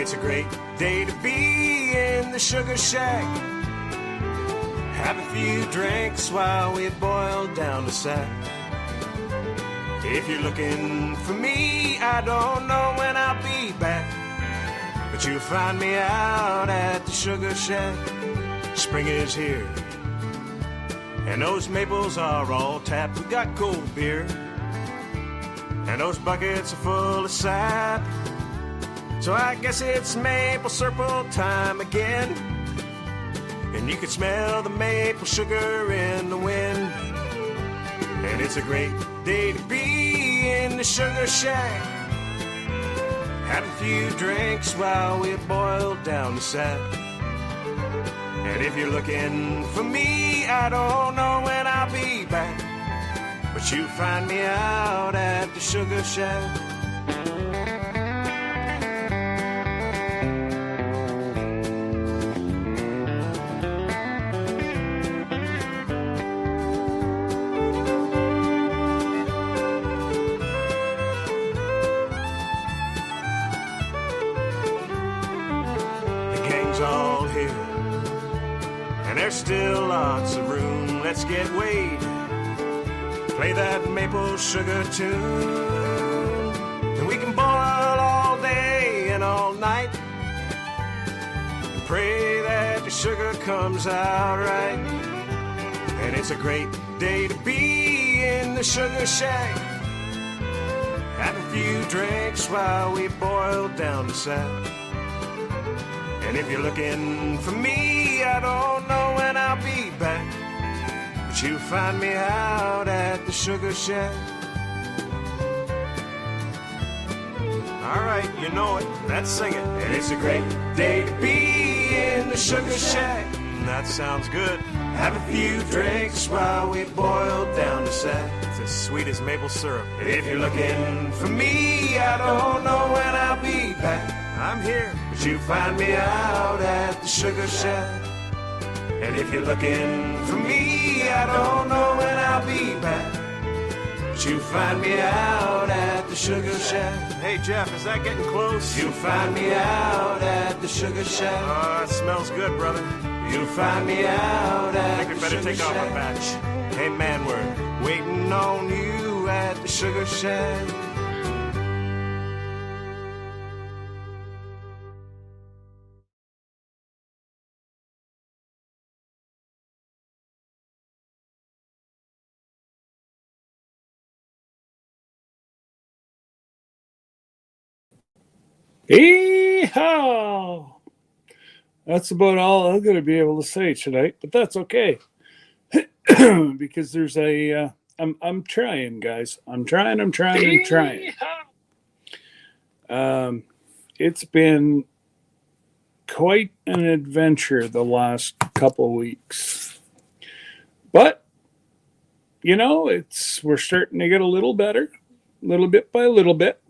it's a great day to be in the Sugar Shack. Have a few drinks while we boil down the sack. If you're looking for me, I don't know when I'll be back, but you'll find me out at the Sugar Shack. Spring is here, and those maples are all tapped. We got cold beer, and those buckets are full of sap. So I guess it's maple syrup time again, and you can smell the maple sugar in the wind. And it's a great day to be in the Sugar Shack. Have a few drinks while we boil down the sack. And if you're looking for me, I don't know when I'll be back, but you find me out at the Sugar Shack. The gang's all here, and there's still lots of room. Let's get weighed, play that maple sugar tune, and we can boil all day and all night, and pray that the sugar comes out right. And it's a great day to be in the Sugar Shack. Have a few drinks while we boil down the sack. And if you're looking for me, I don't know when I'll be back, but you find me out at the Sugar Shack. All right, you know it, let's sing it. And it's a great day to be in the Sugar Shack. That sounds good. Have a few drinks while we boil down the sack. It's as sweet as maple syrup. And if you're looking for me, I don't know when I'll be back. I'm here, but you find me out at the Sugar Shack. And if you're looking for me, I don't know when I'll be back, but you find me out at the Sugar Shack. Hey Jeff, is that getting close? You'll find me out at the Sugar Shack. Oh, it smells good, brother. You'll find me out at the Sugar Shack. I think we better take off our batch. Hey man, we're waiting on you at the Sugar Shack. Yeehaw! That's about all I'm going to be able to say tonight, but that's okay because there's a. I'm trying, guys. I'm trying. It's been quite an adventure the last couple weeks, but we're starting to get a little better, little bit by little bit.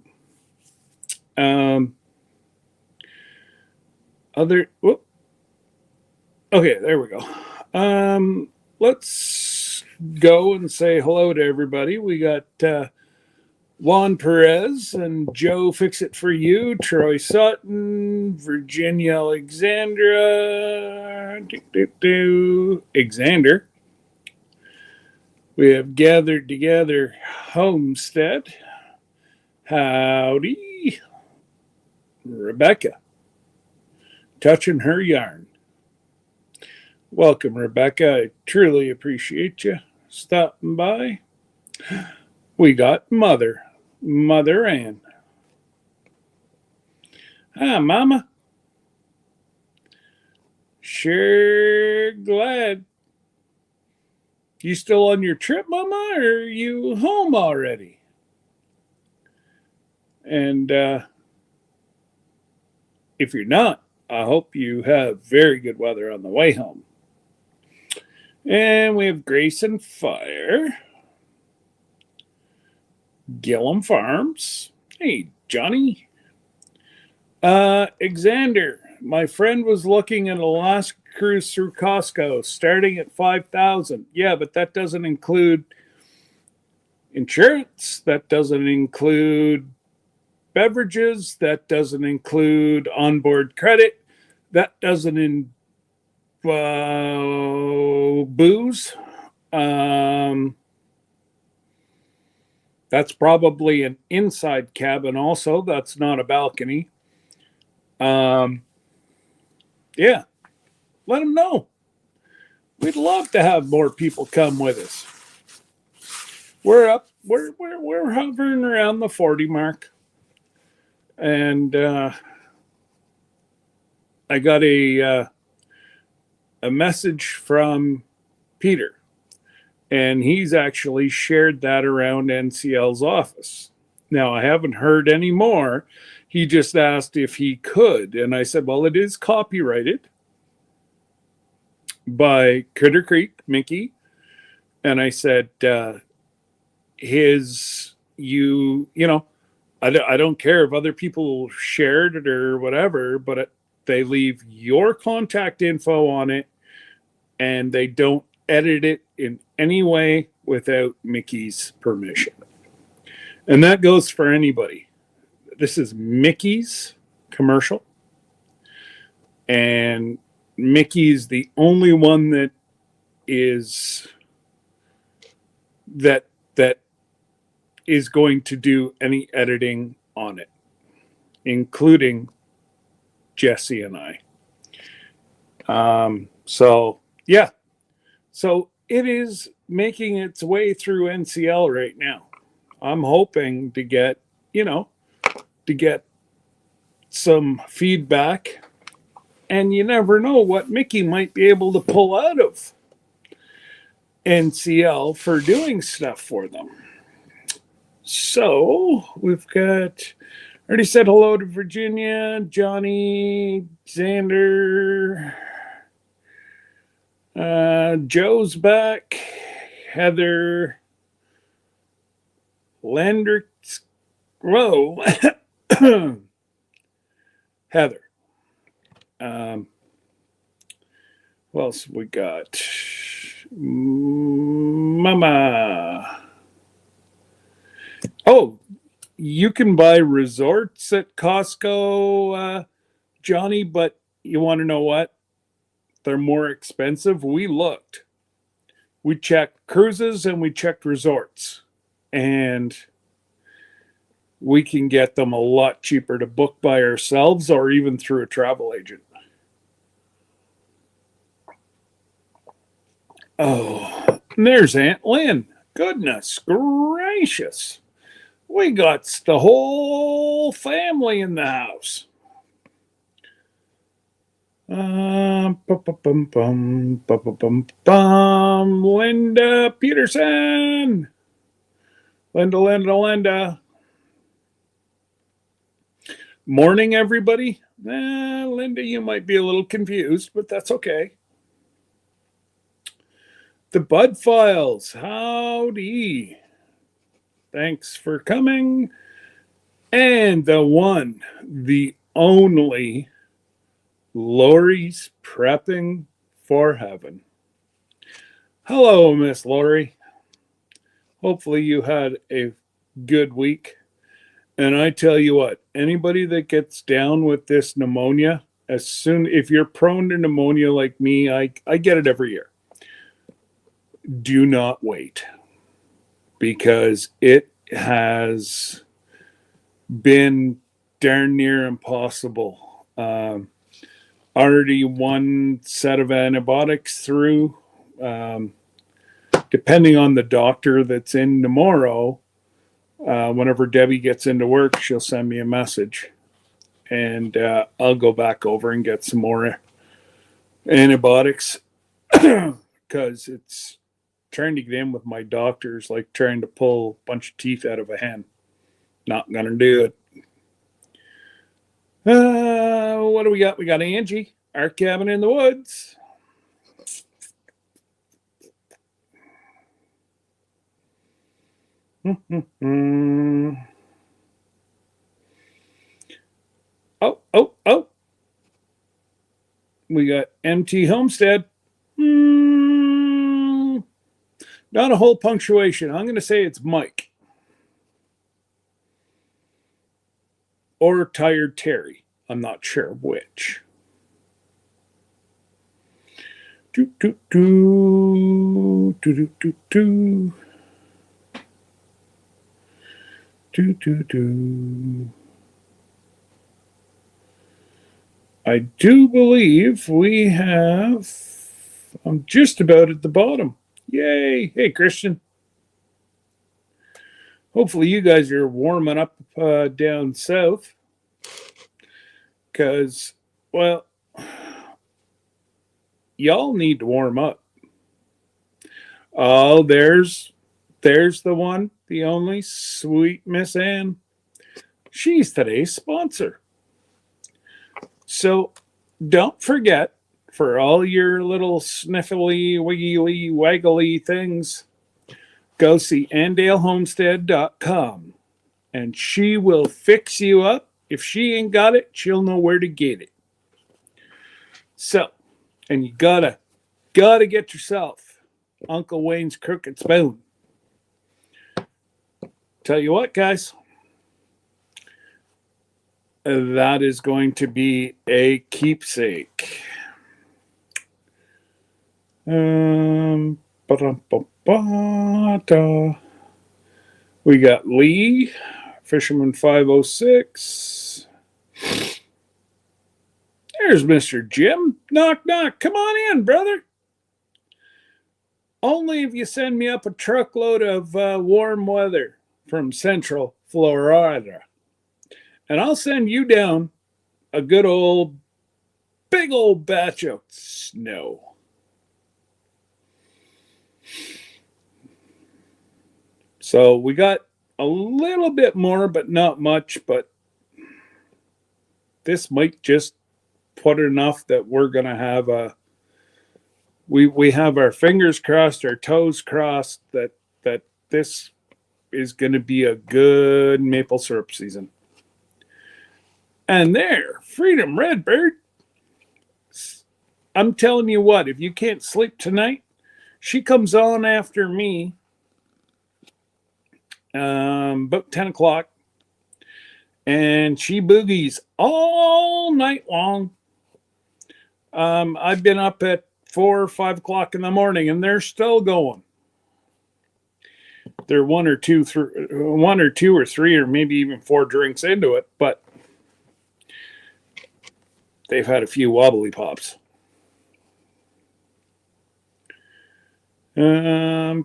Okay, there we go. Let's go and say hello to everybody. We got Juan Perez and Joe Fix It For You, Troy Sutton, Virginia Alexandra, Xander. We have gathered together Homestead. Howdy. Rebecca. Touching her yarn. Welcome, Rebecca. I truly appreciate you stopping by. We got Mother Ann. Hi, Mama. Sure glad. You still on your trip, Mama, or are you home already? And if you're not, I hope you have very good weather on the way home. And we have Grace and Fire. Gillum Farms. Hey, Johnny. Xander, my friend was looking at Alaska cruise through Costco, starting at $5,000. Yeah, but that doesn't include insurance. That doesn't include beverages. That doesn't include onboard credit. That doesn't booze. That's probably an inside cabin also. That's not a balcony. Yeah, let them know. We'd love to have more people come with us. We're hovering around the 40 mark. And I got a message from Peter, and he's actually shared that around NCL's office. Now, I haven't heard any more. He just asked if he could, and I said, well, it is copyrighted by Critter Creek, Mickey. And I said, I don't care if other people shared it or whatever, but they leave your contact info on it, and they don't edit it in any way without Mickey's permission. And that goes for anybody. This is Mickey's commercial, and Mickey's the only one that is going to do any editing on it, including Jesse and I. So it is making its way through NCL right now. I'm hoping to get some feedback, and you never know what Mickey might be able to pull out of NCL for doing stuff for them. So we've got, I already said hello to Virginia, Johnny, Xander, Joe's back, Heather, Landrix, whoa, Heather. What else we got? Mama. Oh, you can buy resorts at Costco, Johnny, but you want to know what? They're more expensive. We looked. We checked cruises and we checked resorts. And we can get them a lot cheaper to book by ourselves or even through a travel agent. Oh, and there's Aunt Lynn. Goodness gracious. We got the whole family in the house. Linda Peterson. Linda. Morning, everybody. Linda, you might be a little confused, but that's okay. The Bud Files. Howdy. Thanks for coming. And the one, the only, Lori's Prepping for Heaven. Hello, Miss Lori. Hopefully you had a good week. And I tell you what, anybody that gets down with this pneumonia, if you're prone to pneumonia like me, I get it every year. Do not wait, because it has been darn near impossible. Already one set of antibiotics through. Depending on the doctor that's in tomorrow, whenever Debbie gets into work, she'll send me a message, and I'll go back over and get some more antibiotics, because it's trying to get in with my doctors like trying to pull a bunch of teeth out of a hen. Not gonna do it. What do we got? We got Angie, our cabin in the woods. Oh. We got MT Homestead. Not a whole punctuation. I'm going to say it's Mike. or Tired Terry. I'm not sure which. Do, do, do, do, do, do, do. Do, do, do. I do believe we have. I'm just about at the bottom. Yay. Hey, Christian. Hopefully, you guys are warming up down south. Because, well, y'all need to warm up. Oh, there's the one, the only sweet Miss Ann. She's today's sponsor. So don't forget, for all your little sniffly, wiggly, waggly things, go see AndaleHomestead.com and she will fix you up. If she ain't got it, she'll know where to get it. So, and you gotta get yourself Uncle Wayne's Crooked Spoon. Tell you what, guys, that is going to be a keepsake. We got Lee, Fisherman 506. There's Mr. Jim. Knock, knock. Come on in, brother. Only if you send me up a truckload of warm weather from Central Florida. And I'll send you down a big old batch of snow. So we got a little bit more, but not much. But this might just put enough that we're going to have we have our fingers crossed, our toes crossed that this is going to be a good maple syrup season. And there, Freedom Redbird. I'm telling you what, if you can't sleep tonight, she comes on after me about 10 o'clock, and she boogies all night long. I've been up at 4 or 5 o'clock in the morning, and they're still going. They're one or two or three, or maybe even 4 drinks into it, but they've had a few wobbly pops. There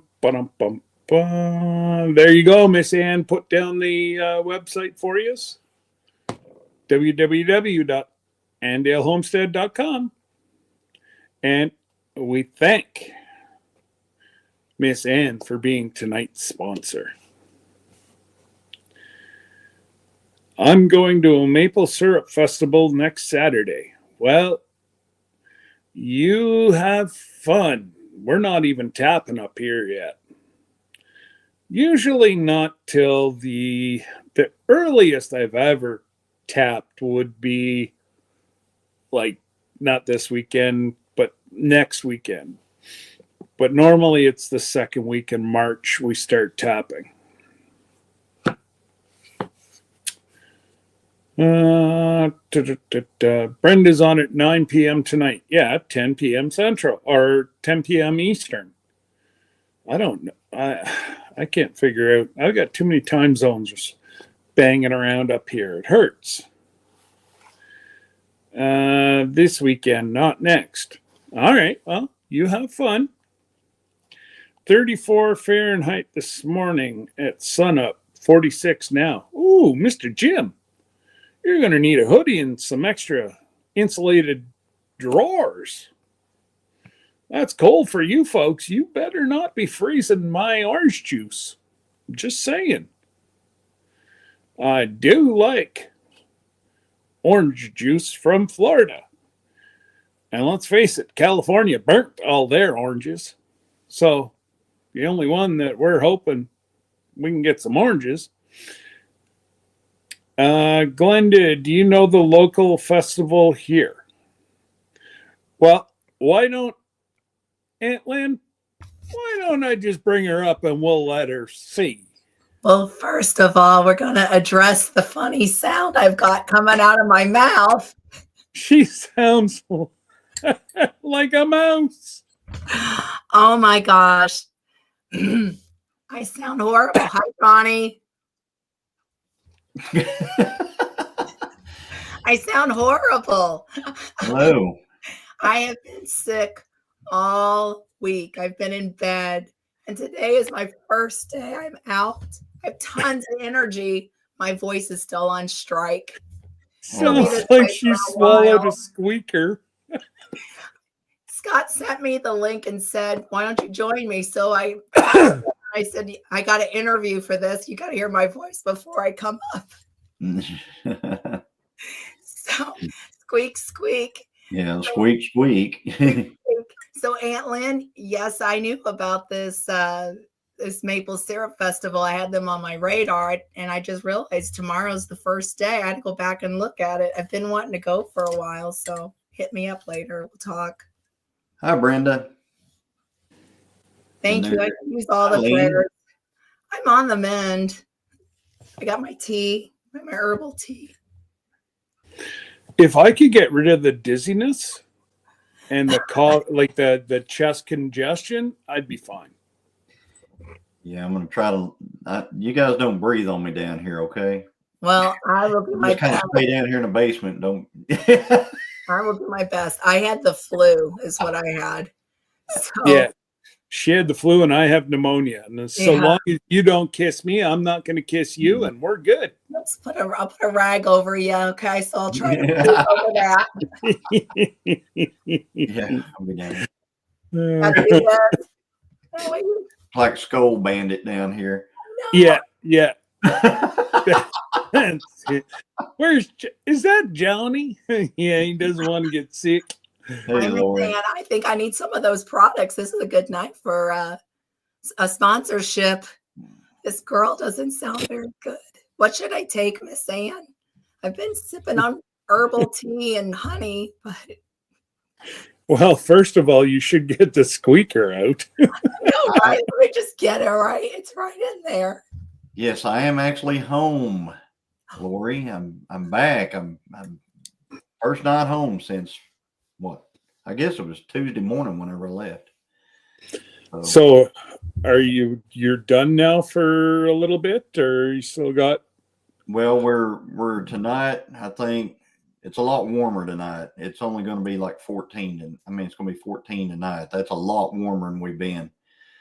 you go, Miss Ann. Put down the website for you. www.andalehomestead.com. And we thank Miss Ann for being tonight's sponsor. I'm going to a maple syrup festival next Saturday. Well, you have fun. We're not even tapping up here yet. Usually not till the earliest I've ever tapped would be like not this weekend, but next weekend. But normally it's the second week in March we start tapping. Brenda's on at 9 p.m. tonight. Yeah, 10 p.m. Central or 10 p.m. Eastern. I don't know. I can't figure out. I've got too many time zones just banging around up here. It hurts. This weekend, not next. All right. Well, you have fun. 34 Fahrenheit this morning at sunup. 46 now. Ooh, Mr. Jim. You're going to need a hoodie and some extra insulated drawers. That's cold for you folks. You better not be freezing my orange juice. Just saying. I do like orange juice from Florida. And let's face it, California burnt all their oranges. So the only one that we're hoping we can get some oranges. Glenda, do you know the local festival here? Well, why don't Aunt Lynn, why don't I just bring her up and we'll let her see? Well, first of all, we're going to address the funny sound I've got coming out of my mouth. She sounds like a mouse. Oh my gosh. I sound horrible. Hi, Ronnie. I sound horrible. Hello. I have been sick all week. I've been in bed, and today is my first day. I'm out. I have tons of energy. My voice is still on strike. Sounds like she swallowed a squeaker. Scott sent me the link and said, "Why don't you join me?" So I said, "I got an interview for this. You got to hear my voice before I come up." So squeak, squeak. Yeah, squeak, squeak. So Aunt Lynn, yes, I knew about this this maple syrup festival. I had them on my radar, and I just realized tomorrow's the first day. I had to go back and look at it. I've been wanting to go for a while, so hit me up later. We'll talk. Hi, Brenda. Thank you. I use all the prayers. I'm on the mend. I got my tea, my herbal tea. If I could get rid of the dizziness and the like the chest congestion, I'd be fine. Yeah, I'm gonna try to. You guys don't breathe on me down here, okay? Well, I will do my best. Stay down here in the basement. Don't. I will do my best. I had the flu, is what I had. So, yeah, she had the flu, and I have pneumonia. And so long as you don't kiss me, I'm not going to kiss you, and we're good. I'll put a rag over you, okay? So I'll try to get over that. Yeah, I'll be down. Like Skull Bandit down here. No. Yeah. Is that Johnny? Yeah, he doesn't want to get sick. Hey, Lord. I think I need some of those products. This is a good night for a sponsorship. This girl doesn't sound very good. What should I take, Miss Ann? I've been sipping on herbal tea and honey, but well, first of all, you should get the squeaker out. No, right? Let me just get it right. It's right in there. Yes, I am actually home, Lori. I'm back. I'm first night home since what? I guess it was Tuesday morning whenever I left. So are you're done now for a little bit, or you still got? Well, we're tonight. I think it's a lot warmer tonight. It's only going to be like 14, and I mean it's going to be 14 tonight. That's a lot warmer than we've been.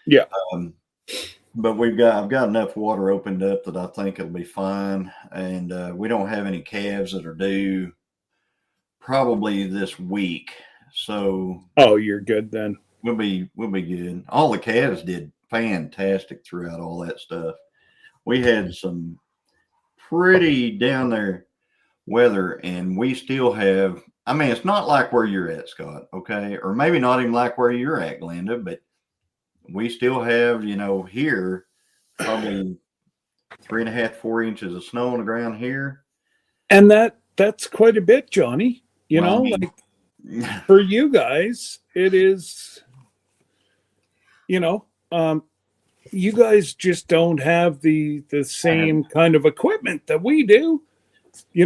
Yeah. But I've got enough water opened up that I think it'll be fine. And we don't have any calves that are due probably this week. So you're good then. We'll be good. All the calves did fantastic throughout all that stuff. We had some pretty down there weather, and we still have. I mean, it's not like where you're at, Scott. Okay, or maybe not even like where you're at, Glenda, but we still have, here probably 3.5, 4 inches of snow on the ground here. And that's quite a bit, Johnny. Like for you guys, it is, you guys just don't have the same kind of equipment that we do. I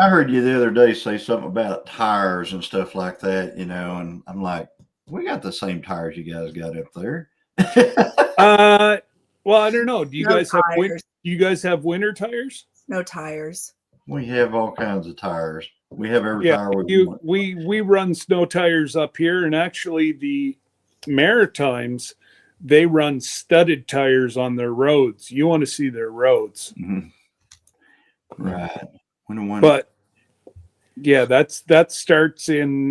heard you the other day say something about tires and stuff like that, and I'm like, we got the same tires you guys got up there. Well, I don't know. Do you guys have winter tires? No tires. We have all kinds of tires. We have every tire we want. We run snow tires up here, and actually the Maritimes, they run studded tires on their roads. You want to see their roads. Mm-hmm. Right. But yeah, that starts in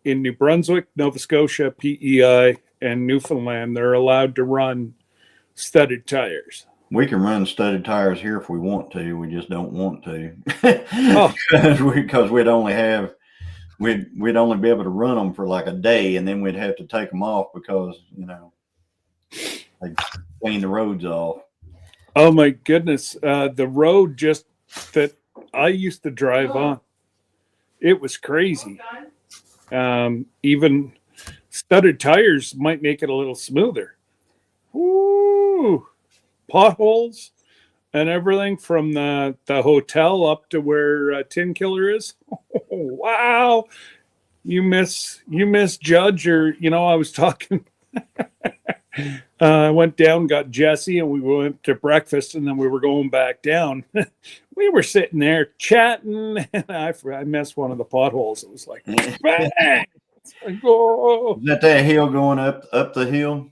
New Brunswick, Nova Scotia, PEI, and Newfoundland. They're allowed to run studded tires. We can run studded tires here if we want to. We just don't want to. Because we'd only be able to run them for like a day, and then we'd have to take them off because they clean the roads off. Oh my goodness. The road just that I used to drive on, it was crazy. Even studded tires might make it a little smoother. Ooh. potholes and everything from the hotel up to where Tin Killer is. Wow. You miss Judge, or, I was talking. I went down, got Jesse, and we went to breakfast, and then we were going back down. We were sitting there chatting, and I missed one of the potholes. It was like, bang! Like, oh. Is that hill going up the hill?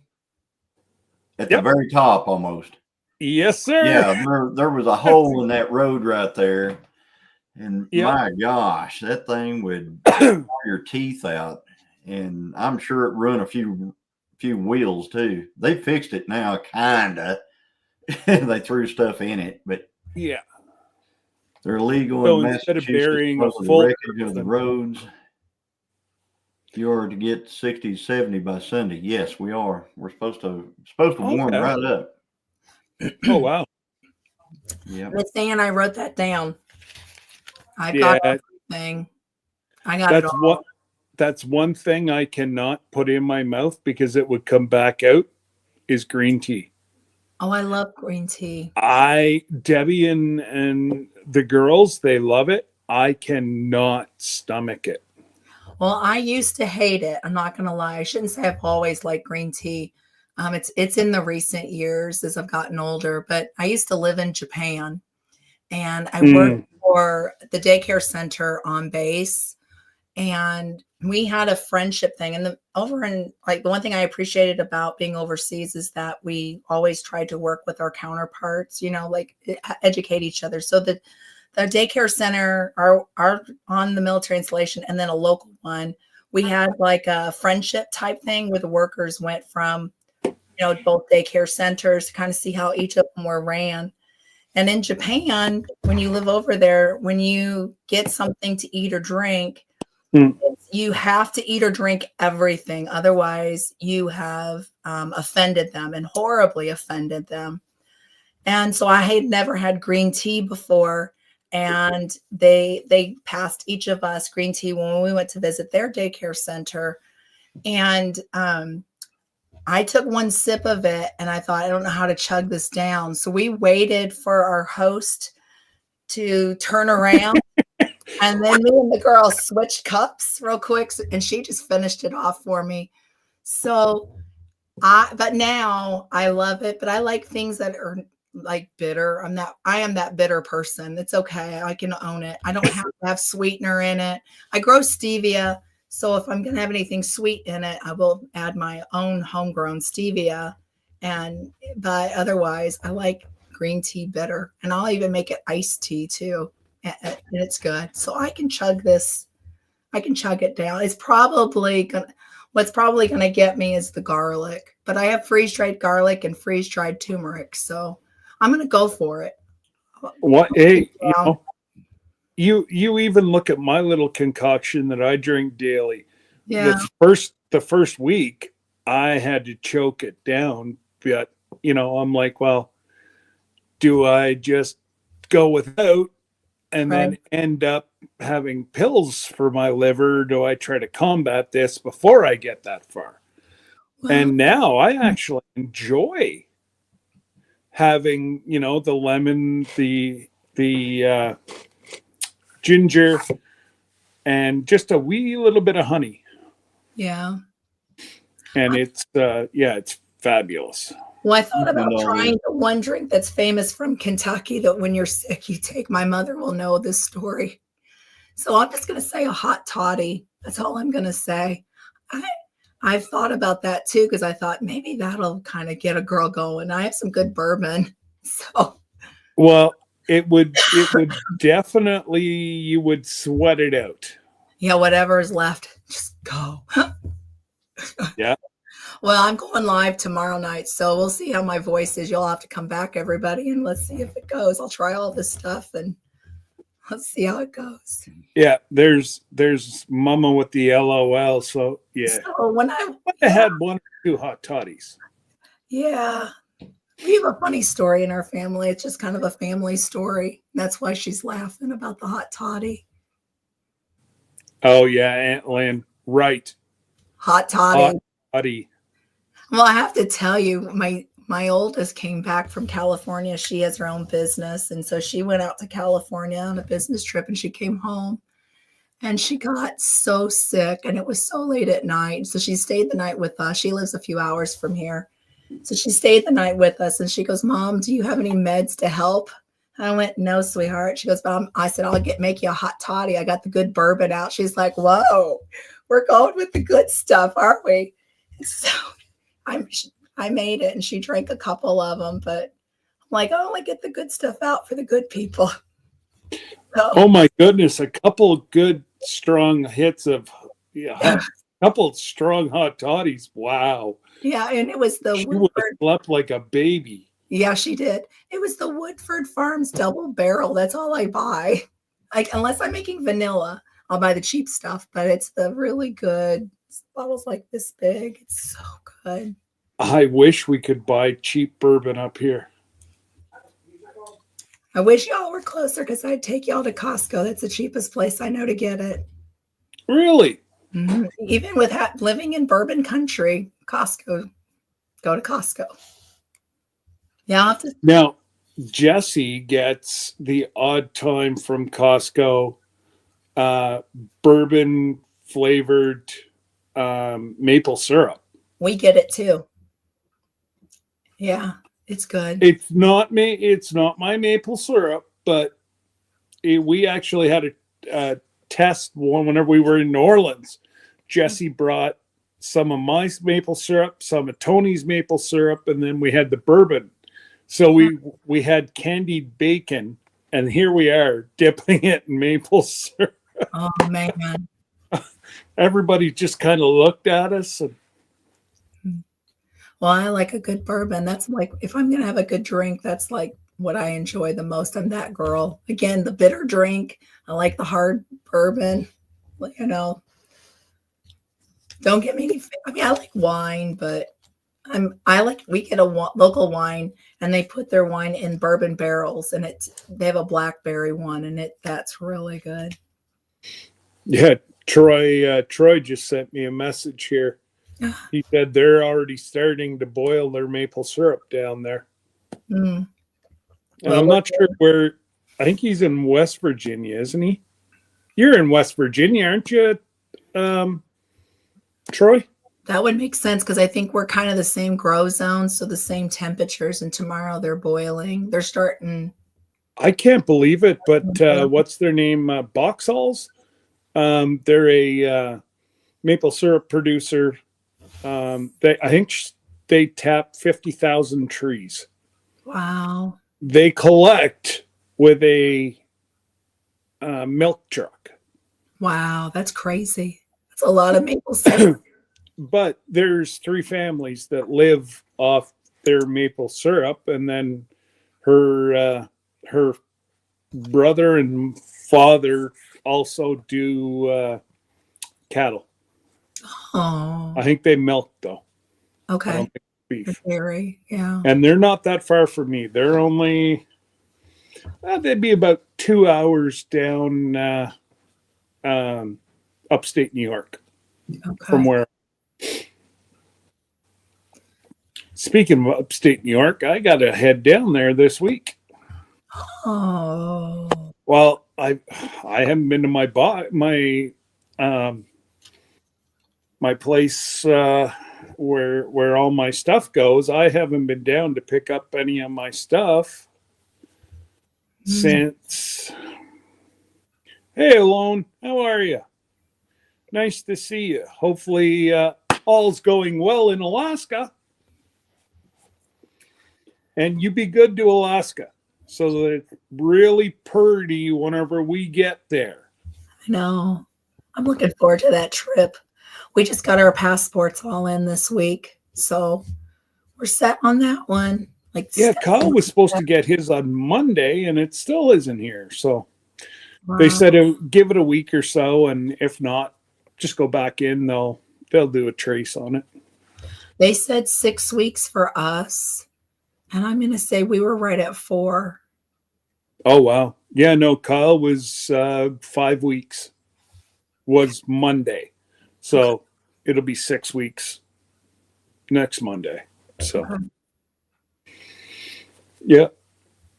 At the very top almost. Yes, sir. Yeah, there was a hole in that road right there. And my gosh, that thing would tear your teeth out. And I'm sure it run a few wheels too. They fixed it now, kinda. They threw stuff in it, but yeah, they're illegal in instead Massachusetts. of burying a Full full wreckage of the roads. You are to get 60, 70 by Sunday. Yes, we are. We're supposed to warm right up. Oh wow. Yeah. Miss Ann, I wrote that down. I've got everything. I got it all. That's one thing I cannot put in my mouth because it would come back out is green tea. Oh, I love green tea. Debbie and the girls, they love it. I cannot stomach it. Well, I used to hate it. I'm not going to lie. I shouldn't say I've always liked green tea. It's in the recent years as I've gotten older, but I used to live in Japan, and I worked for the daycare center on base, and we had a friendship thing. And the one thing I appreciated about being overseas is that we always tried to work with our counterparts, educate each other. So the daycare center are on the military installation, and then a local one. We had like a friendship type thing where the workers went from, both daycare centers to kind of see how each of them were ran. And in Japan, when you live over there, when you get something to eat or drink, you have to eat or drink everything. Otherwise, you have offended them and horribly offended them. And so I had never had green tea before. And they passed each of us green tea when we went to visit their daycare center. And I took one sip of it and I thought, I don't know how to chug this down. So we waited for our host to turn around. And then me and the girl switched cups real quick, and she just finished it off for me. So but now I love it, but I like things that are like bitter. I am that bitter person. It's okay. I can own it. I don't have to have sweetener in it. I grow stevia. So if I'm going to have anything sweet in it, I will add my own homegrown stevia. But otherwise I like green tea bitter, and I'll even make it iced tea too. And it's good. So I can chug this. I can chug it down. What's probably going to get me is the garlic, but I have freeze-dried garlic and freeze-dried turmeric. So I'm going to go for it. What? Hey, you even look at my little concoction that I drink daily. Yeah. The first week I had to choke it down, but I'm like, well, do I just go without and then end up having pills for my liver? Do I try to combat this before I get that far? Well, and now I actually enjoy having, the lemon, the ginger, and just a wee little bit of honey. Yeah. And it's fabulous. Well, I thought about trying the one drink that's famous from Kentucky that when you're sick, you take. My mother will know this story. So I'm just going to say a hot toddy. That's all I'm going to say. I've thought about that too, because I thought maybe that'll kind of get a girl going. I have some good bourbon. So. Well, it would definitely, you would sweat it out. Yeah, whatever is left, just go. Yeah. Well, I'm going live tomorrow night, so we'll see how my voice is. You'll have to come back, everybody, and let's see if it goes. I'll try all this stuff, and let's see how it goes. Yeah, there's Mama with the LOL. So yeah. So when I had one or two hot toddies. Yeah. We have a funny story in our family. It's just kind of a family story. That's why she's laughing about the hot toddy. Oh yeah, Aunt Lynn. Right. Hot toddy. Hot toddy. Well, I have to tell you, my oldest came back from California. She has her own business. And so she went out to California on a business trip and she came home and she got so sick and it was so late at night. So she stayed the night with us. She lives a few hours from here. So she stayed the night with us and she goes, Mom, do you have any meds to help? And I went, no, sweetheart. She goes, Mom, I said, I'll make you a hot toddy. I got the good bourbon out. She's like, whoa, we're going with the good stuff, aren't we? And so I made it and she drank a couple of them, but I'm like, I only get the good stuff out for the good people. So, Oh my goodness, a couple good strong hits of a couple strong hot toddies. Wow. yeah, and it was the She would have Woodford. slept like a baby. Yeah, she did. It was the Woodford Farms double barrel. That's all I buy. Like unless I'm making vanilla, I'll buy the cheap stuff, but it's the really good bottles like this big. It's so good. I wish we could buy cheap bourbon up here. I wish y'all were closer because I'd take y'all to Costco. That's the cheapest place I know to get it. Really? Mhm. Even with living in bourbon country, Costco, go to Costco. Yeah, I'll have to. Now, Jesse gets the odd time from Costco bourbon flavored maple syrup. We get it too. Yeah, it's good. It's not me. It's not my maple syrup, but we actually had a test one whenever we were in New Orleans. Jesse brought some of my maple syrup, some of Tony's maple syrup, and then we had the bourbon. So we had candied bacon, and here we are dipping it in maple syrup. Oh man. Everybody just kind of looked at us. And, Well, I like a good bourbon. That's like if I'm gonna have a good drink, that's like what I enjoy the most. I'm that girl. Again, the bitter drink. I like the hard bourbon. You know, don't get me. I mean, I like wine, but we get a local wine, and they put their wine in bourbon barrels, and they have a blackberry one, and that's really good. yeah, Troy just sent me a message here. He said they're already starting to boil their maple syrup down there. Mm. And I'm not sure where. I think he's in West Virginia, isn't he? You're in West Virginia, aren't you, Troy? That would make sense because I think we're kind of the same grow zone, so the same temperatures. And tomorrow they're boiling. They're starting. I can't believe it, but what's their name? Boxalls. They're a maple syrup producer. I think they tap 50,000 trees. Wow. They collect with a milk truck. Wow, that's crazy. That's a lot of maple syrup. But there's 3 families that live off their maple syrup, and then her brother and father also do cattle. Oh, I think they milk though. I okay. don't think beef. Dairy, yeah. And they're not that far from me. They're only they'd be about 2 hours down upstate New York from Okay. where. Speaking of upstate New York, I got to head down there this week. Oh, Well, I haven't been to my my place where all my stuff goes. I haven't been down to pick up any of my stuff since. Hey, Alone, how are you? Nice to see you. Hopefully, all's going well in Alaska. And you be good to Alaska so that it's really purty whenever we get there. I know. I'm looking forward to that trip. We just got our passports all in this week, so we're set on that one. Yeah, Kyle was supposed to get his on Monday, and it still isn't here. So Wow. they said give it a week or so, and if not, just go back in. They'll do a trace on it. They said 6 weeks for us, and I'm going to say we were right at 4. Oh wow, yeah, no, Kyle was 5 weeks. Was Monday, so it'll be 6 weeks next Monday. So Yeah.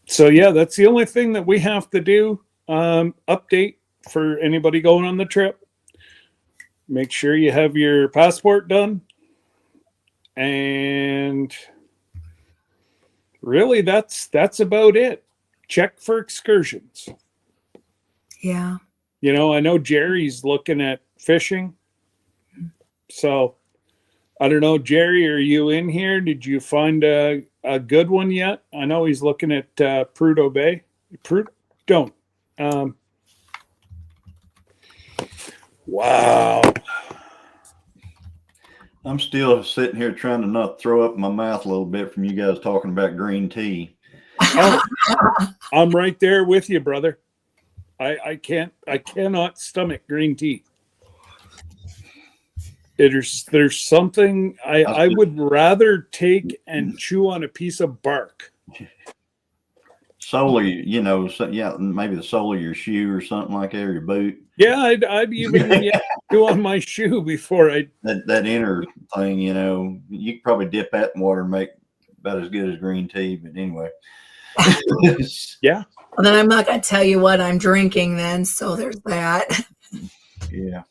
So yeah, that's the only thing that we have to do. Update for anybody going on the trip. Make sure you have your passport done. And really that's about it. Check for excursions. Yeah. You know, I know Jerry's looking at fishing. So I don't know, Jerry, are you in here? Did you find a good one yet? I know he's looking at Prudhoe Bay. Don't. Wow. I'm still sitting here trying to not throw up my mouth a little bit from you guys talking about green tea. Oh, I'm right there with you, brother. I cannot stomach green tea. There's something I would rather take and chew on a piece of bark. Sole of, you know, so, yeah, maybe the sole of your shoe or something like that, or your boot. Yeah, I'd even chew on my shoe before I. That inner thing, you know, you could probably dip that in water and make about as good as green tea. But anyway. Yeah. Well, then I'm not going to tell you what I'm drinking then. So there's that. Yeah.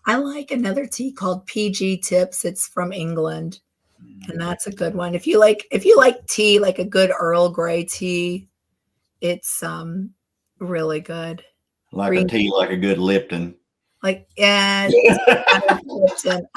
I like another tea called PG Tips. It's from England. And that's a good one. If you like tea, like a good Earl Grey tea, it's really good. Like a tea, like a good Lipton. Like, yeah, Lipton.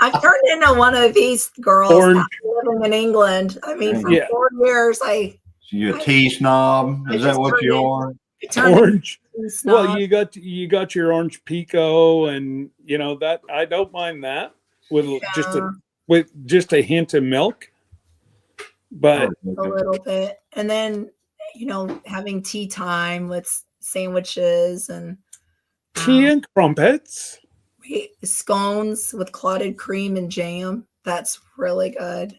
I've turned into one of these girls living in England. I mean, for 4 years, So you're a tea snob? Is that what you are? Orange. Well, you got your orange pico, and you know that I don't mind that with just a hint of milk, but a little bit, and then having tea time with sandwiches and tea and crumpets, scones with clotted cream and jam. That's really good.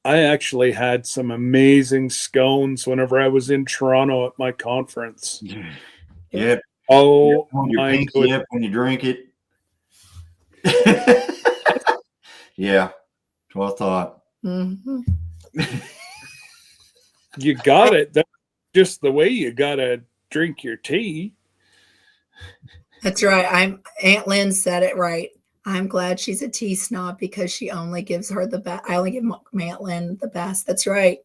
I actually had some amazing scones whenever I was in Toronto at my conference. Yep. Oh, your pinky up when you drink it. Yeah, that's what I thought. Mm-hmm. You got it. That's just the way you gotta drink your tea. That's right. Aunt Lynn said it right. I'm glad she's a tea snob because she only gives her the best. I only give Aunt Lynn the best. That's right.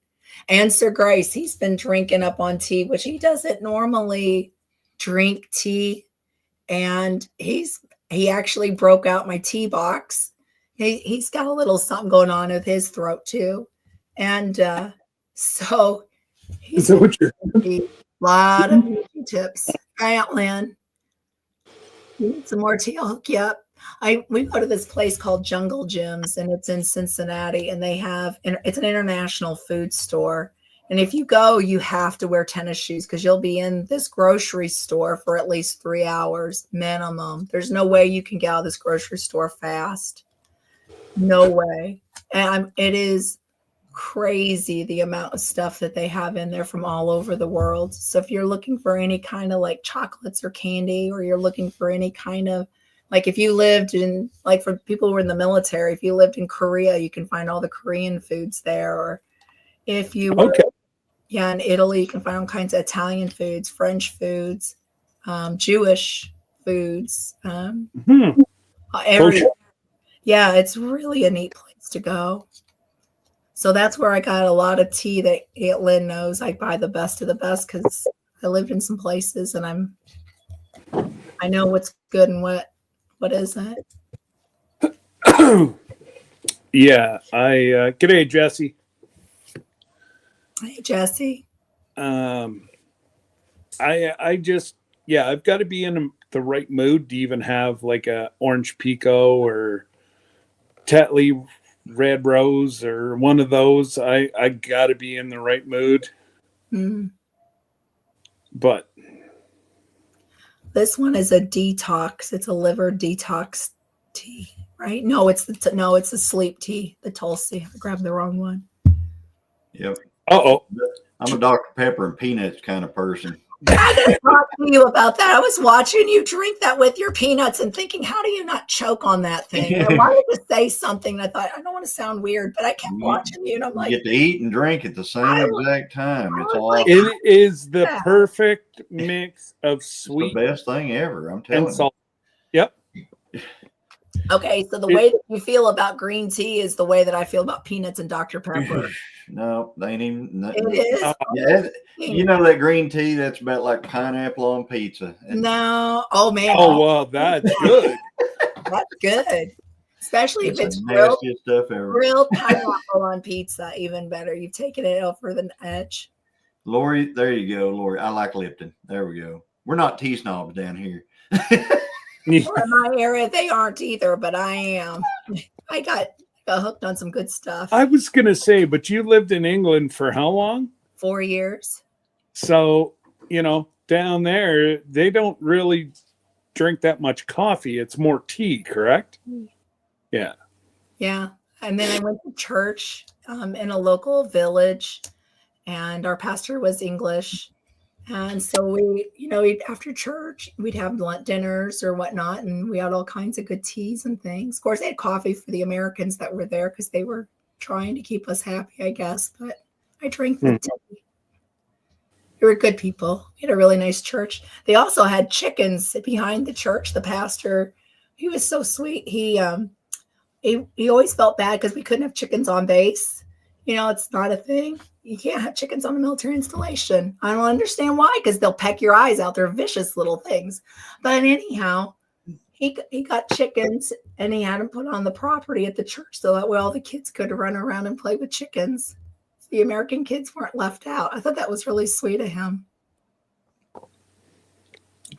And Sir Grace, he's been drinking up on tea, which he doesn't normally drink tea. And he actually broke out my tea box. He's got a little something going on with his throat too. And so he's a lot of tips. Aunt Lynn, you need some more tea? I'll hook you up. We go to this place called Jungle Gyms, and it's in Cincinnati, and it's an international food store. And if you go, you have to wear tennis shoes because you'll be in this grocery store for at least 3 hours minimum. There's no way you can get out of this grocery store fast. No way. And it is crazy the amount of stuff that they have in there from all over the world. So if you're looking for any kind of like chocolates or candy, or you're looking for any kind of, like if you lived in, like for people who are in the military, if you lived in Korea, you can find all the Korean foods there. Or if you were in Italy, you can find all kinds of Italian foods, French foods, Jewish foods. Yeah, it's really a neat place to go. So that's where I got a lot of tea that Aunt Lynn knows. I buy the best of the best because I lived in some places and I know what's good and what isn't. Yeah, g'day, Jesse. Hey, Jesse. I just, I've got to be in the right mood to even have like a orange pico or Tetley Red Rose or one of those. I got to be in the right mood. Mm. But this one is a detox. It's a liver detox tea, right? No, it's the sleep tea, the Tulsi. I grabbed the wrong one. Yep. Uh-oh. I'm a Dr. Pepper and peanuts kind of person. I didn't talk to you about that. I was watching you drink that with your peanuts and thinking, how do you not choke on that thing? And I wanted to say something. I thought, I don't want to sound weird, but I kept watching you and I'm You like, get to eat and drink at the same exact time. It's was like, awesome. It is the Yeah. perfect mix of It's the sweet best thing ever. I'm telling and salt. Yep. okay, so the way that you feel about green tea is the way that I feel about peanuts and Dr. Pepper. you. No, they ain't even. No, It is. yeah, you know that green tea, that's about like pineapple on pizza. And No. Oh, man. Oh, well, that's good. That's good. Especially if the it's grilled, nastiest stuff ever. grilled pineapple on pizza, even better. You've taken it over the edge. Lori, there you go, Lori. I like Lipton. There we go. We're not tea snobs down here. Well, in my area, they aren't either, but I am. I got hooked on some good stuff. I was going to say, but you lived in England for how long? 4 years. So, down there, they don't really drink that much coffee. It's more tea, correct? Yeah. Yeah. And then I went to church in a local village, and our pastor was English. And so we'd after church, we'd have lunch dinners or whatnot, and we had all kinds of good teas and things. Of course, they had coffee for the Americans that were there because they were trying to keep us happy, I guess. But I drank the tea. They were good people. We had a really nice church. They also had chickens behind the church. The pastor, he was so sweet. He always felt bad because we couldn't have chickens on base. It's not a thing. You can't have chickens on a military installation. I don't understand why, because they'll peck your eyes out. They're vicious little things. But anyhow, he got chickens and he had them put on the property at the church so that way all the kids could run around and play with chickens. The American kids weren't left out. I thought that was really sweet of him.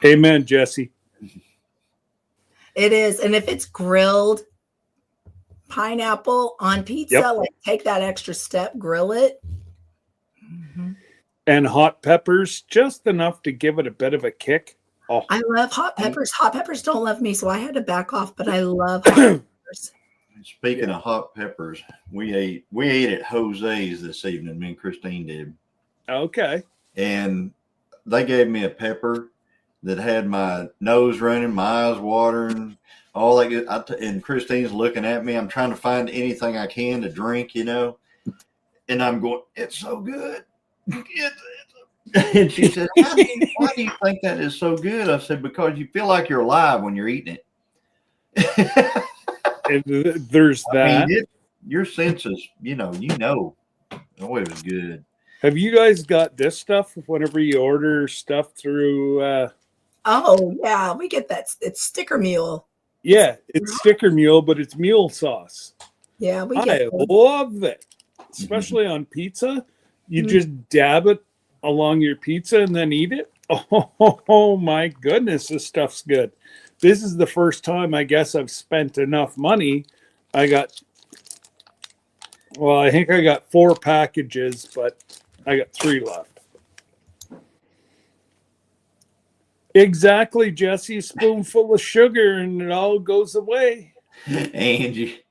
Amen, Jesse. It is. And if it's grilled pineapple on pizza, like take that extra step, grill it. Mm-hmm. And hot peppers, just enough to give it a bit of a kick. Oh, I love hot peppers. Hot peppers don't love me, so I had to back off, but I love hot peppers. Speaking of hot peppers, we ate at Jose's this evening. Me and Christine did. Okay. And they gave me a pepper that had my nose running, my eyes watering, all that good. And Christine's looking at me. I'm trying to find anything I can to drink, and I'm going, it's so good. And she said, why do you think that is so good? I said, because you feel like you're alive when you're eating it. There's that. I mean, your senses, oh, it was good. Have you guys got this stuff whenever you order stuff through? Oh, yeah, we get that. It's sticker mule. Yeah, it's sticker mule, but it's mule sauce. Yeah, we I get love it, especially on pizza. You just dab it along your pizza and then eat it. Oh my goodness, this stuff's good. This is the first time I guess I've spent enough money. I think I got 4 packages, but I got 3 left. Exactly, Jesse. A spoonful of sugar and it all goes away. Angie,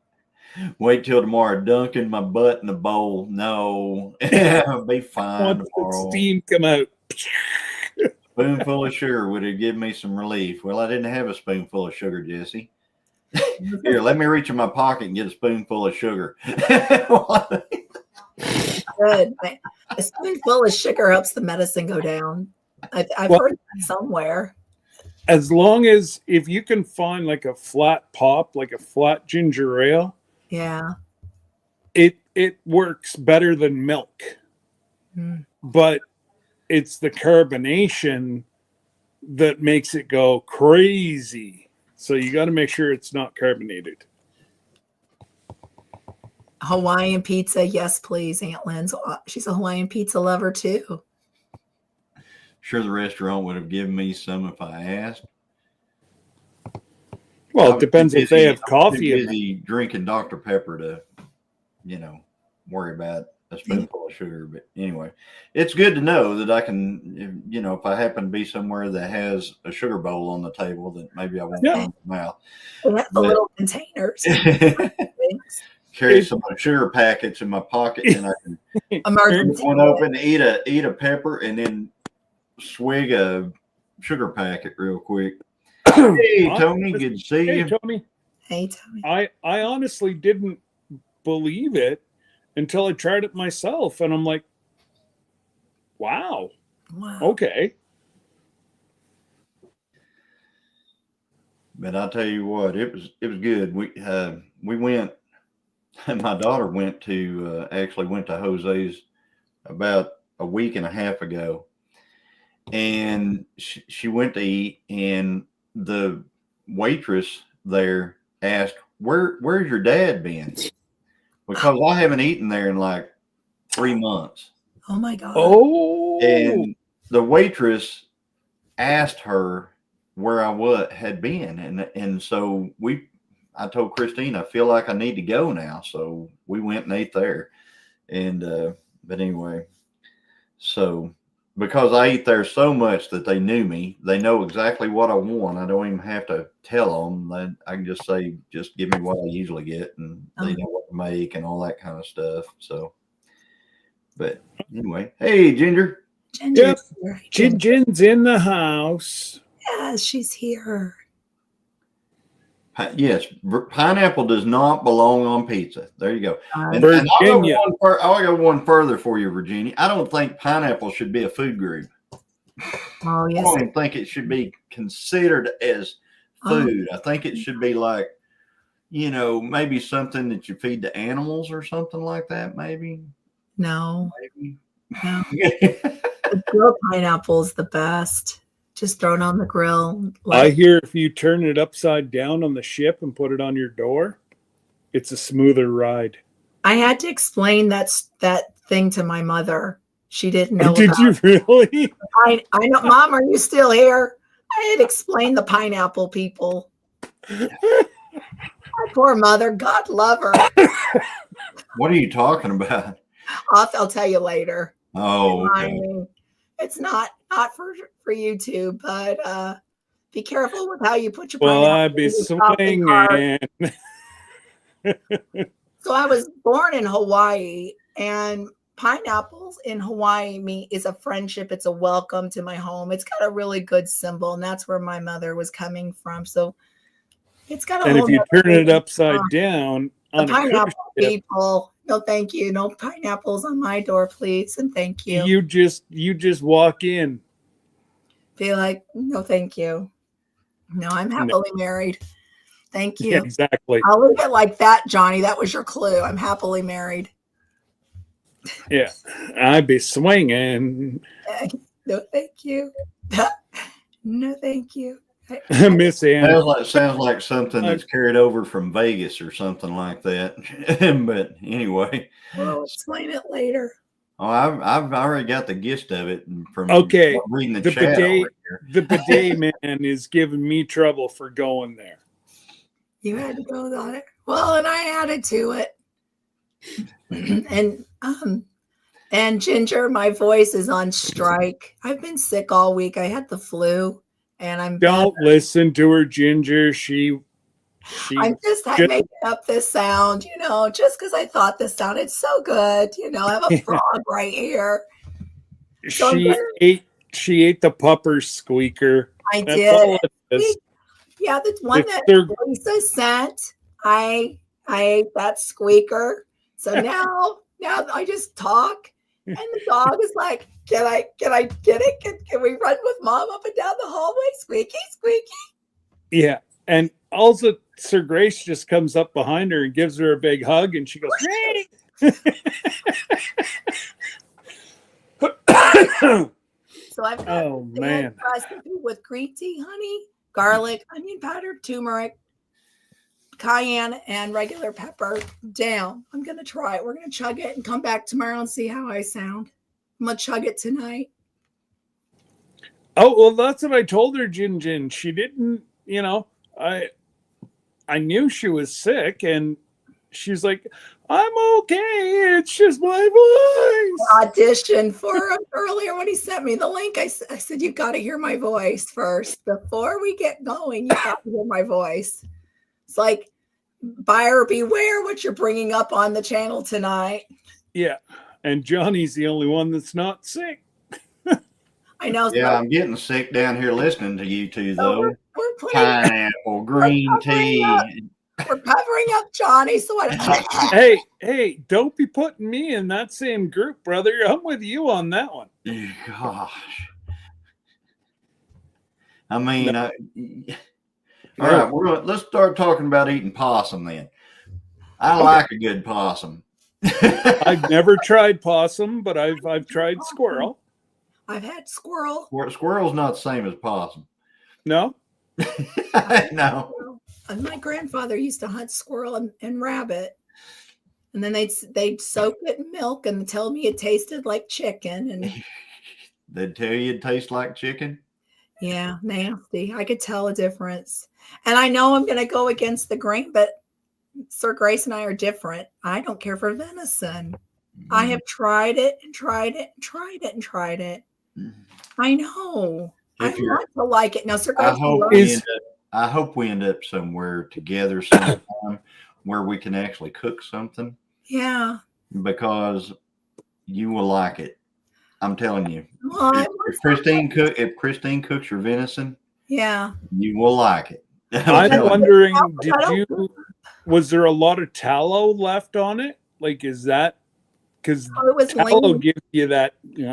wait till tomorrow. Dunking my butt in a bowl. No, I'll be fine Once tomorrow. the steam come out. Spoonful of sugar would have given me some relief. Well, I didn't have a spoonful of sugar, Jesse. Here, let me reach in my pocket and get a spoonful of sugar. good. A spoonful of sugar helps the medicine go down. I've heard that somewhere. As long as if you can find like a flat pop, like a flat ginger ale, Yeah. it works better than milk. But it's the carbonation that makes it go crazy. So you got to make sure it's not carbonated. Hawaiian pizza, yes, please. Aunt Lynn's, she's a Hawaiian pizza lover too. Sure, the restaurant would have given me some if I asked. Well, it depends if they have coffee. I'm busy drinking Dr. Pepper to, worry about a spoonful of sugar. But anyway, it's good to know that I can, if I happen to be somewhere that has a sugar bowl on the table, that maybe I won't find them out. Yeah, the little containers. Carry some sugar packets in my pocket, and I can Emergency. one open, eat a pepper, and then swig of sugar packet real quick. Hey, Tony, good to see Hey, you. Tony. Hey, Tony. I honestly didn't believe it until I tried it myself, and I'm like, wow, Wow. okay. But I'll tell you what, it was good. We went. My daughter went to Jose's about a week and a half ago, and she went to eat, and the waitress there asked, "Where's your dad been?" Because I haven't eaten there in like 3 months. Oh my God. Oh, And the waitress asked her where I had been, and so I told Christine I feel like I need to go now, so we went and ate there. And but anyway, so because I eat there so much that they knew me, they know exactly what I want. I don't even have to tell them. I can just say, just give me what I usually get, and they know what to make and all that kind of stuff. So, but anyway, hey, Ginger. Ginger's here. Ginger's in the house. Yes, she's here. Yes, pineapple does not belong on pizza. There you go. And Virginia. I'll go one further for you, Virginia. I don't think pineapple should be a food group. Oh, I yes. don't even think it should be considered as food. I think it should be like, maybe something that you feed to animals or something like that. Maybe. No. Maybe. No. The grilled pineapple is the best. Just throw it on the grill. I hear if you turn it upside down on the ship and put it on your door, it's a smoother ride. I had to explain that thing to my mother. She didn't know. Did you really? I know, Mom. Are you still here? I had explained the pineapple people. My poor mother. God love her. What are you talking about? I'll tell you later. Oh, okay. I mean, it's not for YouTube, but be careful with how you put your pineapple. Well, I'd be swinging. So I was born in Hawaii, and pineapples in Hawaii is a friendship. It's a welcome to my home. It's got a really good symbol, and that's where my mother was coming from. So it's got a. And if you turn it upside on. Down The on pineapple a cruise people, no, thank you. No pineapples on my door, please, and thank you. you just walk in. Be like, no, thank you. No, I'm happily married. Thank you. Yeah, exactly. I'll leave it like that, Johnny. That was your clue. I'm happily married. Yeah, I'd be swinging. No, thank you. No, thank you. Miss Ann. Sounds like something that's carried over from Vegas or something like that. But anyway, We'll explain it later. Oh, I've already got the gist of it from reading the chat over here. The bidet man is giving me trouble for going there. You had to go there. Well, and I added to it. And Ginger, my voice is on strike. I've been sick all week. I had the flu, and Don't listen to her, Ginger. I'm just making up this sound, just because I thought this sounded so good. I have a frog right here. So she ate the pupper squeaker. I That's did. all it is. Yeah, the one that Lisa sent. I ate that squeaker. So now I just talk, and the dog is like, "Can I get it? Can we run with Mom up and down the hallway? Squeaky, squeaky." Yeah, and also Sir Grace just comes up behind her and gives her a big hug, and she goes, "Hey." So I've got recipe with green tea, honey, garlic, onion powder, turmeric, cayenne, and regular pepper down. I'm going to try it. We're going to chug it and come back tomorrow and see how I sound. I'm going to chug it tonight. Oh, well, that's what I told her, Jin. She didn't, I knew she was sick, and she's like, "I'm okay. It's just my voice." I auditioned for him earlier when he sent me the link. I said, "You got to hear my voice first. Before we get going, you got to hear my voice." It's like, buyer beware what you're bringing up on the channel tonight. Yeah, and Johnny's the only one that's not sick. I know. Yeah, So, I'm getting sick down here listening to you two, so though. we're putting, Pineapple, green tea. we're covering up Johnny. So I, Hey, don't be putting me in that same group, brother. I'm with you on that one. Gosh. I mean, No. all right, let's start talking about eating possum then. I like a good possum. I've never tried possum, but I've tried squirrel. I've had squirrel. Squirrel's not the same as possum. No? No. And my grandfather used to hunt squirrel and rabbit. And then they'd soak it in milk and tell me it tasted like chicken. And They'd tell you it tastes like chicken? yeah, nasty. I could tell a difference. And I know I'm going to go against the grain, but Sir Grace and I are different. I don't care for venison. I have tried it and tried it and tried it and tried it. I know. I want to like it. Now, Sir Grace, I hope we end up somewhere together sometime where we can actually cook something. Yeah. Because you will like it. I'm telling you. Well, If Christine cooks your venison, yeah, you will like it. I'm wondering, was there a lot of tallow left on it? Like, is that because tallow gives you that? It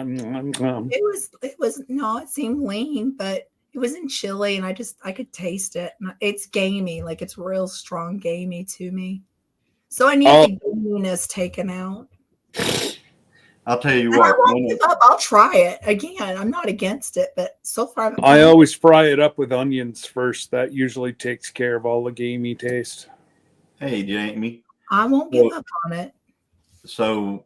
seemed lean, but it was in chili, and I could taste it. It's gamey, like it's real strong gamey to me. So I need the gaminess taken out. I'll tell you And what. I won't give up. I'll try it again. I'm not against it, but so far I always fry it up with onions first. That usually takes care of all the gamey taste. Hey, Jamie. I won't give up on it. So,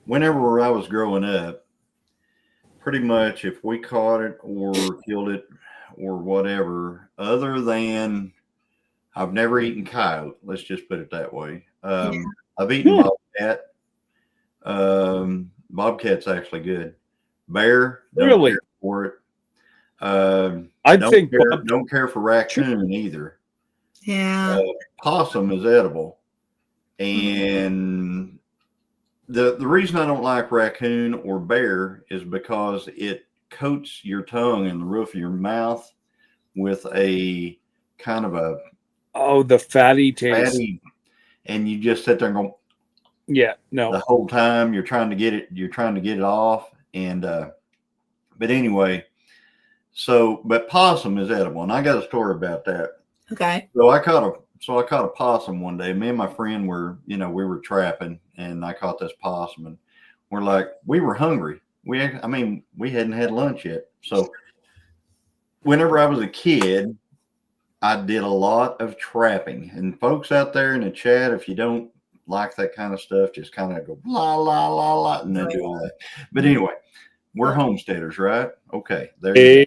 whenever I was growing up, pretty much if we caught it or killed it or whatever, other than I've never eaten coyote. Let's just put it that way. I've eaten bobcat. Bobcat's actually good. Bear, don't care for it. Don't care for raccoon either. Yeah. Possum is edible, and the reason I don't like raccoon or bear is because it coats your tongue and the roof of your mouth with a kind of the fatty taste, and you just sit there and go, yeah, no. The whole time you're trying to get it off, and but anyway, but possum is edible, and I got a story about that. Okay. So I caught a possum one day. Me and my friend were trapping, and I caught this possum, and we were hungry. We hadn't had lunch yet. So whenever I was a kid, I did a lot of trapping. And folks out there in the chat, if you don't like that kind of stuff, just kind of go la la la la and then do all that. But anyway, we're homesteaders, right? Okay.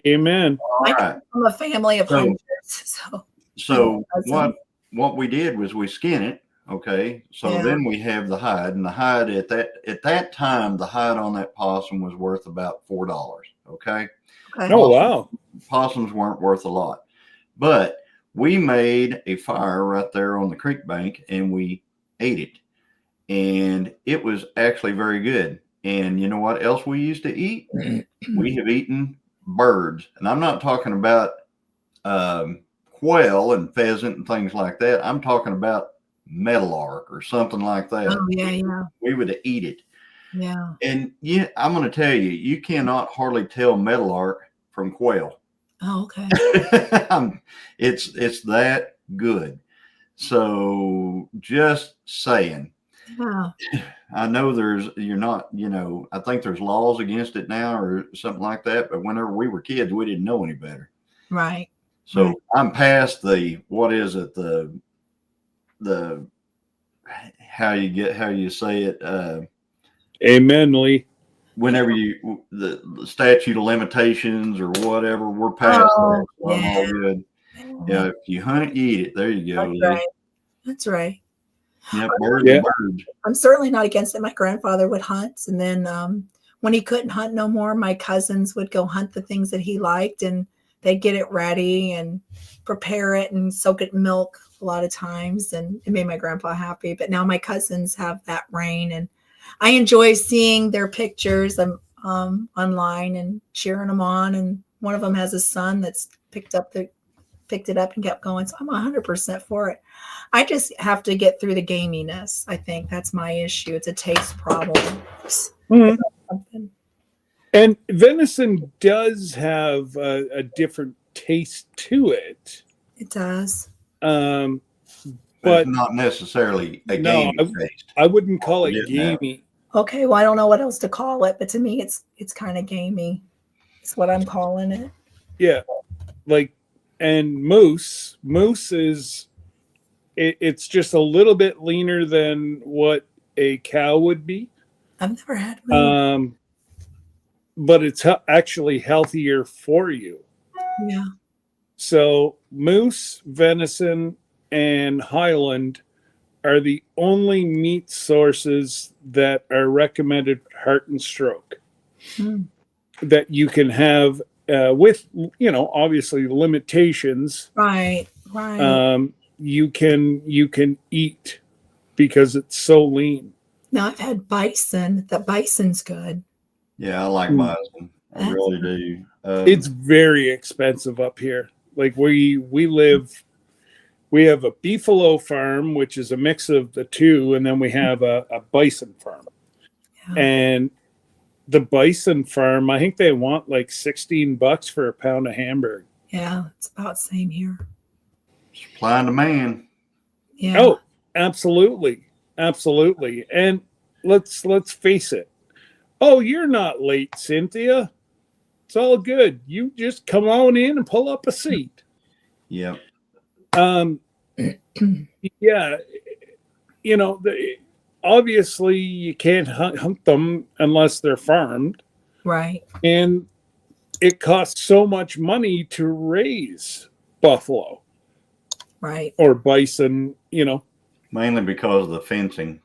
Amen. All right. I'm a family of hunters. So what we did was we skin it. Okay. So then we have the hide, and the hide at that time, the hide on that possum was worth about $4. Okay. Oh, wow. Possums weren't worth a lot, but we made a fire right there on the creek bank and we ate it, and it was actually very good. And you know what else we used to eat? We have eaten birds, and I'm not talking about quail and pheasant and things like that. I'm talking about meadowlark or something like that. Oh, yeah. We would eat it. Yeah. And I'm going to tell you, you cannot hardly tell meadowlark from quail. Oh, okay. It's that good. So just saying. Yeah. I know I think there's laws against it now or something like that, but whenever we were kids, we didn't know any better. Right. So I'm past the how you say it. Amen, Lee. Whenever the statute of limitations or whatever, we're past that. So I'm all good. Yeah, if you hunt it, you eat it. There you go. That's right. Yep, birds. I'm certainly not against it. My grandfather would hunt, and then when he couldn't hunt no more, my cousins would go hunt the things that he liked, and they'd get it ready and prepare it and soak it in milk a lot of times, and it made my grandpa happy. But now my cousins have that reign, and I enjoy seeing their pictures. I'm online and cheering them on. And one of them has a son that's picked it up and kept going. So I'm 100% for it. I just have to get through the gaminess. I think that's my issue. It's a taste problem. Mhm. Something. And venison does have a different taste to it. It does. But But it's not necessarily a No, gamey taste. I wouldn't call it Yeah. gamey. Okay, well, I don't know what else to call it, but to me, it's kind of gamey. It's what I'm calling it. Yeah. Like, and moose is, it's just a little bit leaner than what a cow would be. I've never had moose. But it's actually healthier for you. Yeah. So moose, venison, and Highland are the only meat sources that are recommended for heart and stroke that you can have with, obviously limitations. Right. You can eat because it's so lean. Now I've had bison. The bison's good. Yeah, I like bison. I really do. It's very expensive up here. Like we have a beefalo farm, which is a mix of the two, and then we have a bison farm. Yeah. And the bison farm, I think they want like $16 for a pound of hamburger. Yeah, it's about the same here. Supply and demand. Yeah. Oh, absolutely. Absolutely. And let's face it. Oh, you're not late, Cynthia. It's all good. You just come on in and pull up a seat. Yep. Yeah. Obviously you can't hunt them unless they're farmed. Right. And it costs so much money to raise buffalo. Right. Or bison, Mainly because of the fencing.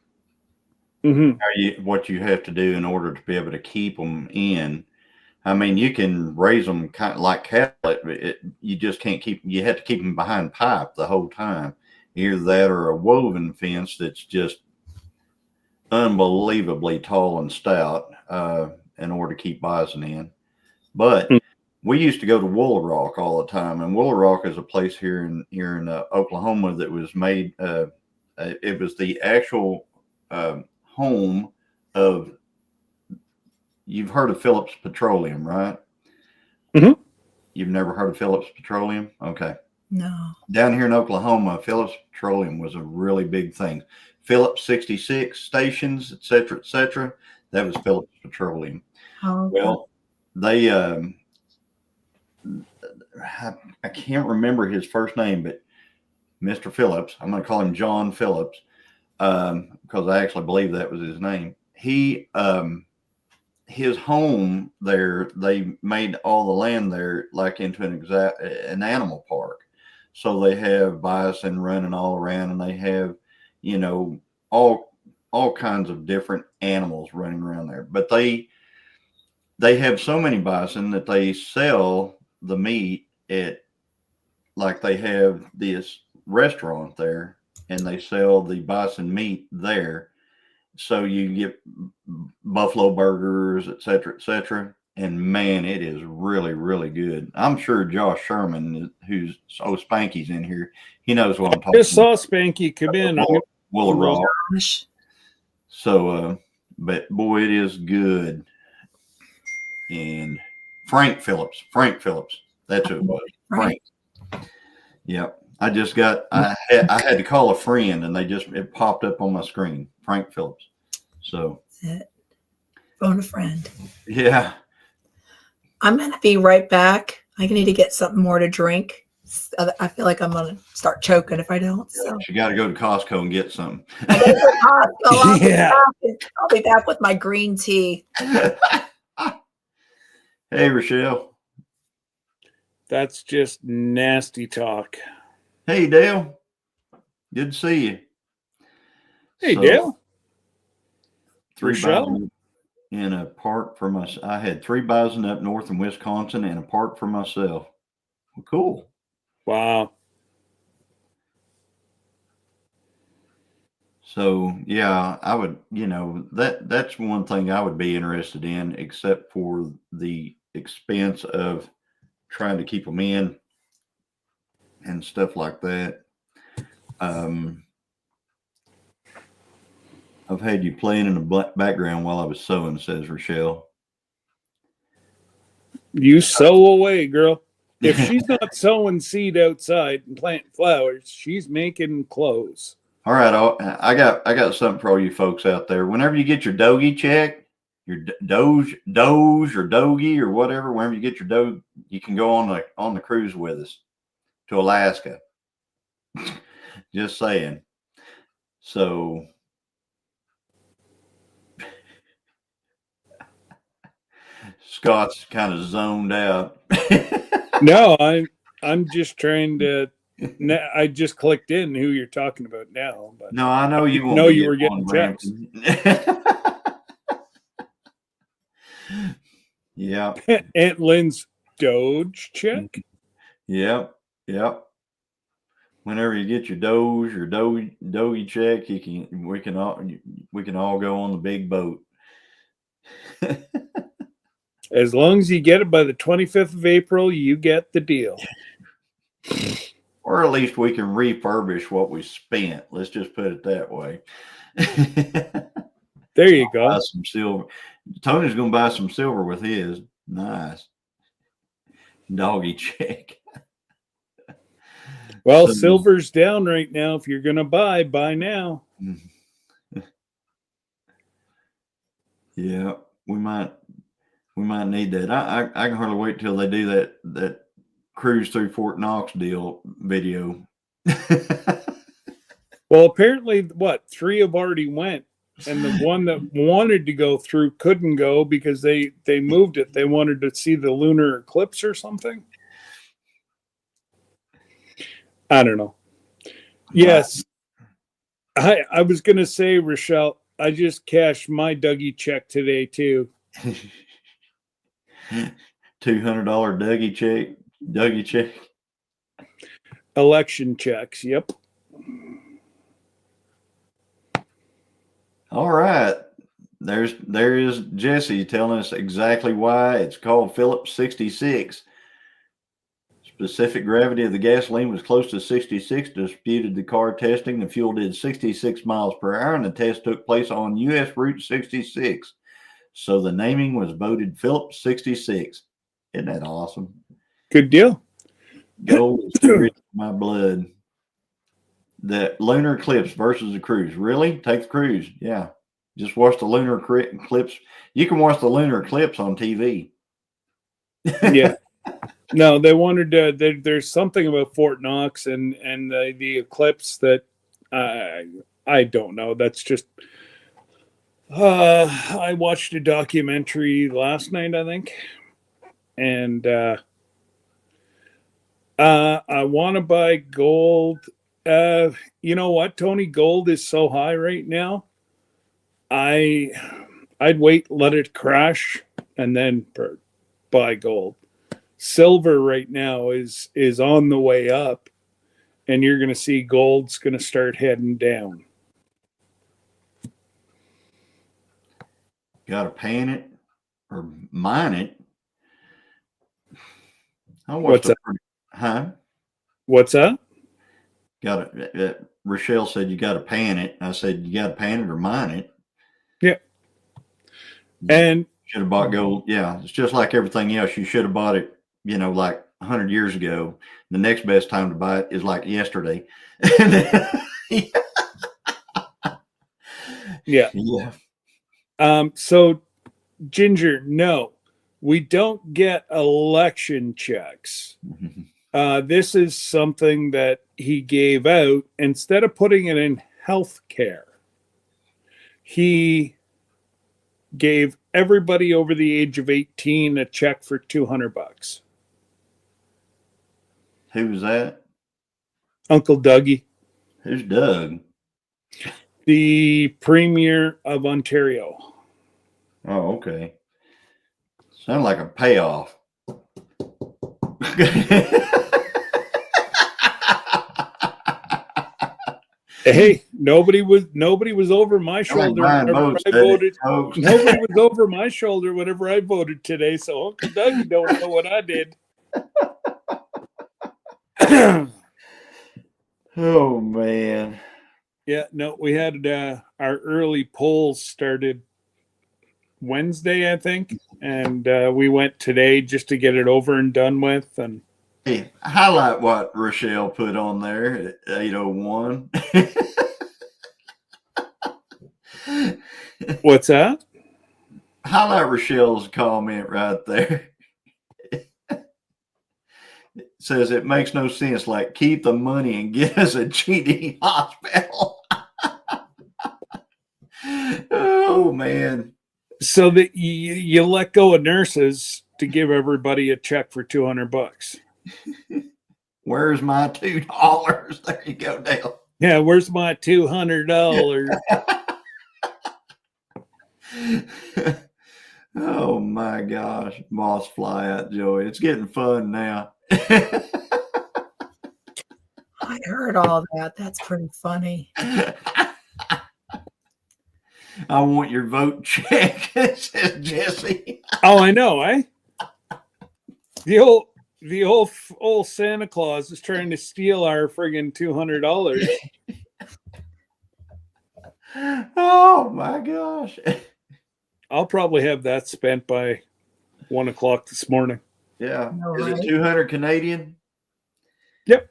Mm-hmm. What you have to do in order to be able to keep them in. I mean, you can raise them kind of like cattle. You just can't you have to keep them behind pipe the whole time. Either that or a woven fence that's just unbelievably tall and stout in order to keep bison in. But we used to go to Wool Rock all the time, and Wool Rock is a place here in Oklahoma that was made. It was the actual home of. You've heard of Phillips Petroleum, right? Mm-hmm. You've never heard of Phillips Petroleum? Okay. No. Down here in Oklahoma, Phillips Petroleum was a really big thing. Phillips 66 stations, et cetera, that was Phillips Petroleum. Oh, okay. Well, they, I can't remember his first name, but Mr. Phillips, I'm going to call him John Phillips, because I actually believe that was his name. His home there, they made all the land there like into an animal park. So they have bison running all around, and they have, all kinds of different animals running around there. But they have so many bison that they sell the meat at, like they have this restaurant there, and they sell the bison meat there. So you get buffalo burgers, et cetera, and man, it is really, really good. I'm sure Josh Sherman, who's Spanky's in here, he knows what I'm talking about. Just saw Spanky come in. Willow Rock. Gosh. So, but boy, it is good. And Frank Phillips, that's who it was. Frank. Yep. I just got. I had to call a friend, and it popped up on my screen. Frank Phillips. So. That's it. Phone a friend. Yeah. I'm gonna be right back. I need to get something more to drink. I feel like I'm gonna start choking if I don't. So. You got to go to Costco and get some. I gotta go to Costco. Yeah. I'll be back with my green tea. Hey, Rochelle. That's just nasty talk. Hey, Dale. Good to see you. Hey, Dale. Rochelle? Bison in a park for myself. I had 3 bison up north in Wisconsin and a park for myself. Well, cool. Wow. So yeah, I would, that's one thing I would be interested in, except for the expense of trying to keep them in and stuff like that. I've had you playing in the background while I was sewing, says Rochelle. You sow away, girl. If she's not sowing seed outside and planting flowers, she's making clothes. All right, I got something for all you folks out there. Whenever you get your Doge check, your Doge or Doge or whatever, whenever you get your Doge, you can go on the cruise with us to Alaska. Just saying. So Scott's kind of zoned out. No, I'm just trying to. I just clicked in who you're talking about now. But No, I know you won't. No, you were getting checks. Yeah. Aunt Lynn's Doge check. Yep. Whenever you get your Doge or Doge check, we can all go on the big boat. As long as you get it by the 25th of April, you get the deal. Or at least we can refurbish what we spent. Let's just put it that way. There you go. Buy some silver. Tony's going to buy some silver with his. Nice. Doggy check. Well, silver's down right now. If you're going to buy now. Yeah, we might need that. I can hardly wait till they do that cruise through Fort Knox deal video. Well, apparently, 3 have already went, and the one that wanted to go through couldn't go because they moved it. They wanted to see the lunar eclipse or something. I don't know. Yes, I was going to say, Rochelle, I just cashed my Dougie check today too. $200 Dougie check. Election checks. Yep. All right. There is Jesse telling us exactly why it's called Phillips 66. Specific gravity of the gasoline was close to 66. Disputed the car testing. The fuel did 66 miles per hour, and the test took place on U.S. Route 66. So the naming was voted Phillips 66. Isn't that awesome? Good deal. Gold is in my blood. The lunar eclipse versus the cruise. Really? Take the cruise. Yeah. Just watch the lunar eclipse. You can watch the lunar eclipse on TV. Yeah. No, they wanted to. There's something about Fort Knox and the eclipse that I don't know. That's just. I watched a documentary last night, I think, and I want to buy gold. You know what, Tony? Gold is so high right now. I'd wait, let it crash, and then buy gold. Silver right now is on the way up, and you're going to see gold's going to start heading down. Got to pan it or mine it. What's that? Huh? What's that? Got it. Rochelle said you got to pan it. I said you got to pan it or mine it. Yeah. And should have bought gold. Yeah, it's just like everything else. You should have bought it, like 100 years ago. The next best time to buy it is like yesterday. Yeah. So, Ginger, no, we don't get election checks. This is something that he gave out instead of putting it in health care. He gave everybody over the age of 18 a check for $200. Who was that? Uncle Dougie. Who's Doug? The Premier of Ontario. Oh, okay. Sound like a payoff. Hey, nobody was over my shoulder whenever I voted. Nobody was over my shoulder whenever I voted today. So Uncle Doug don't know what I did. Oh man. Yeah, no, we had our early polls started Wednesday, I think, and we went today just to get it over and done with. And hey, highlight what Rochelle put on there at 8:01. What's that? Highlight Rochelle's comment right there. It says it makes no sense. Like, keep the money and get us a GD hospital. Oh man. So that you let go of nurses to give everybody a check for $200. Where's my $2? There you go, Dale. Yeah, where's my $200? Oh my gosh, boss fly out, Joey. It's getting fun now. I heard all that. That's pretty funny. I want your vote check, says Jesse. Oh, I know, eh? The old Santa Claus is trying to steal our friggin' $200. Oh my gosh. I'll probably have that spent by 1 o'clock this morning. Yeah. All Is right. it 200 Canadian? Yep.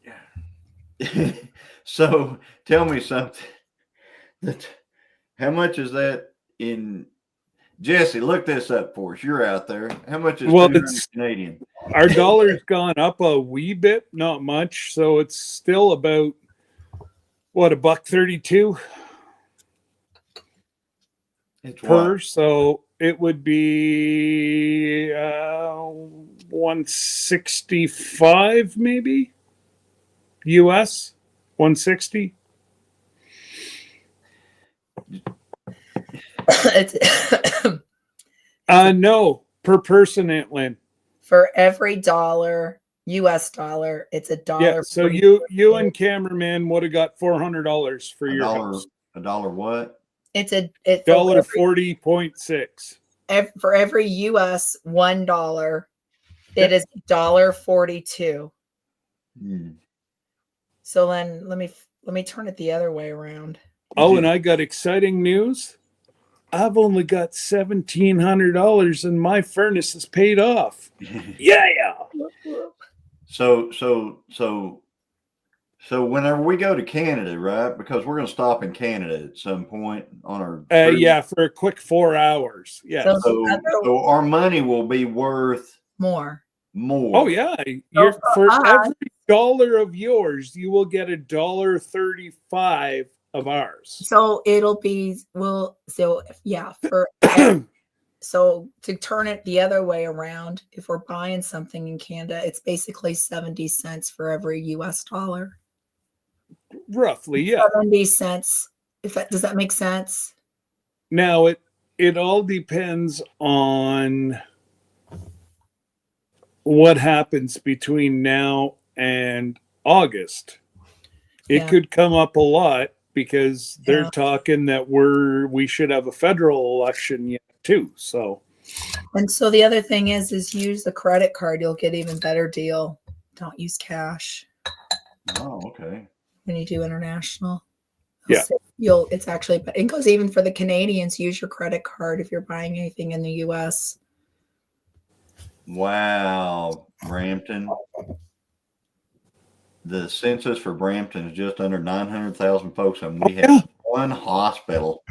Yeah. So tell me something. How much is that in Jesse? Look this up for us. You're out there. How much is 200 Canadian? Our dollar's gone up a wee bit, not much. So it's still about what, $1.32 It's per. what? So it would be 165 maybe US 160. No, per person, Aunt Lynn. For every dollar, US dollar, it's $1. Yeah, so you and cameraman would have got $400 for your house. $1 what? It's $40.6. for every US $1, it is $1.42. Hmm. So then let me turn it the other way around. Oh, and I got exciting news. I've only got $1,700 and my furnace is paid off. Yeah. So whenever we go to Canada, right? Because we're going to stop in Canada at some point on our cruise. Yeah, for a quick 4 hours. Yeah. So our money will be worth more. Oh yeah. For every dollar of yours, you will get $1.35 of ours. So it'll be so to turn it the other way around, if we're buying something in Canada, it's basically 70 cents for every US dollar. Roughly, yeah. 70 cents. Does that make sense? Now it all depends on what happens between now and August. It could come up a lot because they're talking that we should have a federal election yet too. So, and so the other thing is use the credit card. You'll get even better deal. Don't use cash. Oh, okay. When you do international. Yeah. It's actually, it goes even for the Canadians. Use your credit card if you're buying anything in the US. Wow, Brampton. The census for Brampton is just under 900,000 folks, and we have one hospital.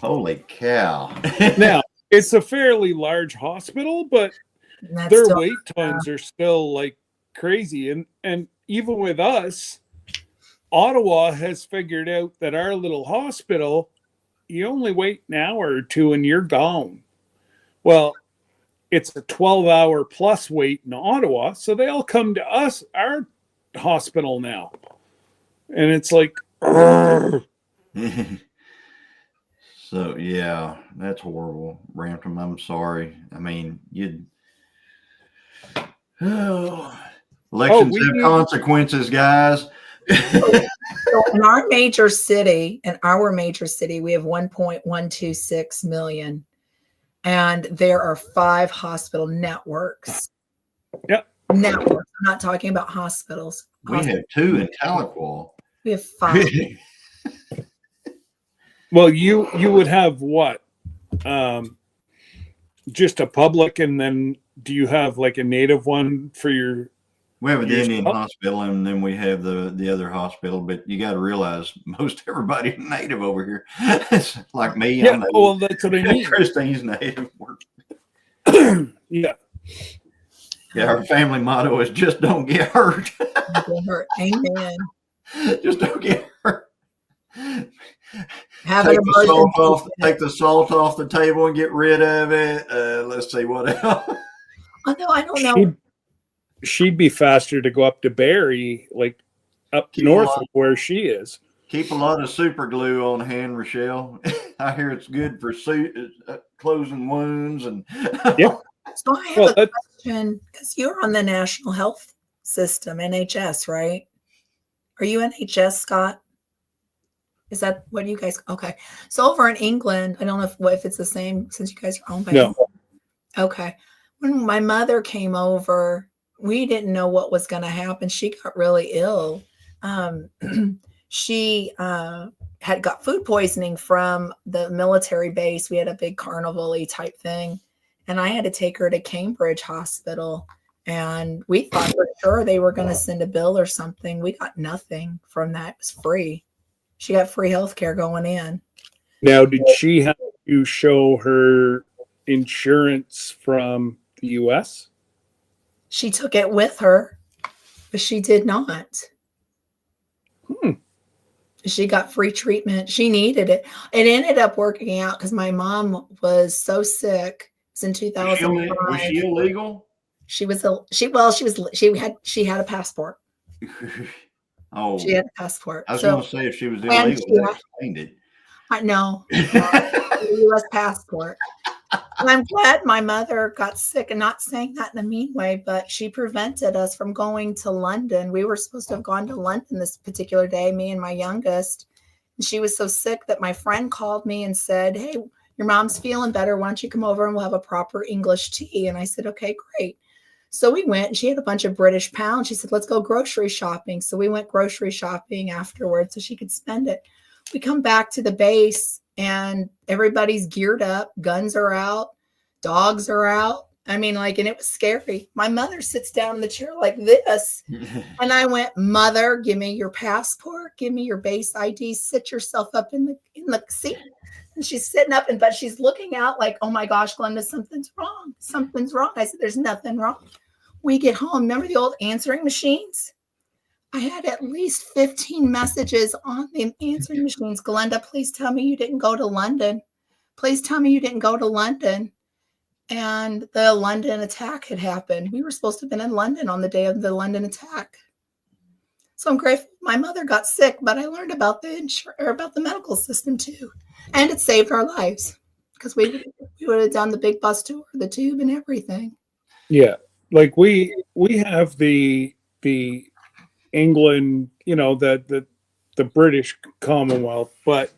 Holy cow. Now, it's a fairly large hospital, but their wait times are still like crazy. And even with us, Ottawa has figured out that our little hospital, you only wait an hour or two and you're gone. Well, it's a 12-hour plus wait in Ottawa, so they all come to us, our hospital now. And it's like, so yeah, that's horrible, Brampton. I'm sorry. I mean, elections have consequences, guys. So in our major city, we have 1.126 million, and there are 5 hospital networks. Yep. Networks. I'm not talking about hospitals. We have 2 in Tahlequah. We have 5. Well, you would have what? Just a public, and then do you have like a native one for your? We have an Yours- Indian hospital, and then we have the other hospital. But you got to realize most everybody's native over here. It's like me. Yeah, I'm native. well, that's what I mean. Christine's native. Yeah. Yeah, our family motto is just don't get hurt. Get hurt. Amen. Just don't get hurt. Have Take an take the salt off the table and get rid of it. Let's see what else. Although I don't know. She'd be faster to go up to Barry, like up Keep north a lot- of where she is. Keep a lot of super glue on hand, Rochelle. I hear it's good for closing wounds and. Yep. So I have Well, a question because you're on the National Health System, NHS, right? Are you NHS, Scott? Is that what you guys? Okay. So over in England, I don't know if it's the same since you guys are owned by. No. Okay. When my mother came over, we didn't know what was going to happen. She got really ill. She had got food poisoning from the military base. We had a big carnival-y type thing. And I had to take her to Cambridge Hospital. And we thought for sure they were going to send a bill or something. We got nothing from that. It was free. She got free health care going in. Now, did she have to show her insurance from the U.S.? She took it with her, but she did not. She got free treatment. She needed it. It ended up working out because my mom was so sick. It was in 2005. Was she illegal? She had a passport. Oh, She had a passport. I was So going to say if she was and illegal, she that had- explained it. I know. A U.S. passport. And I'm glad my mother got sick, and not saying that in a mean way, but she prevented us from going to London. We were supposed to have gone to London this particular day, me and my youngest. And she was so sick that my friend called me and said, "Hey, your mom's feeling better. Why don't you come over and we'll have a proper English tea?" And I said, "Okay, great." So we went, and she had a bunch of British pounds. She said, "Let's go grocery shopping." So we went grocery shopping afterwards so she could spend it. We come back to the base and everybody's geared up. Guns are out. Dogs are out. I mean, like, and it was scary. My mother sits down in the chair like this. And I went, "Mother, give me your passport. Give me your base ID. Sit yourself up in the seat." And she's sitting up, but she's looking out like, "Oh my gosh, Glenda, something's wrong. Something's wrong." I said, "There's nothing wrong." We get home. Remember the old answering machines? I had at least 15 messages on the answering machines. "Glenda, please tell me you didn't go to London. Please tell me you didn't go to London." And the London attack had happened. We were supposed to have been in London on the day of the London attack. So I'm grateful my mother got sick, but I learned about about the medical system too. And it saved our lives because we would have done the big bus tour, the tube and everything. Yeah, like we have the England, the British Commonwealth, but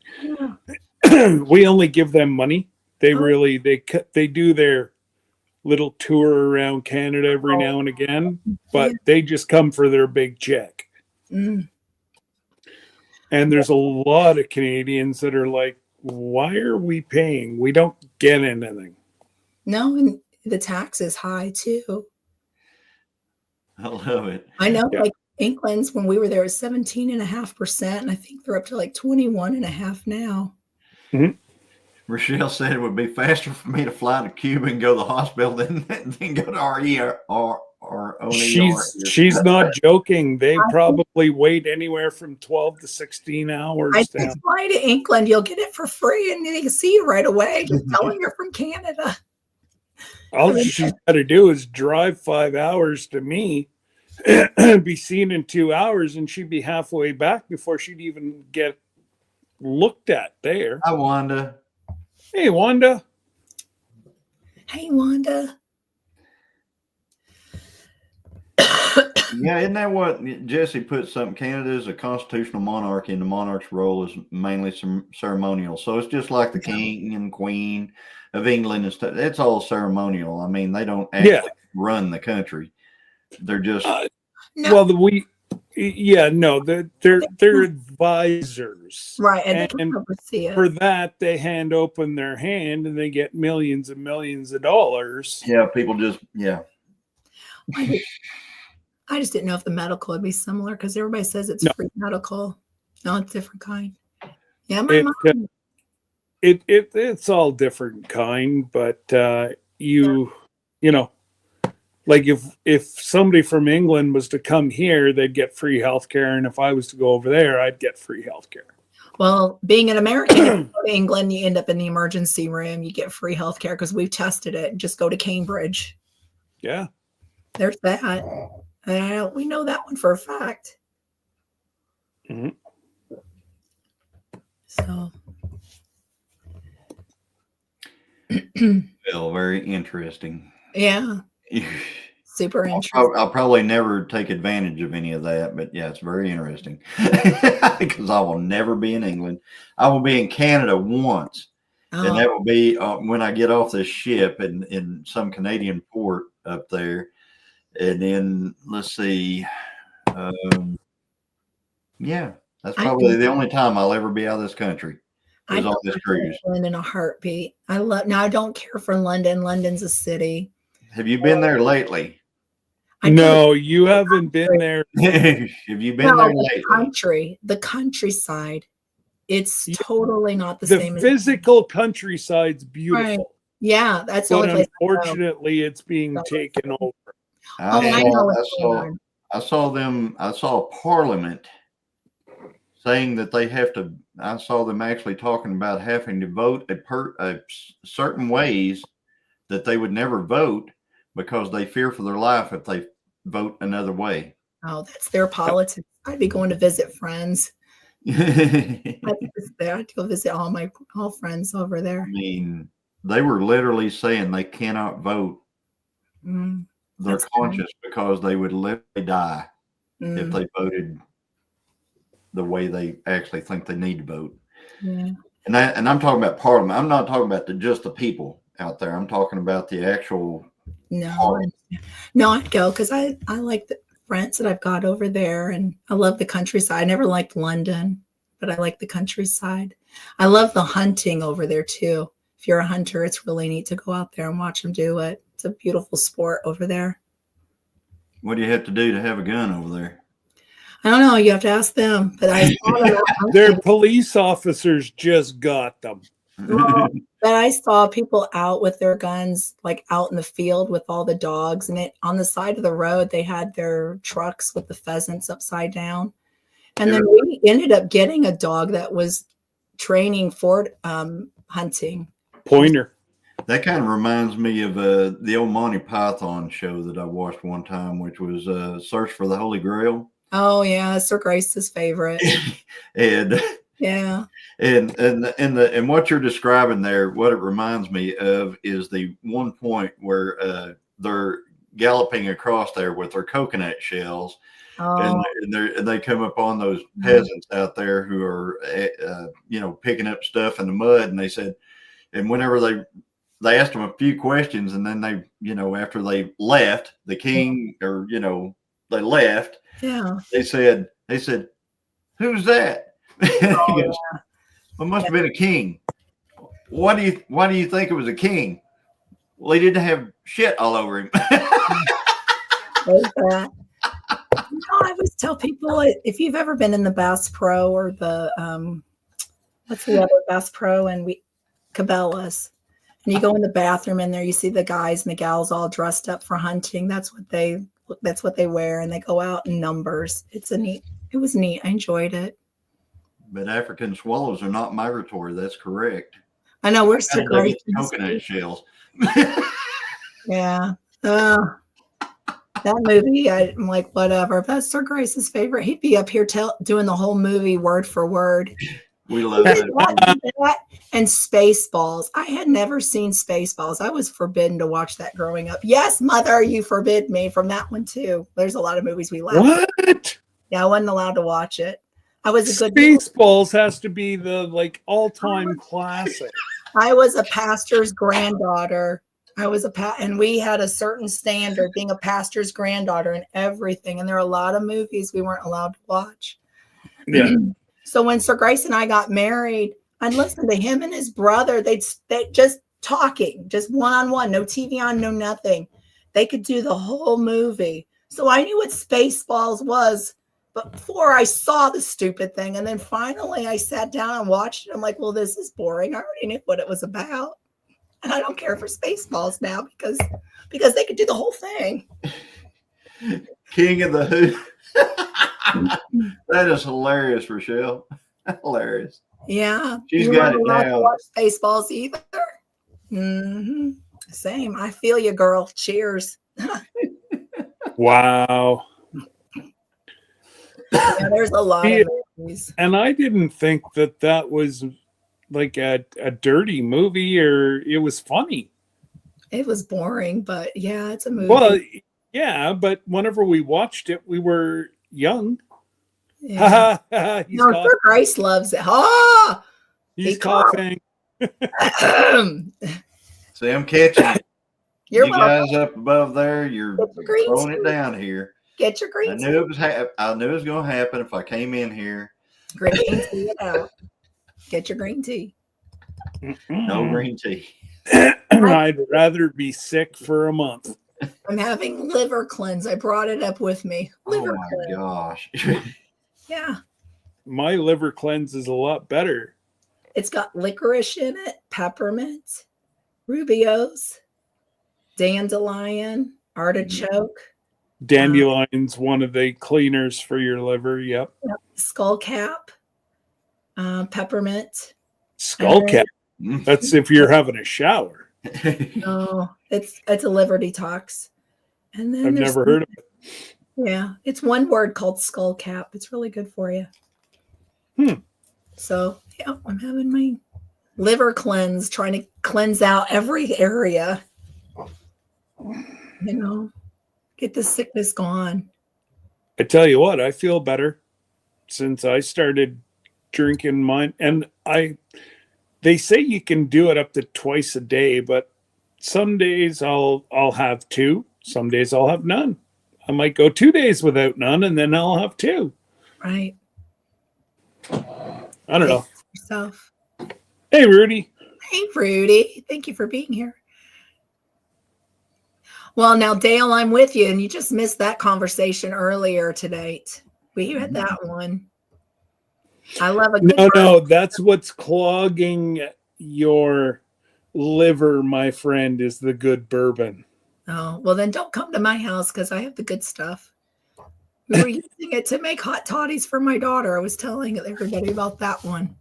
we only give them money. They really they do their little tour around Canada every now and again, but they just come for their big check. Mm. And there's a lot of Canadians that are like, "Why are we paying? We don't get anything." No, and the tax is high too. I love it. I know, Yeah. like England's when we were there was 17.5%, and I think they're up to like 21.5% now. Rochelle said it would be faster for me to fly to Cuba and go to the hospital than go to RE or ONER. She's not joking. They probably wait anywhere from 12 to 16 hours. I down. just fly to England, you'll get it for free, and they can see you right away. Just tell them you're from Canada. All she's got to do is drive 5 hours to me, be seen in 2 hours, and she'd be halfway back before she'd even get looked at there. Hi, Wanda. Hey, Wanda. Hey, Wanda. Yeah, isn't that what Jesse put something? Canada is a constitutional monarchy, and the monarch's role is mainly some ceremonial. So it's just like the king and queen of England and stuff. It's all ceremonial. I mean, they don't Yeah. actually run the country. They're just No, Well, they're advisors, right, and they can and oversee it. for that they hand open their hand and they get millions and millions of dollars. yeah. People just I just didn't know if the medical would be similar because everybody says it's No. free medical. No, it's different kind. Yeah, my It, mom. it's all different kind, but you know, like if somebody from England was to come here, they'd get free healthcare, and if I was to go over there, I'd get free healthcare. Well, being an American, if you go to England, you end up in the emergency room. You get free health care because we've tested it. Just go to Cambridge. Yeah. There's that. We know that one for a fact. Mhm. So, feel very interesting. yeah, super interesting. I'll probably never take advantage of any of that, but yeah, it's very interesting because I will never be in England. I will be in Canada once, and that will be when I get off this ship in some Canadian port up there. And then let's see, yeah, that's probably the only time I'll ever be out of this country. Is on this cruise. England in a heartbeat. I don't care for London. London's a city. Have you been there lately? No, you haven't been there. Have you been there lately? The countryside. It's totally not the The same. physical countryside's beautiful. Right. Yeah, that's the only But place. unfortunately, it's being taken over. I saw Parliament saying that they have to. I saw them actually talking about having to vote certain ways that they would never vote because they fear for their life if they vote another way. Oh, that's their politics. I'd be going to visit friends. I'd go visit all friends over there. I mean, they were literally saying they cannot vote their conscience because they would literally die if they voted the way they actually think they need to vote. Yeah. And I'm talking about Parliament. I'm not talking about just the people out there. I'm talking about the actual. No, I'd go because I like the friends that I've got over there, and I love the countryside. I never liked London, but I like the countryside. I love the hunting over there too. If you're a hunter, it's really neat to go out there and watch them do it. It's a beautiful sport over there. What do you have to do to have a gun over there? I don't know. You have to ask them. But I saw them their police officers just got them. but I saw people out with their guns, like out in the field with all the dogs. And on the side of the road, they had their trucks with the pheasants upside down. And then we ended up getting a dog that was training for hunting. Pointer. That kind of reminds me of the old Monty Python show that I watched one time, which was Search for the Holy Grail. Oh yeah, Sir Grace's favorite. And yeah, and what you're describing there, what it reminds me of is the one point where they're galloping across there with their coconut shells, and they come upon those peasants out there who are picking up stuff in the mud, and they said, and whenever they asked them a few questions, and then they, after they left, the king or they left. Yeah. They said, "Who's that?" He goes, "Well, it must have been a king." Why do you think it was a king? Well, he didn't have shit all over him. I always tell people, if you've ever been in the Bass Pro or the what's the other Bass Pro and Cabela's, and you go in the bathroom in there, you see the guys and the gals all dressed up for hunting. That's what they wear, and they go out in numbers. It was neat. I enjoyed it. But African swallows are not migratory. That's correct. I know, we're still great. Coconut shells. Yeah. That movie, I'm like, whatever. That's Sir Grace's favorite. He'd be up here doing the whole movie word for word. We love that. Watching that and Spaceballs. I had never seen Spaceballs. I was forbidden to watch that growing up. Yes, mother, you forbid me from that one too. There's a lot of movies we laughed at. What? Yeah, I wasn't allowed to watch it. I was a good Spaceballs has to be the like all-time classic. I was a pastor's granddaughter. And we had a certain standard being a pastor's granddaughter and everything. And there are a lot of movies we weren't allowed to watch. Yeah. So when Sir Grace and I got married, I'd listen to him and his brother. They just talking, just one-on-one, no TV on, no nothing. They could do the whole movie. So I knew what Spaceballs was, but before I saw the stupid thing. And then finally I sat down and watched it. I'm like, well, this is boring. I already knew what it was about. And I don't care for Spaceballs now because they could do the whole thing. King of the Who. That is hilarious, Rochelle. Hilarious. Yeah. She's you got weren't it allowed now. to watch Spaceballs either. Mm-hmm. Same. I feel you, girl. Cheers. Wow. Yeah, there's a lot of movies. And I didn't think that was like a dirty movie, or it was funny. It was boring, but yeah, it's a movie. Well, yeah, but whenever we watched it, we were young. Yeah. He's No, coughing. Sir Grace loves it. Ah! He's he coughed. coughing. See, I'm catching it. You're You welcome. guys up above there, you're Get your green throwing it tea. down here. Get your I green knew it was. I knew it was going to happen if I came in here. green tea it out. Get your green tea. No green tea. I'd rather be sick for a month. I'm having liver cleanse. I brought it up with me. Oh Liver my cleanse. gosh. Yeah. My liver cleanse is a lot better. It's got licorice in it, peppermint, rubios, dandelion, artichoke, Dandelion's one of the cleaners for your liver. Yep. skull cap, peppermint. Skull cap. That's if you're having a shower. No, it's a liver detox. And then I've there's never heard of it. Yeah, it's one word called skull cap. It's really good for you. So yeah, I'm having my liver cleanse, trying to cleanse out every area. You know, get the sickness gone. I tell you what, I feel better since I started drinking mine. And they say you can do it up to twice a day, but some days I'll have two, some days I'll have none. I might go 2 days without none, and then I'll have two. Right. I don't know. Yourself. Hey, Rudy. Hey, Rudy. Thank you for being here. Well, now, Dale, I'm with you, and you just missed that conversation earlier today. We had that one. I love a good No, that's what's clogging your liver, my friend, is the good bourbon. Oh, well, then don't come to my house because I have the good stuff. We were using it to make hot toddies for my daughter. I was telling everybody about that one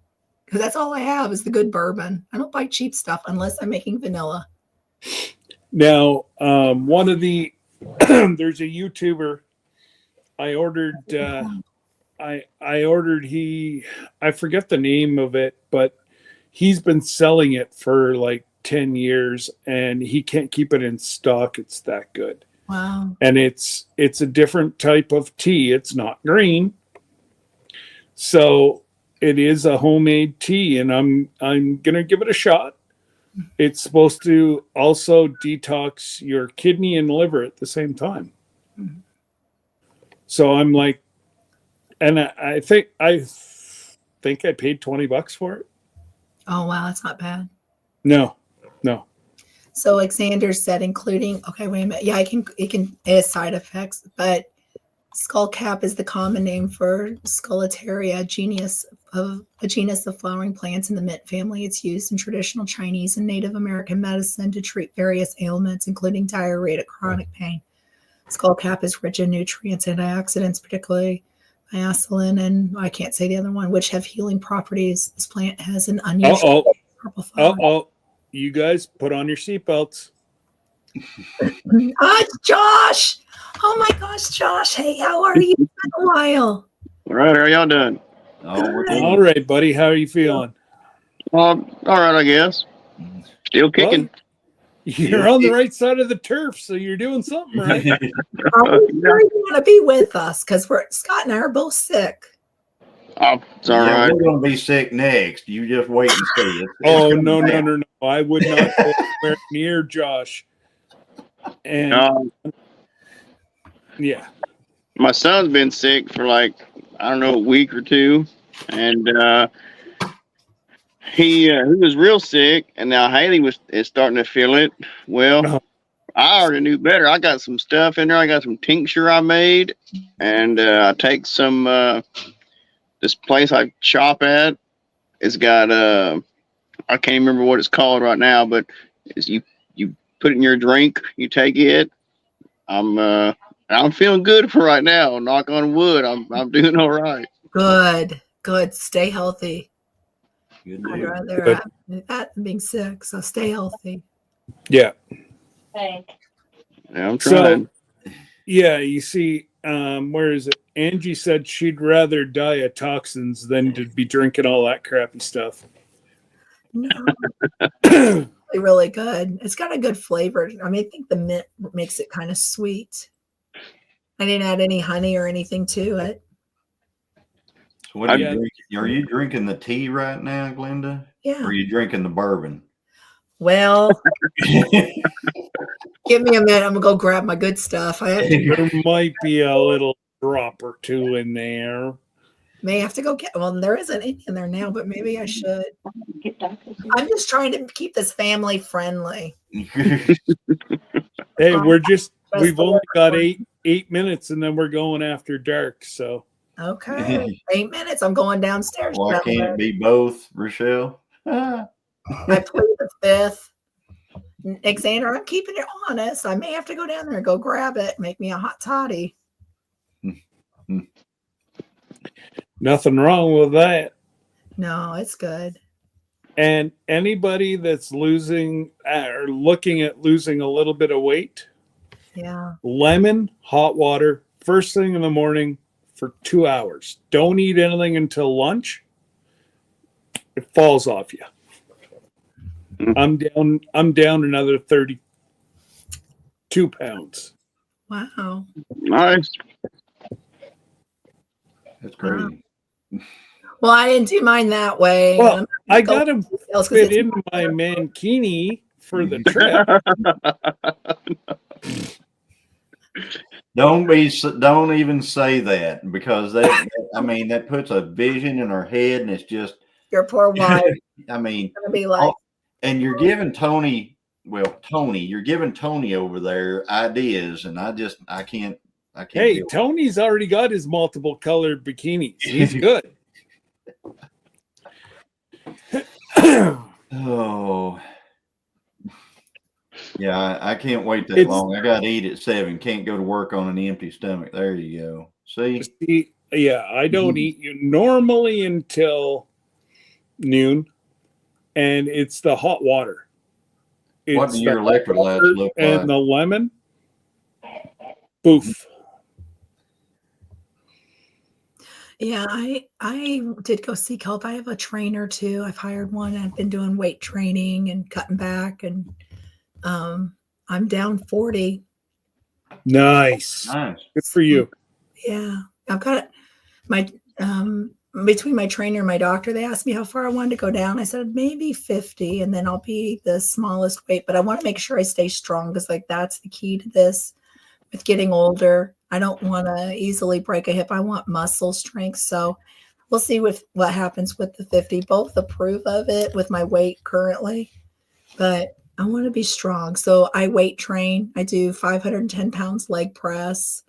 because that's all I have is the good bourbon. I don't buy cheap stuff unless I'm making vanilla. Now, one of the there's a YouTuber I ordered. I ordered. I forget the name of it, but he's been selling it for like 10 years, and he can't keep it in stock. It's that good. Wow. And it's a different type of tea. It's not green, so it is a homemade tea, and I'm gonna give it a shot. It's supposed to also detox your kidney and liver at the same time. Mhm. So I'm like, and I think I paid $20 for it. Oh, wow. That's not bad. No. So like Sanders said, including, okay, wait a minute. Yeah, it has side effects, but skull cap is the common name for Scutellaria, a genus of flowering plants in the mint family. It's used in traditional Chinese and Native American medicine to treat various ailments, including diarrhea, chronic pain. Skull cap is rich in nutrients, antioxidants, particularly isolin, and I can't say the other one, which have healing properties. This plant has an unusual purple flower. You guys put on your seatbelts. It's Josh. Oh my gosh, Josh. Hey, how are you? It's been a while. All right, how are y'all doing? Oh, we're All right, buddy. How are you feeling? All right, I guess. Still kicking. You're on the right side of the turf, so you're doing something right. Are you sure you want to be with us? Because Scott and I are both sick. Oh, it's all right. We're going to be sick next. You just wait and see. Oh, no. I would not go anywhere near Josh. And yeah. My son's been sick for like, I don't know, a week or two. And he was real sick, and now Haley is starting to feel it. Well, I already knew better. I got some stuff in there. I got some tincture I made, and I take some this place I shop at. It's got I can't remember what it's called right now, but it's, you put it in your drink, you take it. I'm feeling good for right now. Knock on wood. I'm doing all right. Good. Stay healthy. Good I'd deal. rather have that than being sick. So stay healthy. Yeah. Yeah, I'm trying. So, yeah, you see, where is it? Angie said she'd rather die of toxins than to be drinking all that crappy stuff. No, really, really good. It's got a good flavor. I mean, I think the mint makes it kind of sweet. I didn't add any honey or anything to it. So what are you drinking? Are you drinking the tea right now, Glenda? Yeah. Or are you drinking the bourbon? Well, give me a minute. I'm gonna go grab my good stuff. There might be a little drop or two in there. May have to go get. Well, there isn't any in there now, but maybe I should. I'm just trying to keep this family friendly. Hey, we've only got eight minutes, and then we're going after dark. So okay, 8 minutes. I'm going downstairs. Why can't it be both, Rochelle? I plead the fifth. Xander, I'm keeping it honest. I may have to go down there and go grab it, make me a hot toddy. Nothing wrong with that. No, it's good. And anybody that's losing or looking at losing a little bit of weight, Yeah. lemon, hot water, first thing in the morning for 2 hours. Don't eat anything until lunch. It falls off you. I'm down another 32 pounds. Wow. Nice. That's crazy. Well, I didn't do mine that way. Well, I got to fit into my mankini for the trip. Don't even say that, because that puts a vision in our head, and it's just your poor wife. I mean, gonna be like, and you're giving Tony over there ideas, and I can't. Hey, Tony's already got his multiple colored bikinis. He's good. Oh, yeah, I can't wait that long. I got to eat at 7. Can't go to work on an empty stomach. There you go. See, yeah, I don't eat normally until noon, and it's the hot water. What do your electrolytes look like? And the lemon, poof. Yeah, I did go seek help. I have a trainer too. I've hired one. I've been doing weight training and cutting back, and I'm down 40. Nice. Good for you. Yeah, I've got my between my trainer and my doctor. They asked me how far I wanted to go down. I said maybe 50, and then I'll be the smallest weight. But I want to make sure I stay strong, because that's the key to this. With getting older, I don't want to easily break a hip. I want muscle strength. So we'll see what happens with the 50. Both approve of it with my weight currently, but I want to be strong. So I weight train. I do 510 pounds leg press.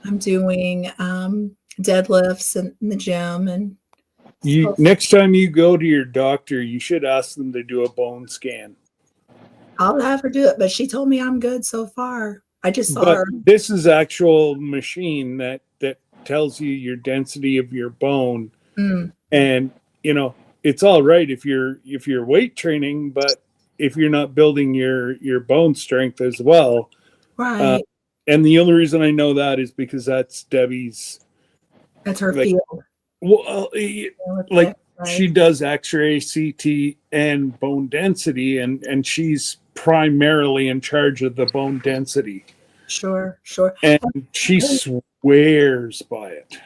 I'm doing deadlifts in the gym. And next time you go to your doctor, you should ask them to do a bone scan. I'll have her do it, but she told me I'm good so far. I just saw her. This is actual machine that tells you your density of your bone. And it's all right if you're weight training, but if you're not building your bone strength as well. Right. And the only reason I know that is because that's Debbie's. That's her field. Well, With like it, right? she does X-ray, CT, and bone density, and she's primarily in charge of the bone density, Sure, sure. and she swears by it.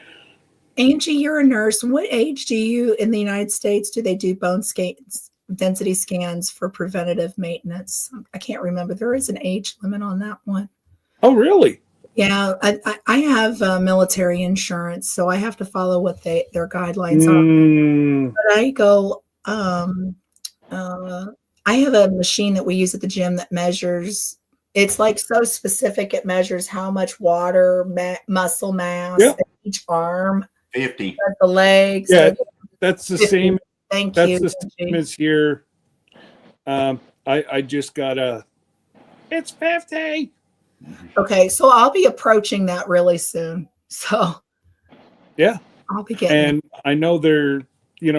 Angie, you're a nurse. What age do you in the United States do they do bone scans, density scans for preventative maintenance? I can't remember. There is an age limit on that one. Oh, really? Yeah, I have military insurance, so I have to follow what their guidelines are. Mm, But I go, I have a machine that we use at the gym that measures. It's like so specific. It measures how much water, muscle mass, Yeah. each arm, 50. the legs. yeah, that's the same. Thank That's you. the same as here. I just got it's 50. Okay, so I'll be approaching that really soon. So Yeah. I'll be getting And I know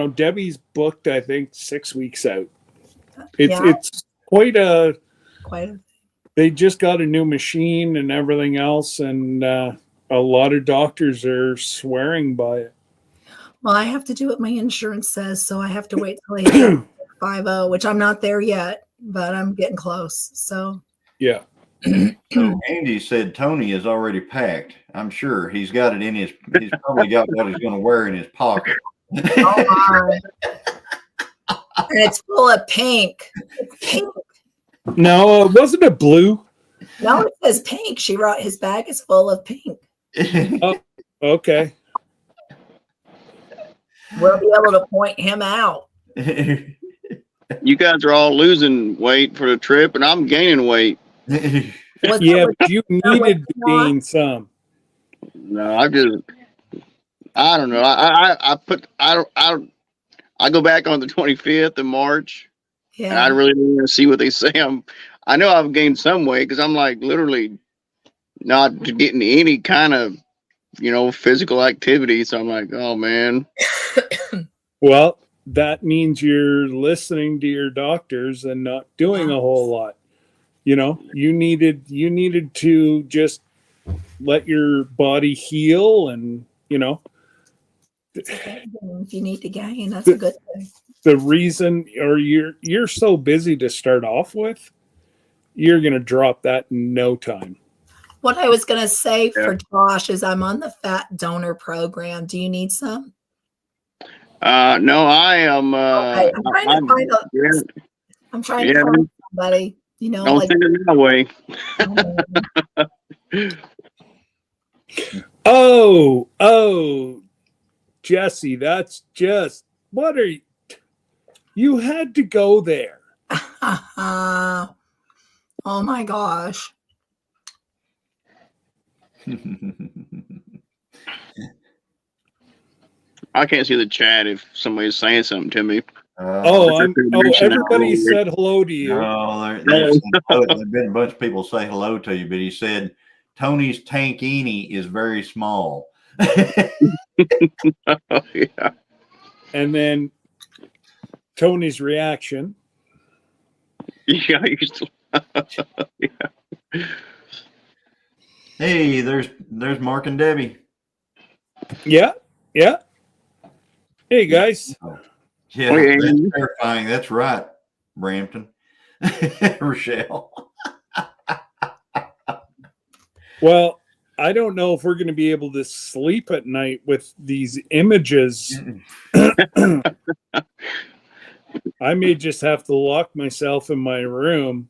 Debbie's booked, I think, 6 weeks out. Yeah. It's quite quite a they just got a new machine and everything else, and a lot of doctors are swearing by it. well, I have to do what my insurance says, so I have to wait till I hit 50, which I'm not there yet, but I'm getting close. So Yeah. So Andy said Tony is already packed. I'm sure he's got it in he's probably got what he's going to wear in his pocket. oh my. And it's full of pink. It's pink. No, it wasn't a blue. No, it says pink. She wrote his bag is full of pink. Okay. We'll be able to point him out. You guys are all losing weight for the trip, and I'm gaining weight. Was Yeah, that but you needed to gain some. No, I don't know. I go back on the 25th of March, and I yeah. really want to see what they say. I know I've gained some weight because I'm like literally not getting any kind of physical activity. So I'm like, oh man. Well, that means you're listening to your doctors and not doing a whole lot. You needed to just let your body heal, and If you need to gain, that's a good thing. the reason, or you're so busy to start off with, you're going to drop that in no time. What I was going to say for Josh is I'm on the fat donor program. Do you need some? No, I am. Okay, I'm trying to find somebody. Don't send it my way. Oh, Jesse, that's just, what are you had to go there. Oh my gosh. I can't see the chat if somebody's saying something to me. Everybody said hello to you. No, there's been a bunch of people say hello to you, but he said Tony's tankini is very small. Oh, yeah. And then Tony's reaction. Yeah, I used to. Yeah. Hey, there's Mark and Debbie. Yeah. Hey guys. Yeah, that's terrifying. That's right, Brampton. Rochelle. Well, I don't know if we're going to be able to sleep at night with these images. I may just have to lock myself in my room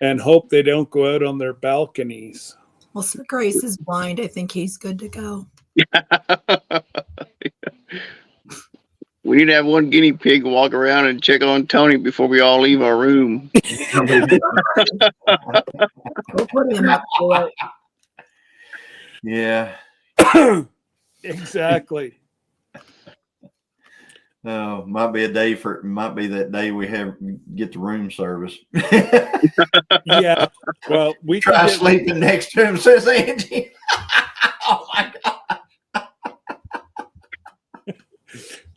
and hope they don't go out on their balconies. Well, Sir Grace is blind. I think he's good to go. We need to have one guinea pig walk around and check on Tony before we all leave our room. We'll put him up for it. Yeah. Exactly. Oh, might be that day we get the room service. Yeah. Well, we try sleeping next to him, says Angie. Oh my God.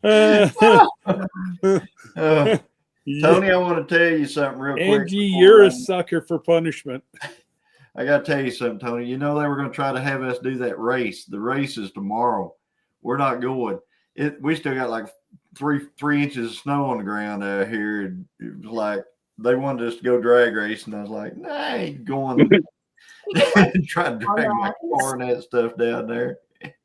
Tony, I want to tell you something real quick. Angie, you're a sucker for punishment. I got to tell you something, Tony. They were going to try to have us do that race. The race is tomorrow. We're not going. we still got like three inches of snow on the ground out here. And it was like they wanted us to go drag racing. I was like, nah, I ain't going. Try to drag my car and that stuff down there.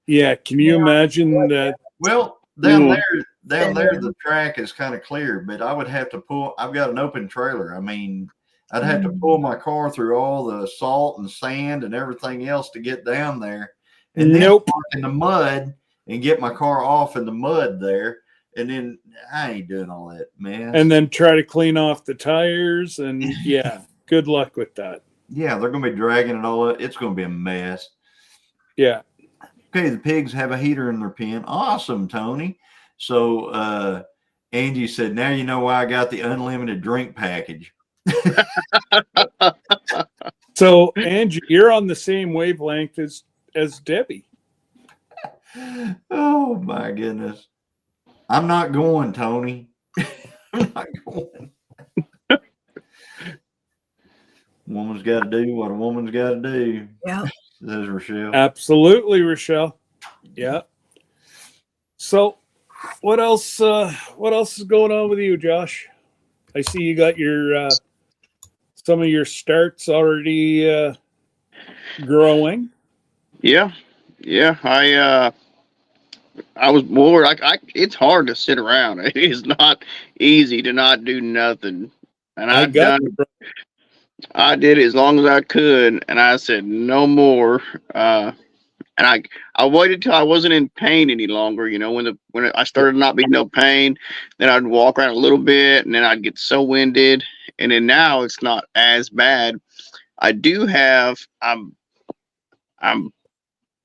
Yeah, can you imagine that? Well, down there, the track is kind of clear, but I would have to pull. I've got an open trailer. I mean, I'd have to pull my car through all the salt and sand and everything else to get down there, and then park in the mud and get my car off in the mud there. And then I ain't doing all that, man. And then try to clean off the tires, and yeah, good luck with that. Yeah, they're going to be dragging it all up. It's going to be a mess. Yeah. Okay, the pigs have a heater in their pen. Awesome, Tony. So Angie said, now you know why I got the unlimited drink package. So, Angie, you're on the same wavelength as Debbie. Oh, my goodness. I'm not going, Tony. I'm not going. Woman's got to do what a woman's got to do. Yeah. Says Rochelle. Absolutely, Rochelle. Yeah. So, what else is going on with you, Josh? I see you got your some of your starts already growing. Yeah. I was bored. It's hard to sit around. It is not easy to not do nothing. And I did it as long as I could, and I said no more. And I waited till I wasn't in pain any longer. You know, when I started not being no pain, then I'd walk around a little bit, and then I'd get so winded. And then now it's not as bad. I do have. I'm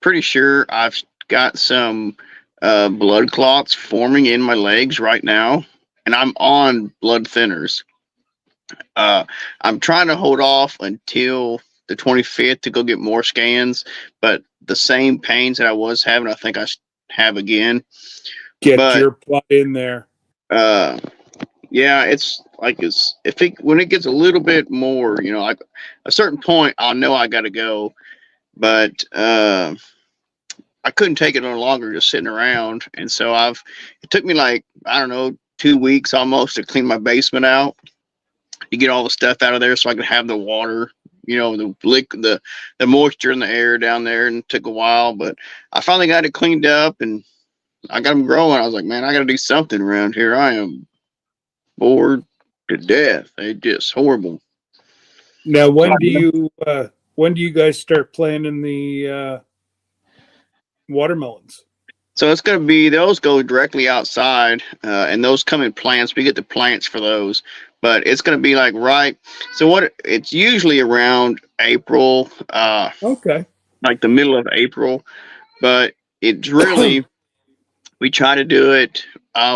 pretty sure I've got some blood clots forming in my legs right now, and I'm on blood thinners. I'm trying to hold off until the 25th to go get more scans, but the same pains that I was having, I think I have again. Get your butt in there. Yeah, it's like when it gets a little bit more, you know, like a certain point, I'll know I got to go, but I couldn't take it no longer just sitting around, and so it took me like, I don't know, 2 weeks almost to clean my basement out, to get all the stuff out of there so I could have the water, you know, the moisture in the air down there, and it took a while, but I finally got it cleaned up and I got them growing. I was like, man, I got to do something around here. I am bored to death. It's just horrible. Now, when do you guys start planting the watermelons? So it's going to be, those go directly outside, and those come in plants. We get the plants for those, but it's going to be like it's usually around April, okay, like the middle of April, but it's really, we try to do it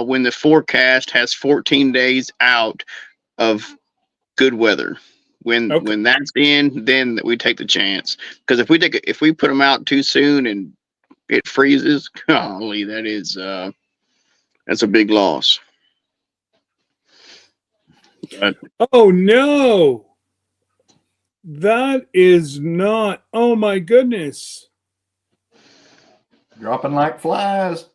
when the forecast has 14 days out of good weather. When that's in, then we take the chance. Because if we put them out too soon and it freezes, golly, that's a big loss. But, oh no, that is not. Oh my goodness, dropping like flies.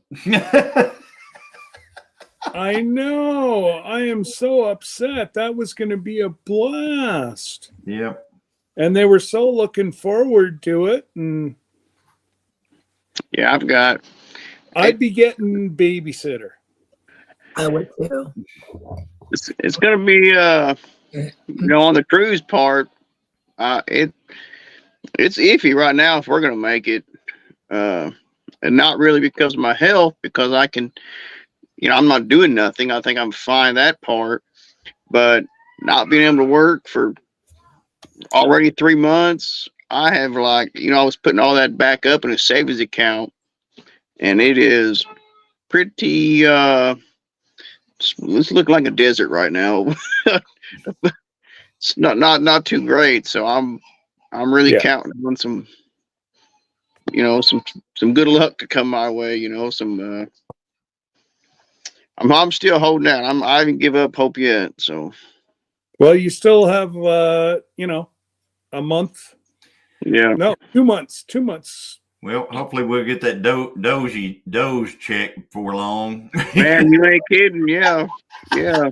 I know. I am so upset. That was going to be a blast. Yep. And they were so looking forward to it. And yeah, I'd be getting babysitter. I would too. It's going to be, on the cruise part, it's iffy right now if we're going to make it. And not really because of my health, because I can, I'm not doing nothing. I think I'm fine that part, but not being able to work for already 3 months, I have I was putting all that back up in a savings account, and it is pretty, let's look like a desert right now. It's not too great. So I'm really counting on some, some good luck to come my way, I'm still holding out. I haven't give up hope yet. So, well, you still have, a month. Yeah. No, 2 months. 2 months. Well, hopefully we'll get that Doge check before long. Man, you ain't kidding. Yeah. Yeah.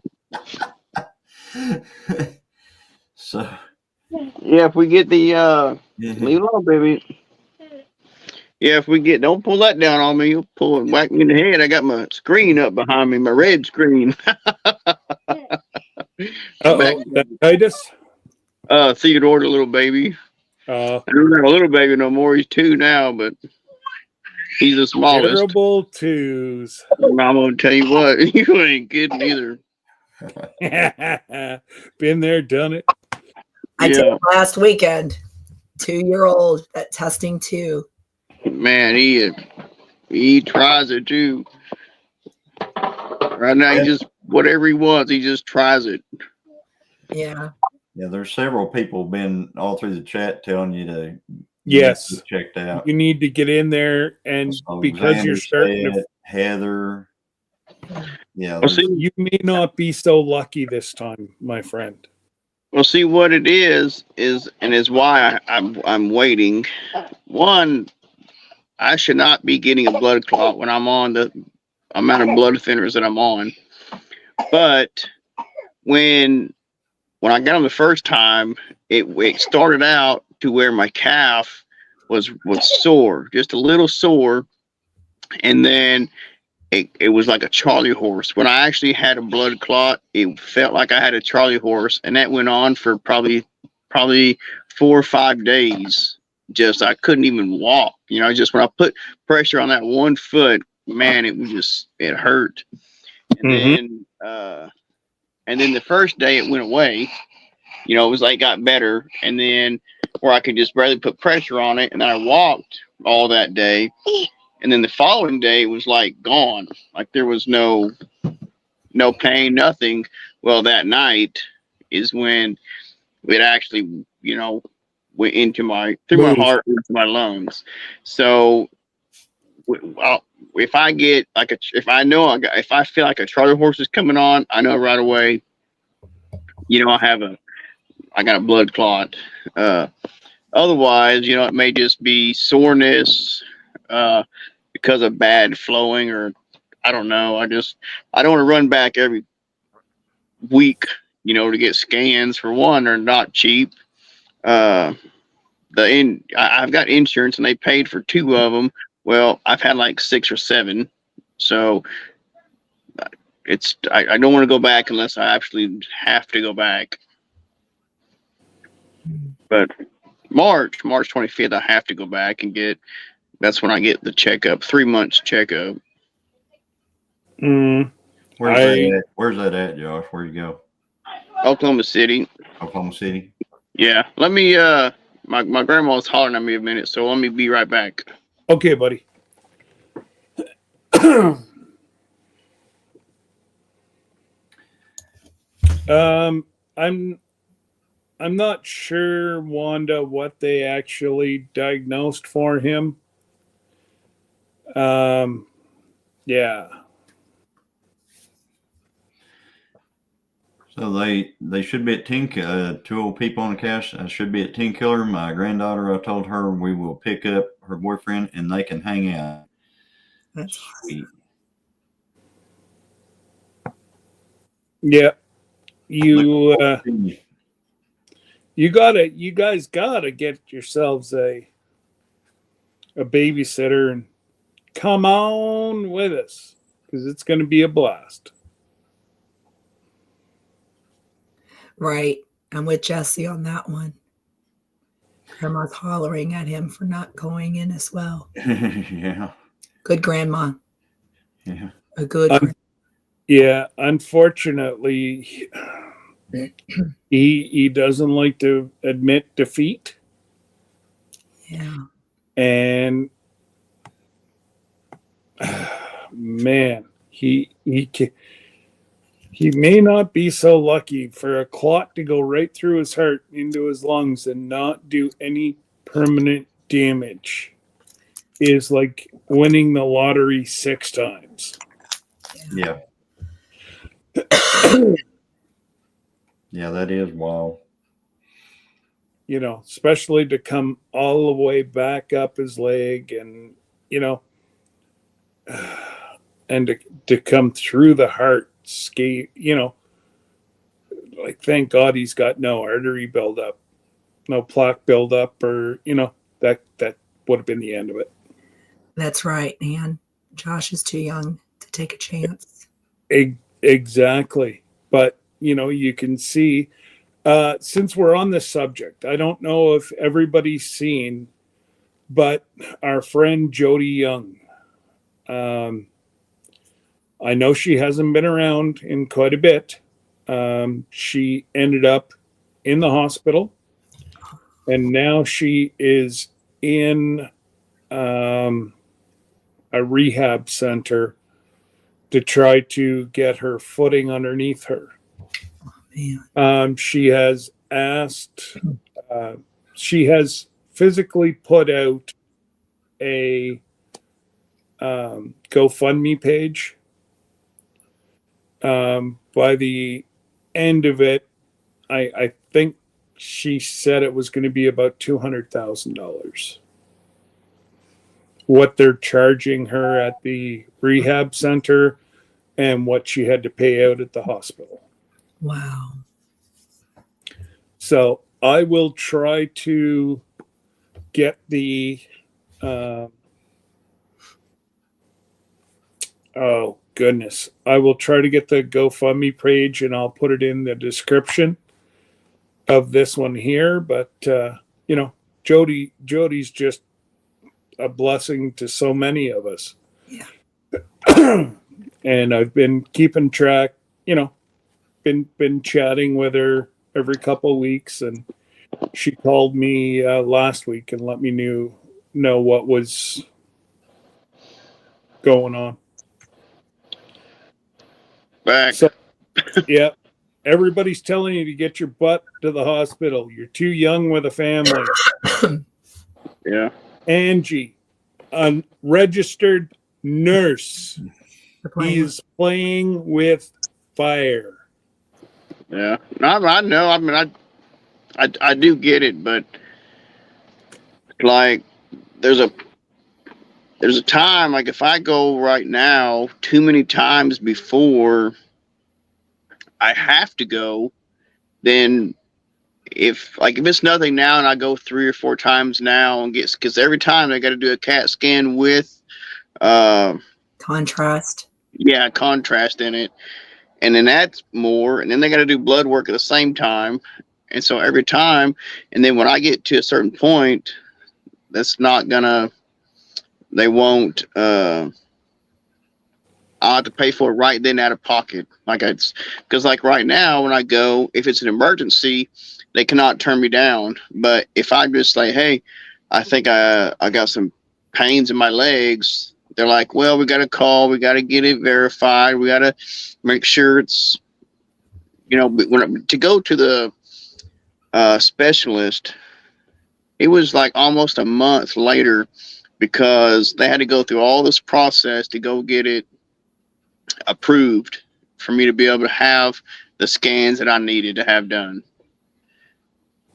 So Yeah. If we get the, yeah. leave it alone, baby. Yeah. If we get, don't pull that down on me. You'll pull and whack me in the head. I got my screen up behind me, my red screen. Titus. Theodore, the little baby. I don't have a little baby no more. He's 2 now, but he's the smallest. Terrible twos. I'm gonna tell you what, you ain't kidding either. Been there, done it. I did it last weekend. 2-year-old at testing 2. Man, he tries it too. Right now, he just whatever he wants, he just tries it. Yeah. Yeah, there's several people been all through the chat telling you to Yes, get checked out. you need to get in there, and So because Xander you're starting said, to, Heather. Yeah. Well, see, you may not be so lucky this time, my friend. see what it is why I'm waiting. One, I should not be getting a blood clot when I'm on the amount of blood thinners that I'm on. But when I got them the first time, it started out to where my calf was sore, just a little sore, and then it was like a Charlie horse. When I actually had a blood clot, it felt like I had a Charlie horse, and that went on for probably 4 or 5 days. Just I couldn't even walk. Just when I put pressure on that one foot, man, it hurt. And then the first day it went away. It was like got better, and then where I could just barely put pressure on it, and then I walked all that day, and then the following day it was like gone, like there was no pain, nothing. Well, that night is when it actually, went into my my heart, into my lungs. So, if I get like if I feel like a Charlie horse is coming on, I know right away. I got a blood clot. Otherwise, it may just be soreness because of bad flowing, or I don't know. I don't want to run back every week, to get scans. For one, they're not cheap. I've got insurance and they paid for 2 of them. Well, I've had like 6 or 7, so I don't want to go back unless I actually have to go back. But March 25th, I have to go back and that's when I get the checkup, 3 months checkup. Where's that at, Josh? Where'd you go? Oklahoma City. Oklahoma City. Yeah. Let me, my grandma's hollering at me a minute, so let me be right back. Okay, buddy. I'm not sure, Wanda, what they actually diagnosed for him. Yeah. So they should be at 10. 2 old people on the cast should be at 10 Killer. My granddaughter, I told her we will pick up her boyfriend and they can hang out. That's sweet. Yeah. You guys gotta get yourselves a babysitter and come on with us, because it's going to be a blast. right. I'm with Jesse on that one. Grandma's hollering at him for not going in as well. Yeah. Good grandma. Yeah. A good yeah, unfortunately, he doesn't like to admit defeat. Yeah. And man, he may not be so lucky for a clot to go right through his heart into his lungs and not do any permanent damage. Is like winning the lottery 6 times. Yeah. Yeah, that is wild. you know, especially to come all the way back up his leg and, you know, and to come through the heart skate, you know, like, thank God he's got no artery buildup, no plaque buildup, or, you know, that would have been the end of it. That's right, man. Josh is too young to take a chance. Exactly. But, you know, you can see, since we're on this subject, I don't know if everybody's seen, but our friend Jody Young, I know she hasn't been around in quite a bit. She ended up in the hospital, and now she is in a rehab center to try to get her footing underneath her. Man. She has asked, she has physically put out a GoFundMe page. By the end of it, I think she said it was going to be about $200,000. What they're charging her at the rehab center and what she had to pay out at the hospital. Wow. So I will try to get the oh goodness, I will try to get the GoFundMe page, and I'll put it in the description of this one here. But you know, Jody's just a blessing to so many of us. Yeah. And I've been keeping track, you know, been chatting with her every couple of weeks, and she called me last week and let me know what was going on. Back. So, yeah, everybody's telling you to get your butt to the hospital. You're too young with a family. Yeah. Angie, a registered nurse. He's playing with fire. Yeah. I know. I mean, I do get it, but like there's a time, like if I go right now too many times before I have to go, then if it's nothing now and I go 3 or 4 times now and because every time I got to do a CAT scan with contrast. Yeah, contrast in it. And then that's more, and then they got to do blood work at the same time. And so every time, and then when I get to a certain point, that's not gonna, they won't, I'll have to pay for it right then out of pocket. Because like right now, when I go, if it's an emergency, they cannot turn me down. But if I just say, hey, I think I got some pains in my legs, they're like, well, we got to call, we got to get it verified, we got to make sure it's, you know, to go to the specialist, it was like almost a month later because they had to go through all this process to go get it approved for me to be able to have the scans that I needed to have done.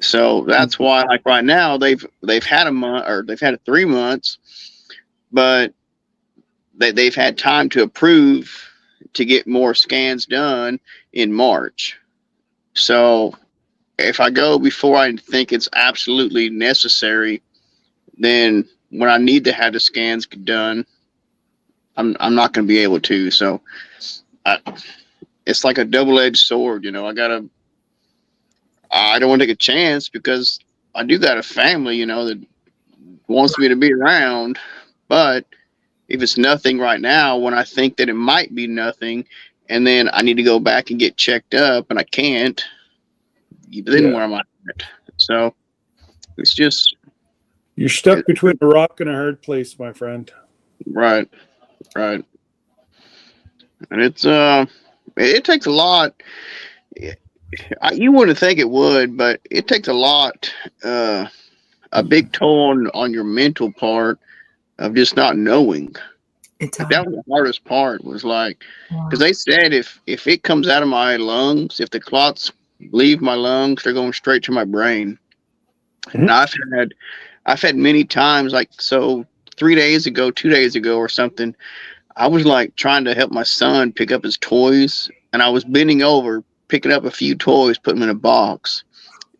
So that's why, like right now, they've had a month, or they've had 3 months, but they've had time to approve to get more scans done in March. So if I go before I think it's absolutely necessary, then when I need to have the scans done, I'm not going to be able to. So it's like a double-edged sword, you know. I don't want to take a chance because I do got a family, you know, that wants me to be around. But if it's nothing right now, when I think that it might be nothing, and then I need to go back and get checked up and I can't, then where am I at? So it's just, you're stuck between a rock and a hard place, my friend. Right. And it's it takes a lot. You wouldn't think it would, but it takes a lot, a big toll on your mental part of just not knowing. That was the hardest part, was like, because they said if it comes out of my lungs, if the clots leave my lungs, they're going straight to my brain. And I've had many times, like, so 2 days ago or something, I was like trying to help my son pick up his toys, and I was bending over, picking up a few toys, putting them in a box.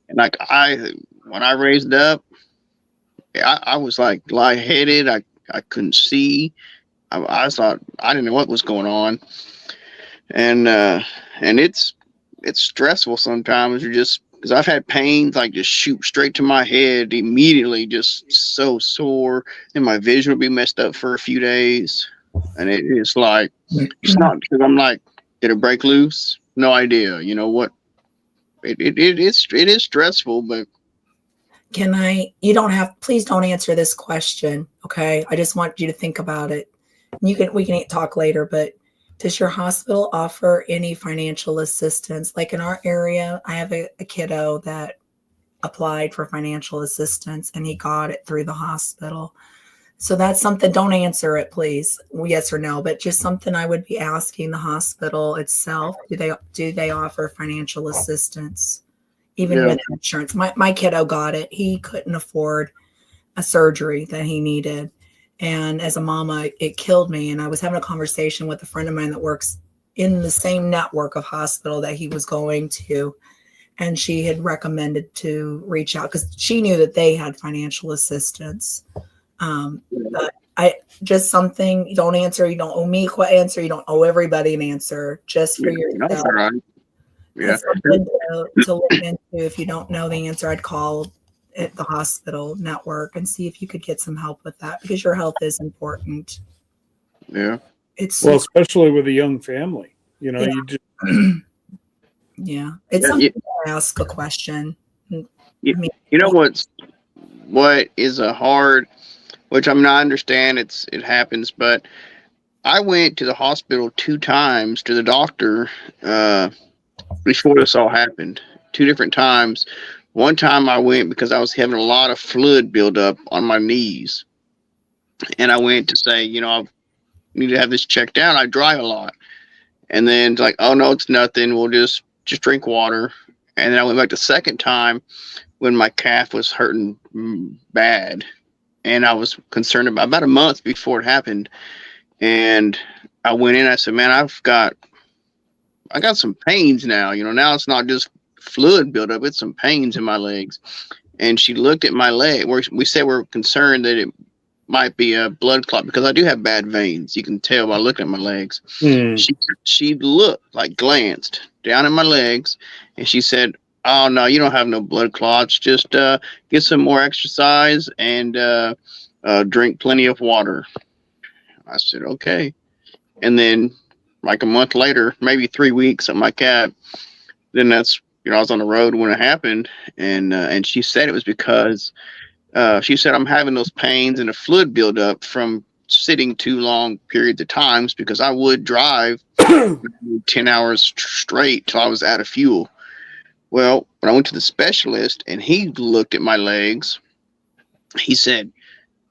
And like when I raised up, I was like lightheaded. I couldn't see. I thought I didn't know what was going on, and it's stressful sometimes. You're just because I've had pains like just shoot straight to my head immediately, just so sore, and my vision will be messed up for a few days. And it's like it's not because I'm like, did it break loose? No idea. You know what? It is stressful, but You don't have, please don't answer this question. Okay. I just want you to think about it. We can talk later, but does your hospital offer any financial assistance? Like in our area, I have a kiddo that applied for financial assistance and he got it through the hospital. So that's something, don't answer it, please. Yes or no, but just something I would be asking the hospital itself. Do they offer financial assistance? Even with insurance. My kiddo got it. He couldn't afford a surgery that he needed. And as a mama, it killed me. And I was having a conversation with a friend of mine that works in the same network of hospital that he was going to. And she had recommended to reach out because she knew that they had financial assistance. But just something, you don't answer. You don't owe me an answer. You don't owe everybody an answer. Just for yourself. That's all right. Yeah. Something to look into. If you don't know the answer, I'd call at the hospital network and see if you could get some help with that because your health is important. Yeah. Especially with a young family, you know, you just yeah. It's something to ask a question. You know what is a hard, which I understand it happens, but I went to the hospital 2 times to the doctor before this all happened. 2 different times. One time I went because I was having a lot of fluid buildup on my knees. And I went to say, I need to have this checked out. I drive a lot. And then it's like, oh no, it's nothing. We'll just drink water. And then I went back the second time when my calf was hurting bad. And I was concerned about a month before it happened. And I went in, I said, man, I got some pains now. Now it's not just fluid buildup, it's some pains in my legs. And she looked at my leg. We said we're concerned that it might be a blood clot because I do have bad veins. You can tell by looking at my legs. She looked, like glanced down at my legs, and she said, oh no, you don't have no blood clots. Just get some more exercise and drink plenty of water. I said, okay. And then like a month later, maybe 3 weeks, something like that, then that's, I was on the road when it happened. And she said it was because she said, I'm having those pains and a fluid buildup from sitting too long periods of times because I would drive 10 hours straight till I was out of fuel. Well, when I went to the specialist and he looked at my legs, he said,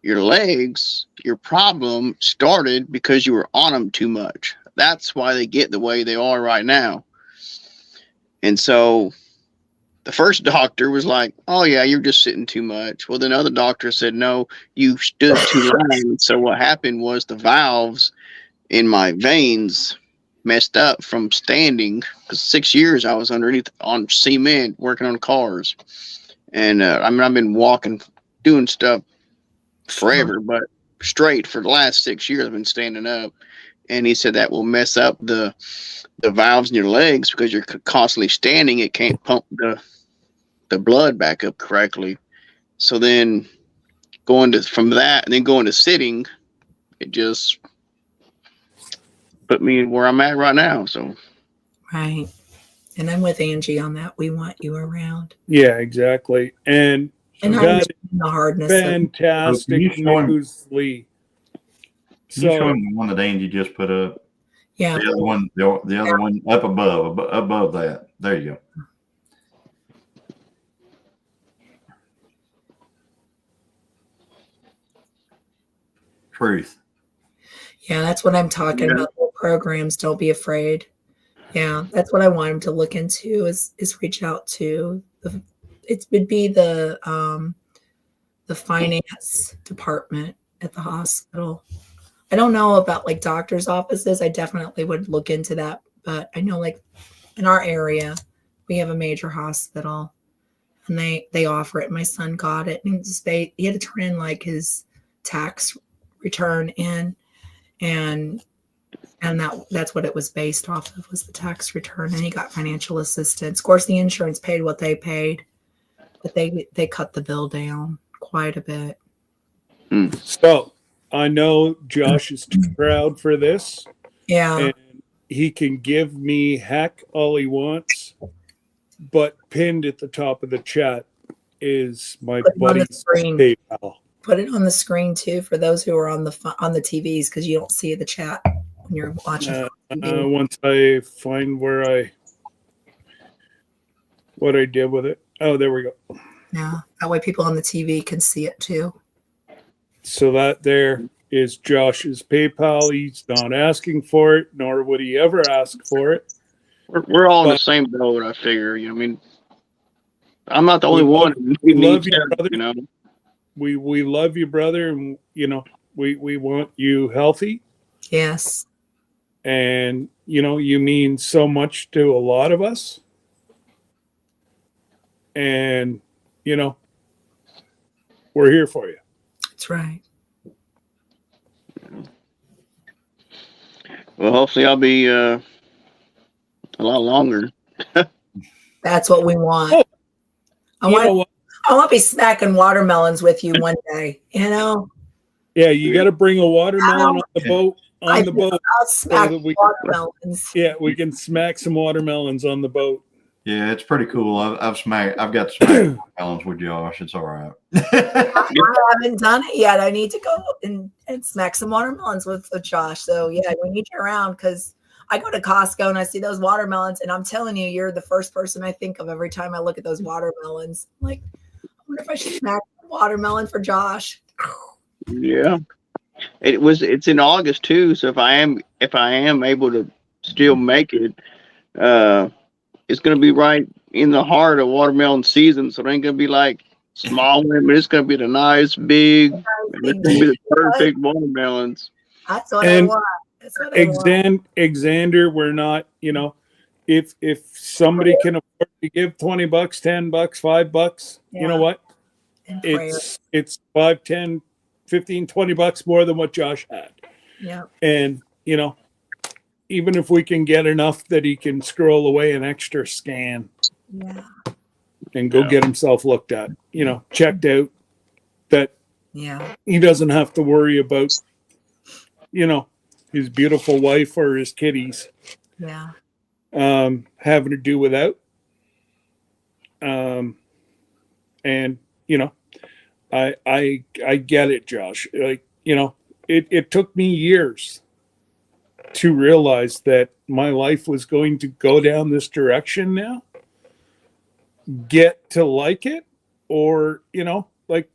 your legs, your problem started because you were on them too much. That's why they get the way they are right now. And so the first doctor was like, oh yeah, you're just sitting too much. Well, then other doctor said, no, you stood too long. So what happened was the valves in my veins messed up from standing because 6 years I was underneath on cement working on cars. And I've been walking, doing stuff forever, but straight for the last 6 years I've been standing up. And he said that will mess up the valves in your legs because you're constantly standing. It can't pump the blood back up correctly. So then from that and then going to sitting, it just put me where I'm at right now. So right. And I'm with Angie on that. We want you around. Yeah, exactly. And I understand the hardness. Fantastic news, Lee. Can you show him the one that Angie just put up? Yeah. The other one up above that. There you go. Truth. Yeah, that's what I'm talking about. The programs, don't be afraid. Yeah, that's what I want him to look into is reach out to it would be the finance department at the hospital. I don't know about like doctors' offices. I definitely would look into that, but I know like in our area, we have a major hospital, and they offer it. My son got it, and he had to turn in like his tax return in, and that's what it was based off of, was the tax return, and he got financial assistance. Of course, the insurance paid what they paid, but they cut the bill down quite a bit. So I know Josh is too proud for this. Yeah. And he can give me heck all he wants, but pinned at the top of the chat is my buddy's PayPal. Put it on the screen too for those who are on the TVs, because you don't see the chat when you're watching. Once I find what I did with it. Oh, there we go. Yeah, that way people on the TV can see it too. So that there is Josh's PayPal. He's not asking for it, nor would he ever ask for it. We're all in the same boat, I figure. I mean, I'm not the only one. We love you, brother. You know? We love you, brother, and we want you healthy. Yes. And you mean so much to a lot of us. And we're here for you. That's right. Well, hopefully I'll be a lot longer. That's what we want. Oh, I want to be smacking watermelons with you one day. Yeah, you got to bring a watermelon on the boat. I'll smack watermelons. Yeah, we can smack some watermelons on the boat. Yeah, it's pretty cool. I've got smacked watermelons with Josh. It's all right. I haven't done it yet. I need to go and smack some watermelons with Josh. So yeah, we need you around, because I go to Costco and I see those watermelons, and I'm telling you, you're the first person I think of every time I look at those watermelons. I'm like, I wonder if I should smack a watermelon for Josh. Yeah, it's in August too. So if I am able to still make it, it's going to be right in the heart of watermelon season. So it ain't going to be like small one, but it's going to be the nice, big, it's going to be the perfect watermelons. That's what I want. Xander, we're not, if somebody can afford to give $20, $10, $5, yeah. You know what? It's 5, 10, 15, $20 more than what Josh had. Yeah. And, even if we can get enough that he can scroll away an extra scan, yeah, and go get himself looked at, checked out, that he doesn't have to worry about, his beautiful wife or his kitties, having to do without. And I get it, Josh. Like, it took me years to realize that my life was going to go down this direction now. Get to like it, or like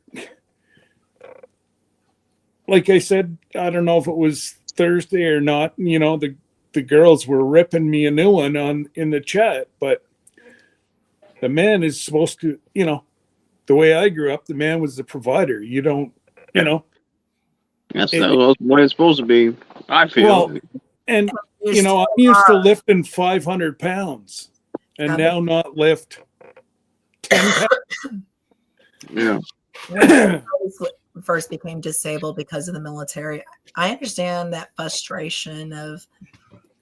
I said, I don't know if it was Thursday or not. The girls were ripping me a new one in the chat, but the man is supposed to, the way I grew up, the man was the provider. You don't, That's what it's supposed to be, I feel. Well, and I'm used to lifting 500 pounds, and now not lift 10 pounds. Yeah. When I first became disabled because of the military, I understand that frustration of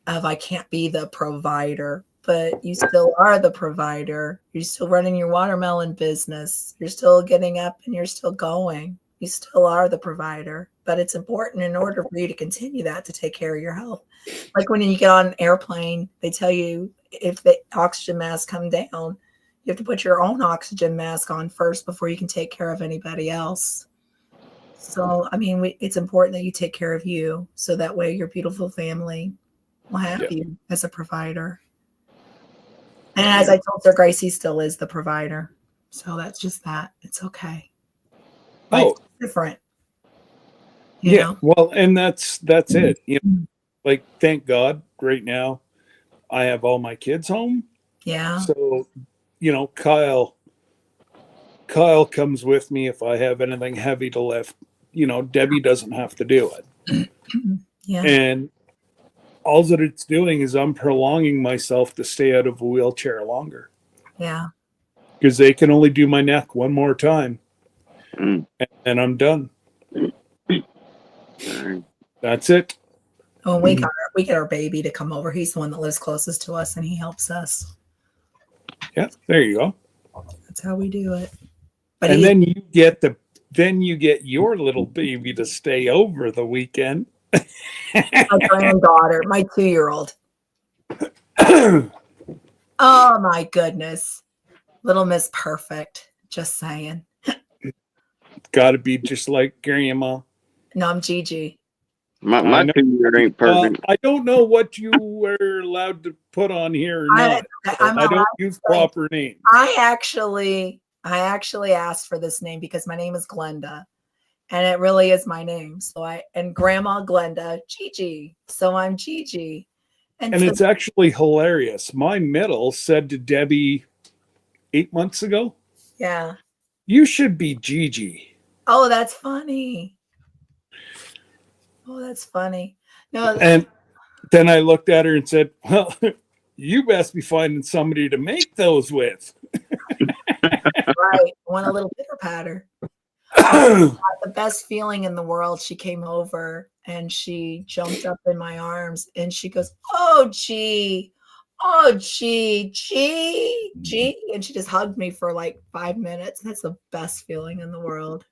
I can't be the provider, but you still are the provider. You're still running your watermelon business. You're still getting up and you're still going. You still are the provider, but it's important in order for you to continue that, to take care of your health. Like when you get on an airplane, they tell you if the oxygen masks come down, you have to put your own oxygen mask on first before you can take care of anybody else. So, I mean, it's important that you take care of you, so that way your beautiful family will have you as a provider. And as I told Sir Gracie, still is the provider. So that's just that. It's okay. But it's different. You know? Well, and that's it. Like, thank God right now I have all my kids home. Yeah. So, Kyle Kyle comes with me if I have anything heavy to lift. You know, Debbie doesn't have to do it. Yeah. And all that it's doing is I'm prolonging myself to stay out of a wheelchair longer Yeah. because they can only do my neck one more time Mm. and I'm done. Alright. That's it. Oh, we get our baby to come over. He's the one that lives closest to us and he helps us. Yeah, there you go. That's how we do it. But And he, then you get your little baby to stay over the weekend. my granddaughter, my 2-year-old. Oh my goodness. Little Miss Perfect. Just saying. Got to be just like grandma. No, I'm Gigi. My I know. 2-year ain't perfect. I don't know what you were allowed to put on here or not. I'm I don't allowed use to say- proper names. I actually asked for this name because my name is Glenda. And it really is my name. So and Grandma Glenda, Gigi. So I'm Gigi. And so, it's actually hilarious. My middle said to Debbie 8 months ago, yeah. you should be Gigi. Oh, that's funny. Oh, that's funny. No, And then I looked at her and said, well, you best be finding somebody to make those with. right. Want a little pitter patter. The best feeling in the world. She came over and she jumped up in my arms and she goes, oh, gee. Oh, gee. And she just hugged me for like 5 minutes. That's the best feeling in the world.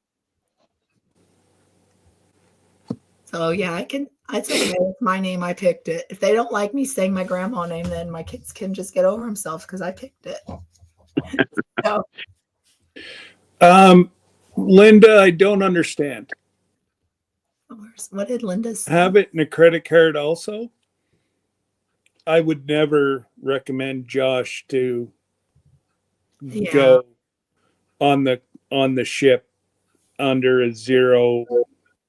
So yeah, it's okay. It's my name. I picked it. If they don't like me saying my grandma name, then my kids can just get over themselves because I picked it. So, Linda, I don't understand. what did Linda say? Have it in a credit card also? I would never recommend Josh to go on the ship under a zero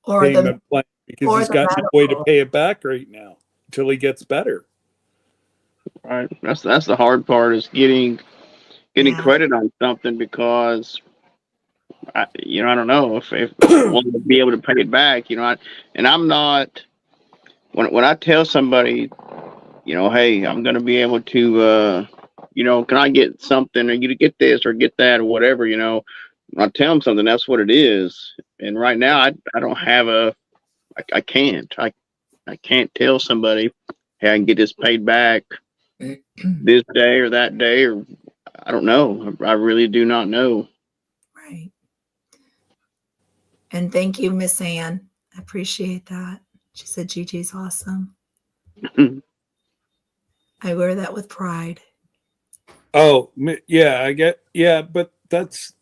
or payment plan because or he's the got no medical. way to pay it back right now until he gets better. Right. That's the hard part is getting Yeah. credit on something because I don't know if we'll be able to pay it back. And I'm not when I tell somebody, hey, I'm going to be able to, can I get something or you to get this or get that or whatever, when I tell them something, that's what it is. And right now I don't have I can't tell somebody, hey, I can get this paid back this day or that day, or I don't know. I really do not know. Right. And thank you, Miss Ann. I appreciate that. She said Gigi's awesome. I wear that with pride. Oh, yeah, but that's,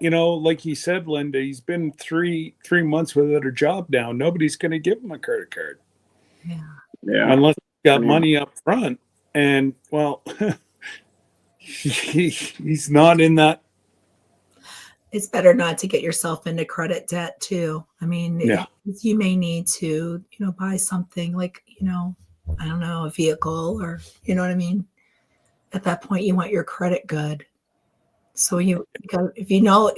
like he said, Linda, he's been three months without a job now. Nobody's going to give him a credit card. Yeah. Yeah. Unless he's got money up front. And, well, he's not in that. It's better not to get yourself into credit debt too. I mean, Yeah. you may need to, buy something like, I don't know, a vehicle or, you know what I mean? At that point, you want your credit good. So if you know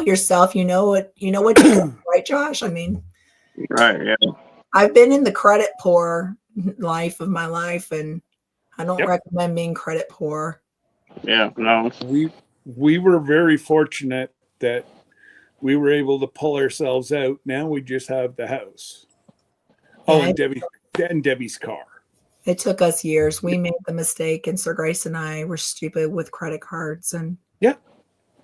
yourself, you know what you do, right, Josh? I mean, Right. Yeah. I've been in the credit poor life of my life, and I don't Yep. recommend being credit poor. Yeah. No. We were very fortunate that we were able to pull ourselves out. Now we just have the house. Oh, Yeah, and Debbie's car. It took us years. We made the mistake, and Sir Grace and I were stupid with credit cards, and Yeah.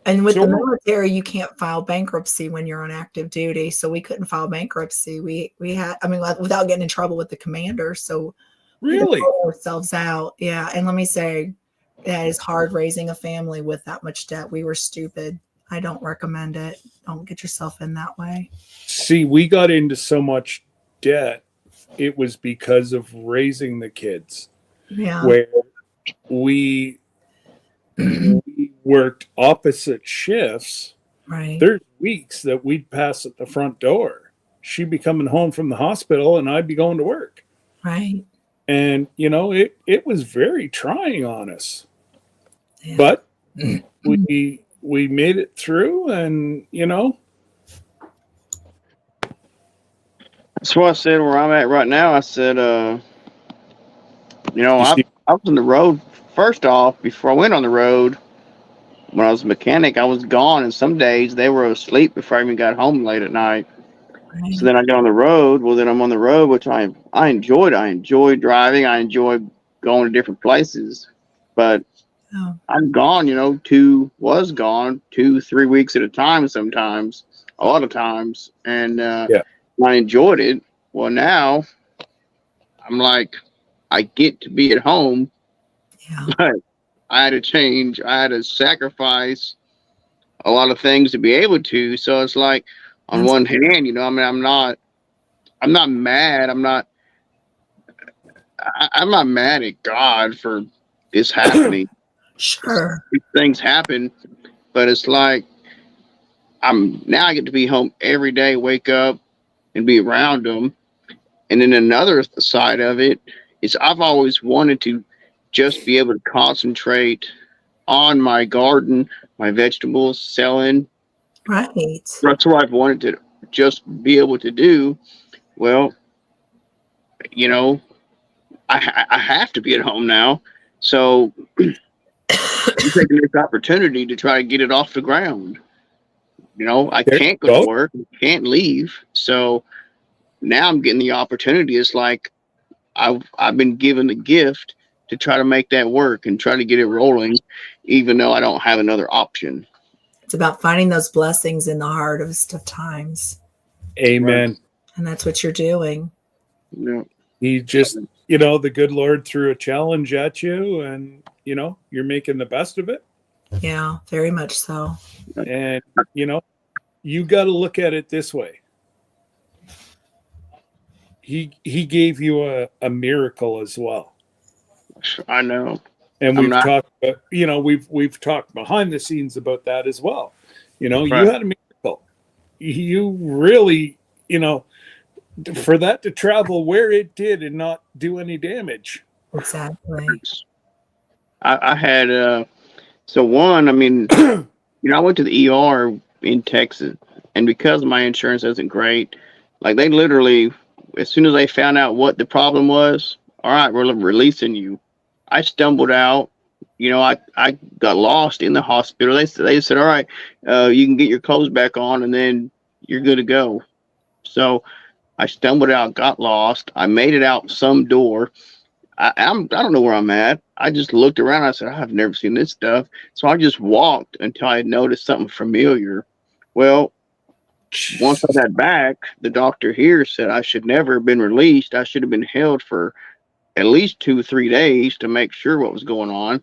And with So- the military, you can't file bankruptcy when you're on active duty. So we couldn't file bankruptcy. We had, without getting in trouble with the commander. So we had to Really? pull ourselves out. Yeah. And let me say, that is hard raising a family with that much debt. We were stupid. I don't recommend it. Don't get yourself in that way. See, we got into so much debt. It was because of raising the kids, Yeah. where we worked opposite shifts. Right. There's weeks that we'd pass at the front door. She'd be coming home from the hospital and I'd be going to work. Right. And, it was very trying on us. Yeah. But we we made it through, and That's what I said where I'm at right now. I said, you I see, was on the road. First off, before I went on the road, when I was a mechanic, I was gone, and some days they were asleep before I even got home late at night. So then I got on the road. Well, then I'm on the road, which I enjoyed. I enjoyed driving. I enjoyed going to different places. But Oh, I'm gone, was gone 2-3 weeks at a time sometimes, a lot of times. And Yeah. I enjoyed it. Well, now I'm like, I get to be at home, yeah. but I had to change. I had to sacrifice a lot of things to be able to. So it's like, on That's- one hand, I'm not mad. I'm not mad at God for this happening. Sure. These things happen, but it's like I get to be home every day, wake up and be around them. And then another side of it is I've always wanted to just be able to concentrate on my garden, my vegetables, selling. Right. That's what I've wanted to just be able to do. Well, I have to be at home now. So I'm taking this opportunity to try to get it off the ground. I there you can't go to go. work, can't leave. So now I'm getting the opportunity. It's like I've been given the gift to try to make that work and try to get it rolling, even though I don't have another option. It's about finding those blessings in the hardest of times. Amen. And that's what you're doing. He just, the good Lord threw a challenge at you, and you're making the best of it. Yeah, very much so. And you got to look at it this way. He gave you a miracle as well. I know. And we've talked about, we've talked behind the scenes about that as well. You had a miracle. You really, for that to travel where it did and not do any damage. Exactly. I had so one, I mean, I went to the ER in Texas, and because my insurance isn't great, like they literally, as soon as they found out what the problem was, all right, we're releasing you. I stumbled out. I got lost in the hospital. They said, all right, you can get your clothes back on, and then you're good to go. So I stumbled out, got lost. I made it out some door. I don't know where I'm at. I just looked around. I said, I've never seen this stuff. So I just walked until I noticed something familiar. Well, once I got back, the doctor here said I should never have been released. I should have been held for at least 2-3 days to make sure what was going on.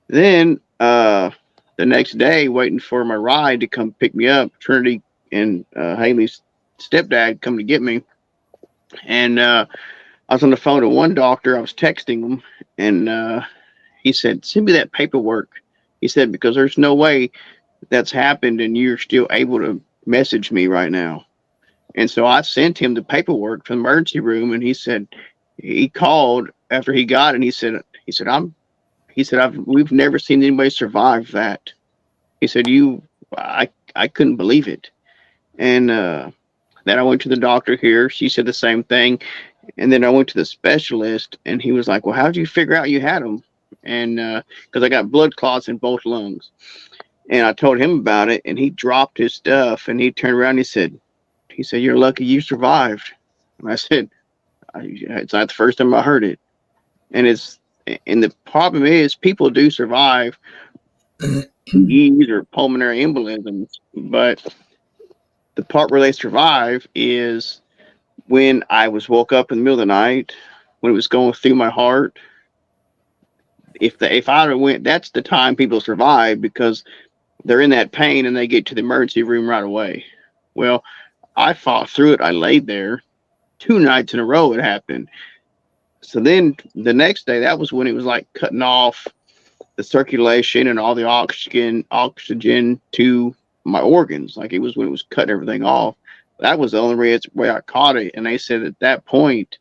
Then the next day, waiting for my ride to come pick me up, Trinity and Haley's stepdad come to get me. And I was on the phone to one doctor. I was texting him, and he said, send me that paperwork. He said, because there's no way that's happened and you're still able to message me right now. And so I sent him the paperwork from the emergency room, and he said, he called after he got it, and he said, we've never seen anybody survive that. He said, I couldn't believe it. And then I went to the doctor here. She said the same thing. And then I went to the specialist, and he was like, well, how did you figure out you had them? And because I got blood clots in both lungs. And I told him about it, and he dropped his stuff, and he turned around and he said, you're lucky you survived. And I said, it's not the first time I heard it. And the problem is people do survive EEs or pulmonary embolisms, but the part where they survive is when I was woke up in the middle of the night, when it was going through my heart. If I went, that's the time people survive, because they're in that pain and they get to the emergency room right away. Well, I fought through it. I laid there 2 nights in a row. It happened. So then the next day, that was when it was like cutting off the circulation and all the oxygen to my organs. Like it was when it was cutting everything off. That was the only way I caught it. And they said at that point,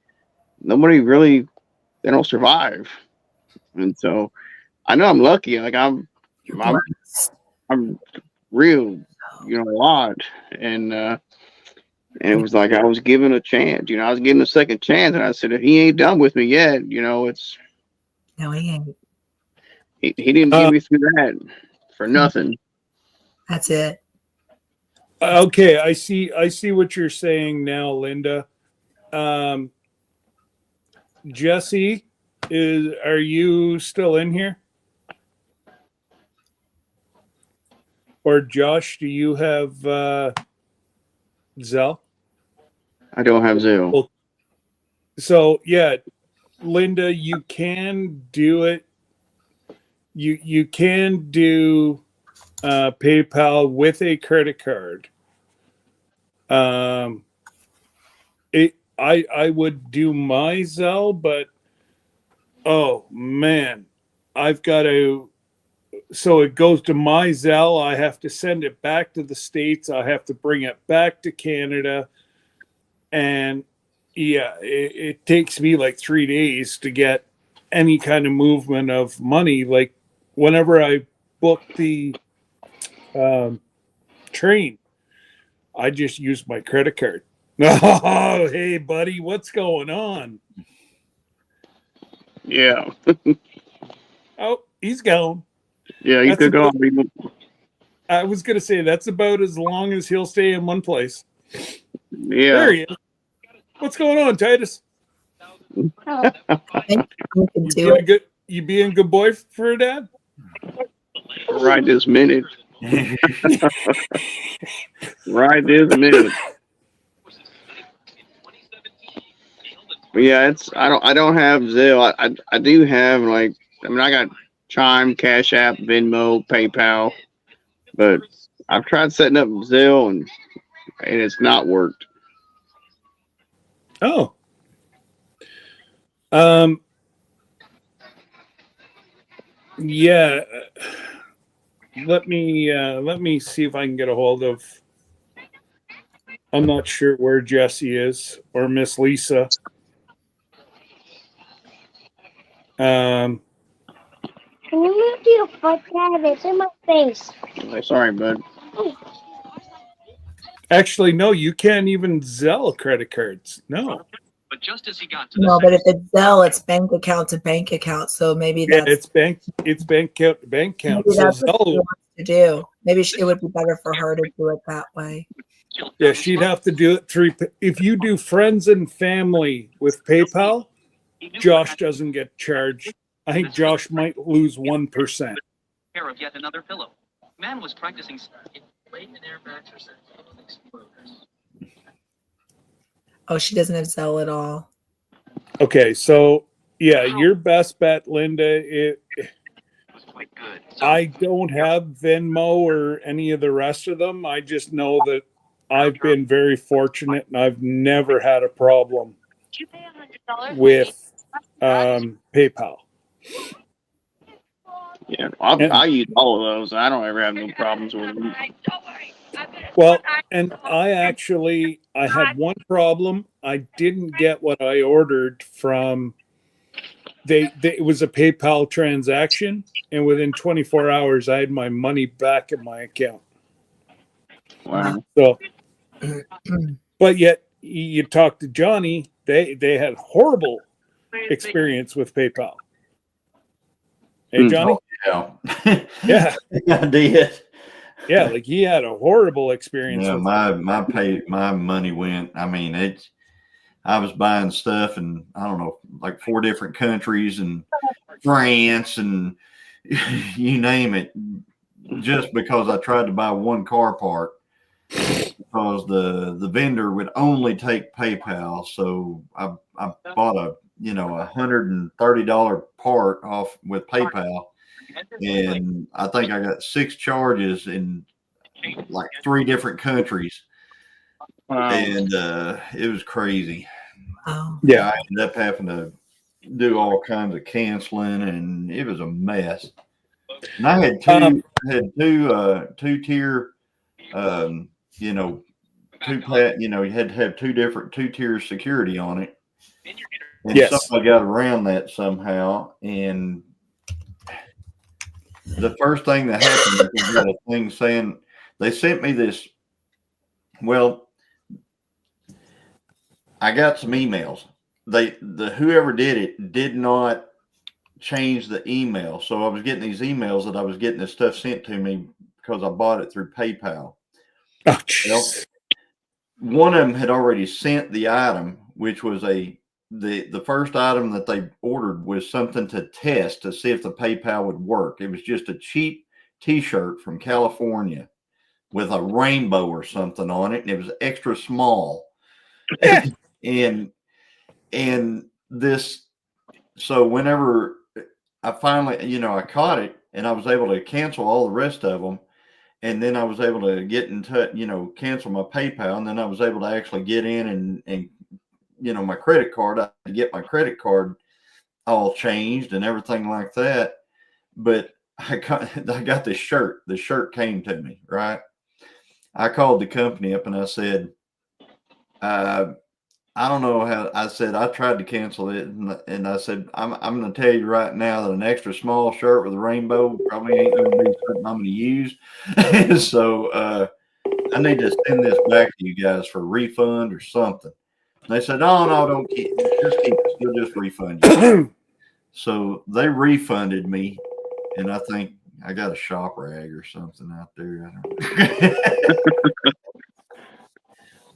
nobody really, they don't survive. And so I know I'm lucky. Like I'm I'm real, a lot, and it was like I was given a chance. I was given a second chance, and I said, if he ain't done with me yet, it's No, he ain't. he didn't give me through that for nothing. That's it. Okay, I see what you're saying now, Linda. Jesse, are you still in here? Or Josh, do you have Zelle? I don't have Zelle. Well, so yeah, Linda, you can do it. You can do PayPal with a credit card. I would do my Zelle, but oh man, I've got to. So it goes to my Zelle. I have to send it back to the States. I have to bring it back to Canada, and yeah, it takes me like 3 days to get any kind of movement of money. Like whenever I book the train, I just use my credit card. Oh, hey, buddy, what's going on? Yeah. Oh, he's gone. Yeah, you could go. I was going to say that's about as long as he'll stay in one place. Yeah. There he is. What's going on, Titus? You can do it. You being a good boy for Dad? Right this minute. Right this minute. But yeah, I don't have Zelle. I do have I got Chime, Cash App, Venmo, PayPal, but I've tried setting up Zelle and it's not worked. Oh. Yeah. Let me see if I can get a hold of. I'm not sure where Jesse is or Miss Lisa. Can you move your foot, Dad? It's in my face. Sorry, bud. Actually, no, you can't even Zelle credit cards. No. But just as he got to No, but if it's Zelle, it's bank account to bank account. So maybe Yeah, that's it's bank account. maybe So that's what she Zelle, wants to do. Maybe it would be better for her to do it that way. yeah, she'd have to do it through. If you do friends and family with PayPal, Josh doesn't get charged. I think Josh might lose 1%. care of yet another pillow. Man was practicing. Oh, she doesn't have Zelle at all. Okay, so yeah, your best bet, Linda. Was quite good. I don't have Venmo or any of the rest of them. I just know that I've been very fortunate and I've never had a problem Did you pay $100? with PayPal. Yeah, I use all of those. I don't ever have no problems with them. Well, and I had one problem. I didn't get what I ordered from. It was a PayPal transaction, and within 24 hours, I had my money back in my account. Wow. So, but yet you talk to Johnny, they had horrible experience with PayPal. Hey, Johnny? Yeah. Yeah. I did. Yeah, like he had a horrible experience. Yeah, with my money went. I mean, I was buying stuff in, I don't know, like 4 different countries and France and you name it, just because I tried to buy one car part because the vendor would only take PayPal. So I bought a $130 part off with PayPal. And I think I got 6 charges in like 3 different countries. Wow. And it was crazy. Oh, Yeah. I ended up having to do all kinds of canceling, and it was a mess. And I had two tier, you had to have 2 tier security on it. And Yes. so I got around that somehow, and the first thing that happened was we got a thing saying they sent me this. Well, I got some emails. Whoever did it did not change the email, so I was getting these emails that I was getting this stuff sent to me because I bought it through PayPal. Oh, jeez. One of them had already sent the item, which was the first item that they ordered was something to test to see if the PayPal would work. It was just a cheap T-shirt from California with a rainbow or something on it, and it was extra small. and this, so whenever I finally, I caught it, and I was able to cancel all the rest of them. And then I was able to get in touch, cancel my PayPal. And then I was able to actually get in and my credit card, I had to get my credit card all changed and everything like that. But I got this shirt. The shirt came to me, right? I called the company up and I said, I don't know how. I said I tried to cancel it, and I said I'm going to tell you right now that an extra small shirt with a rainbow probably ain't going to be something I'm going to use. So I need to send this back to you guys for a refund or something. And they said, "Oh no, don't keep it. We'll just refund you." So they refunded me, and I think I got a shop rag or something out there.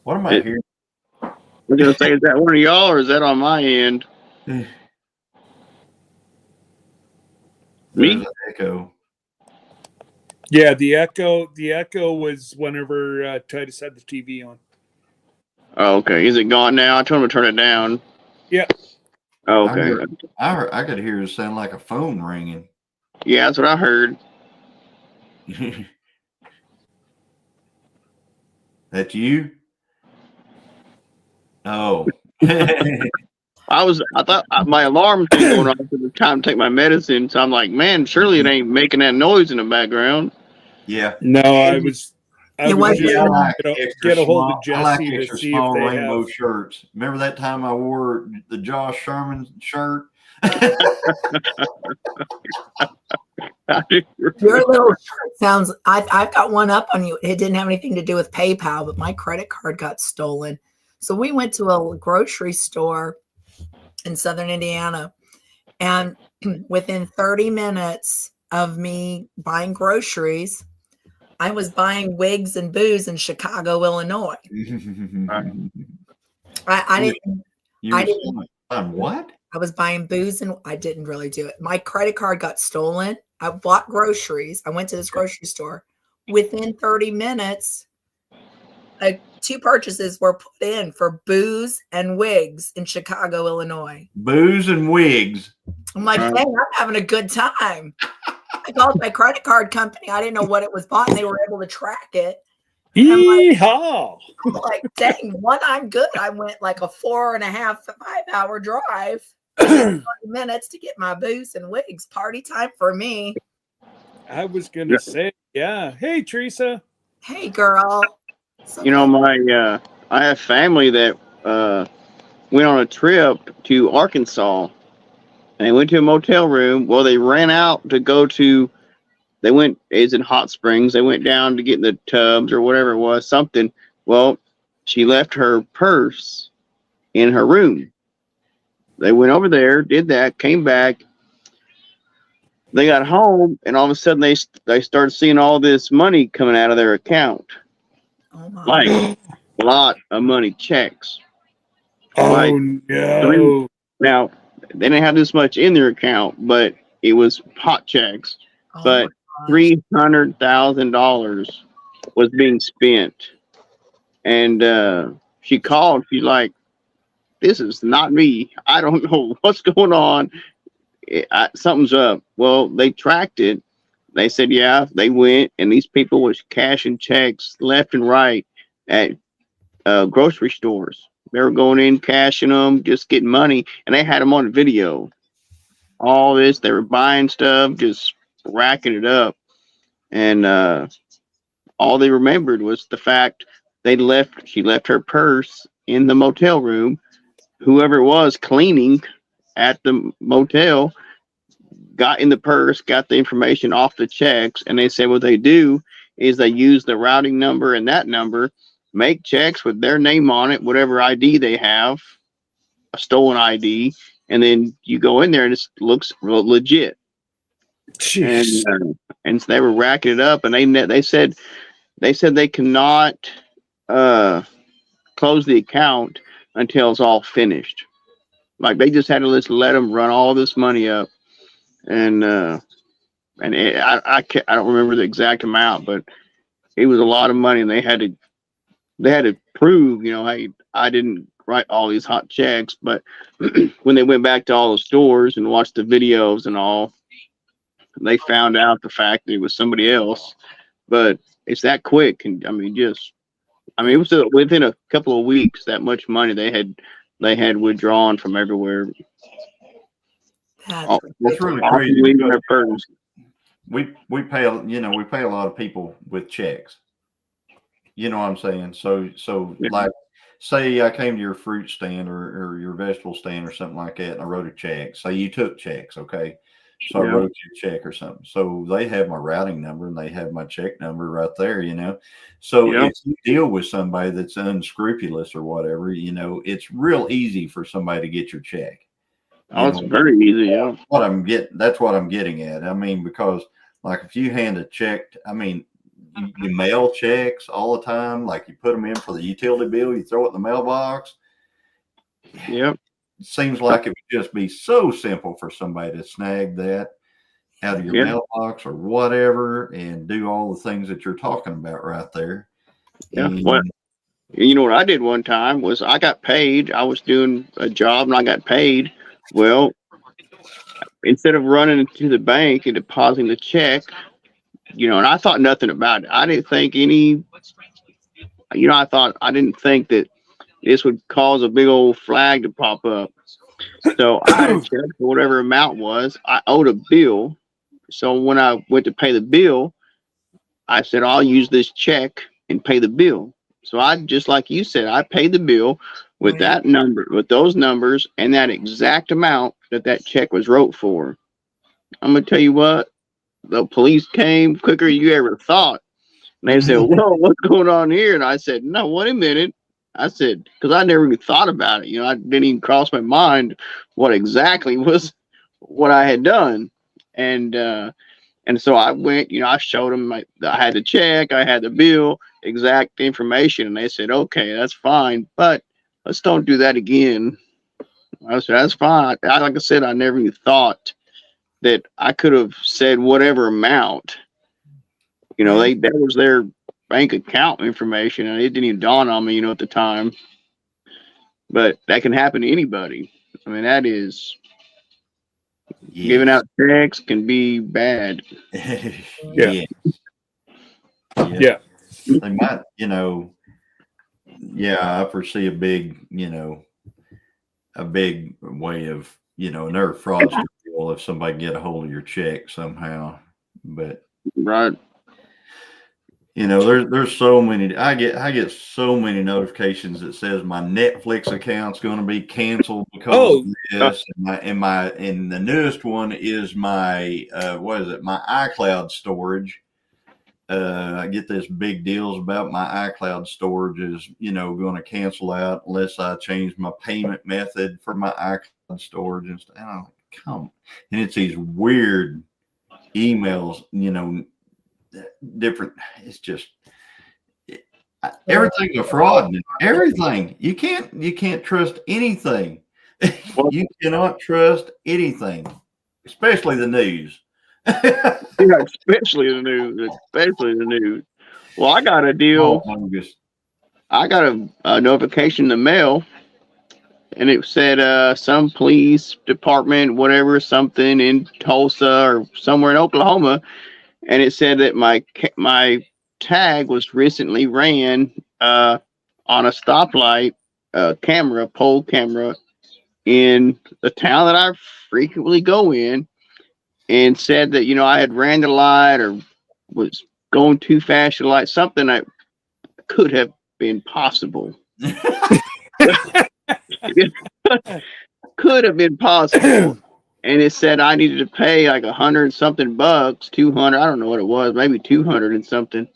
What am I hearing? I'm gonna say, is that one of y'all or is that on my end? There's Me? an echo. Yeah, the echo was whenever Titus had the TV on. Oh, okay. Is it gone now? I told him to turn it down. Yeah. Oh, okay. I could hear it sound like a phone ringing. Yeah, that's what I heard. That's you? Oh. I thought my alarm was going off at the time to take my medicine, so I'm like, man, surely it ain't making that noise in the background. Yeah. No, I was It was just I like get a hold of I like Jesse to extra see small if they rainbow have. shirts. Remember that time I wore the Josh Sherman shirt? Your little shirt sounds. I've got one up on you. It didn't have anything to do with PayPal, but my credit card got stolen. So we went to a grocery store in Southern Indiana, and within 30 minutes of me buying groceries, I was buying wigs and booze in Chicago, Illinois. I didn't. On what? I was buying booze and I didn't really do it. My credit card got stolen. I bought groceries. I went to this grocery store. Within 30 minutes, 2 purchases were put in for booze and wigs in Chicago, Illinois. Booze and wigs. I'm like, dang, I'm having a good time. I called my credit card company. I didn't know what it was bought, and they were able to track it. Yeehaw! I'm like, dang, one, I'm good. I went like a 4.5 to 5 hour drive, 30 minutes to get my booze and wigs. Party time for me. I was gonna say, yeah. Hey, Teresa. Hey, girl. You know, I have family that went on a trip to Arkansas, and they went to a motel room. Well, they ran out to go to. They went. It's in Hot Springs. They went down to get in the tubs or whatever it was. Something. Well, she left her purse in her room. They went over there, did that, came back. They got home, and all of a sudden they started seeing all this money coming out of their account. Oh my. Like a lot of money, checks. Oh Like, no! Now they didn't have this much in their account, but it was hot checks. Oh But $300,000 was being spent, and she called. She's like, "This is not me. I don't know what's going on. Something's up." Well, they tracked it. They said, yeah, they went, and these people was cashing checks left and right at grocery stores. They were going in, cashing them, just getting money, and they had them on video. All this, they were buying stuff, just racking it up, and all they remembered was the fact she left her purse in the motel room. Whoever it was cleaning at the motel got in the purse, got the information off the checks, and they said what they do is they use the routing number and that number, make checks with their name on it, whatever ID they have, a stolen ID, and then you go in there and it looks legit. Jeez. And so they were racking it up, and they said they cannot close the account until it's all finished. Like they just had to just let them run all this money up, and I don't remember the exact amount, but it was a lot of money, and they had to prove, hey, I didn't write all these hot checks. But when they went back to all the stores and watched the videos and all, they found out the fact that it was somebody else. But it's that quick, and it was within a couple of weeks that much money they had withdrawn from everywhere. That's That's really Off crazy. leaving their purse. We pay a lot of people with checks. You know what I'm saying? So Yeah. like, say I came to your fruit stand or your vegetable stand or something like that, and I wrote a check. Say you took checks, okay? So I Yeah. wrote you a check or something. So they have my routing number and they have my check number right there, So Yeah. if you deal with somebody that's unscrupulous or whatever, it's real easy for somebody to get your check. Oh, it's very easy. Yeah. That's what I'm getting at. Because like if you hand a check, you mail checks all the time. Like you put them in for the utility bill, you throw it in the mailbox. Yep. It seems like it would just be so simple for somebody to snag that out of your Yeah. mailbox or whatever and do all the things that you're talking about right there. Yeah. And- What what I did one time was I got paid. I was doing a job and I got paid. Well, instead of running to the bank and depositing the check, and I thought nothing about it. I didn't think I didn't think that this would cause a big old flag to pop up. So I had a check for whatever amount was. I owed a bill. So when I went to pay the bill, I said, I'll use this check and pay the bill. So I, just like you said, I paid the bill with that number, with those numbers and that exact amount that check was wrote for. I'm going to tell you what, the police came quicker than you ever thought. And they said, whoa, what's going on here? And I said, no, wait a minute. I said, because I never even thought about it. I didn't even cross my mind what exactly was what I had done. And so I went, I showed them I had the check, I had the bill, exact information. And they said, okay, that's fine, but let's don't do that again. I said, that's fine. Like I said, I never even thought that I could have said whatever amount. That was their bank account information, and it didn't even dawn on me, at the time. But that can happen to anybody. That is giving out checks can be bad. Yeah. They might, I foresee a big way of, another fraudster deal if somebody get a hold of your check somehow. But right. There's so many. I get so many notifications that says my Netflix account's going to be canceled because of this. And the newest one is my my iCloud storage. I get this big deals about my iCloud storage is going to cancel out unless I change my payment method for my iCloud storage and stuff. And I'm like, come. And it's these weird emails, different. It's just everything's a fraud now. Everything. You can't trust anything. You cannot trust anything, especially the news. Especially the news. Well, I got a deal. I got a notification in the mail, and it said some police department, whatever, something in Tulsa or somewhere in Oklahoma. And it said that my tag was recently ran on a stoplight pole camera in the town that I frequently go in, and said that I had ran the light or was going too fast to light, something that could have been possible. Could have been possible. and it said I needed to pay like $100 something, 200. I don't know what it was, maybe 200 and something.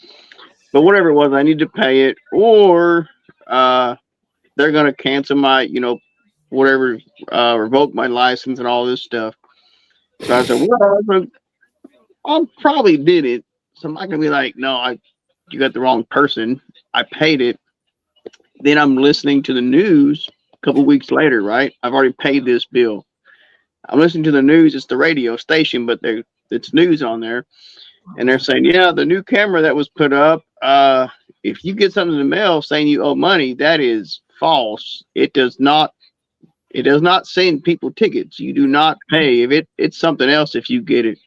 But whatever it was, I need to pay it, or they're gonna cancel my, whatever, revoke my license and all this stuff. So I said, well, I probably did it. So I'm not gonna be like, no, you got the wrong person. I paid it. Then I'm listening to the news a couple weeks later, right? I've already paid this bill. I'm listening to the news. It's the radio station, but it's news on there. And they're saying, yeah, the new camera that was put up, if you get something in the mail saying you owe money, that is false. It does not send people tickets. You do not pay. If it's something else if you get it.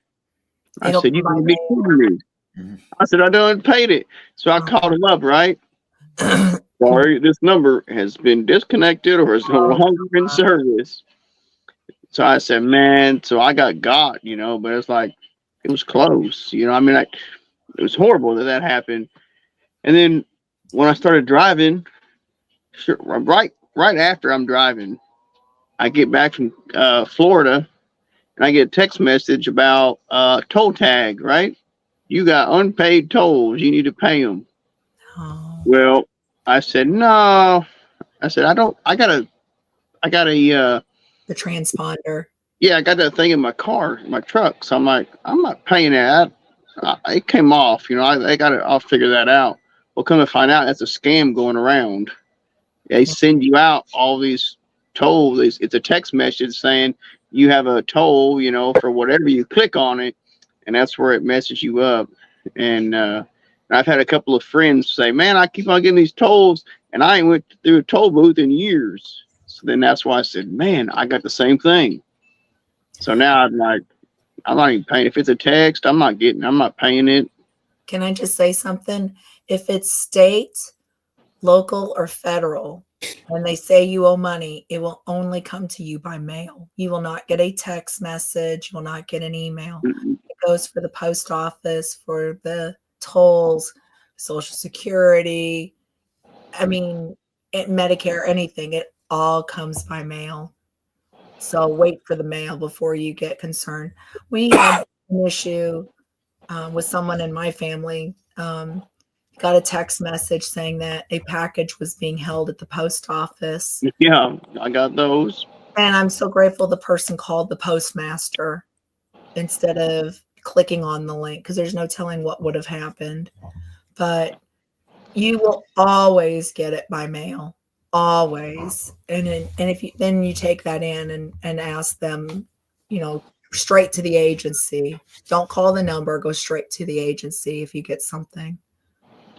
I said, you can be kidding me. I said, I done paid it. So I called him up, right? Sorry, this number has been disconnected or is no longer in service. So I said, man, so I got, but it's like, it was close. I mean, it was horrible that happened. And then when I started driving, right after I'm driving, I get back from Florida, and I get a text message about toll tag, right? You got unpaid tolls. You need to pay them. Oh. Well, I said, no. I said, I got a The transponder. yeah, I got that thing in my car, my truck. So I'm like, I'm not paying that. It came off, I got it. I'll figure that out. Well, come to find out, that's a scam going around. They send you out all these tolls. It's a text message saying you have a toll, for whatever. You click on it, and that's where it messes you up. And I've had a couple of friends say, man, I keep on getting these tolls, and I ain't went through a toll booth in years. So then that's why I said, man, I got the same thing. So now I'm like, I'm not even paying. If it's a text, I'm not paying it. Can I just say something? If it's state, local, or federal, when they say you owe money, it will only come to you by mail. You will not get a text message. You will not get an email. Mm-mm. It goes for the post office, for the tolls, Social Security. I mean, Medicare, anything. It all comes by mail. So wait for the mail before you get concerned. We had an issue with someone in my family. Got a text message saying that a package was being held at the post office. Yeah, I got those. And I'm so grateful the person called the postmaster instead of clicking on the link, because there's no telling what would have happened. But you will always get it by mail. Always. And if you take that in and ask them, straight to the agency. Don't call the number, go straight to the agency if you get something.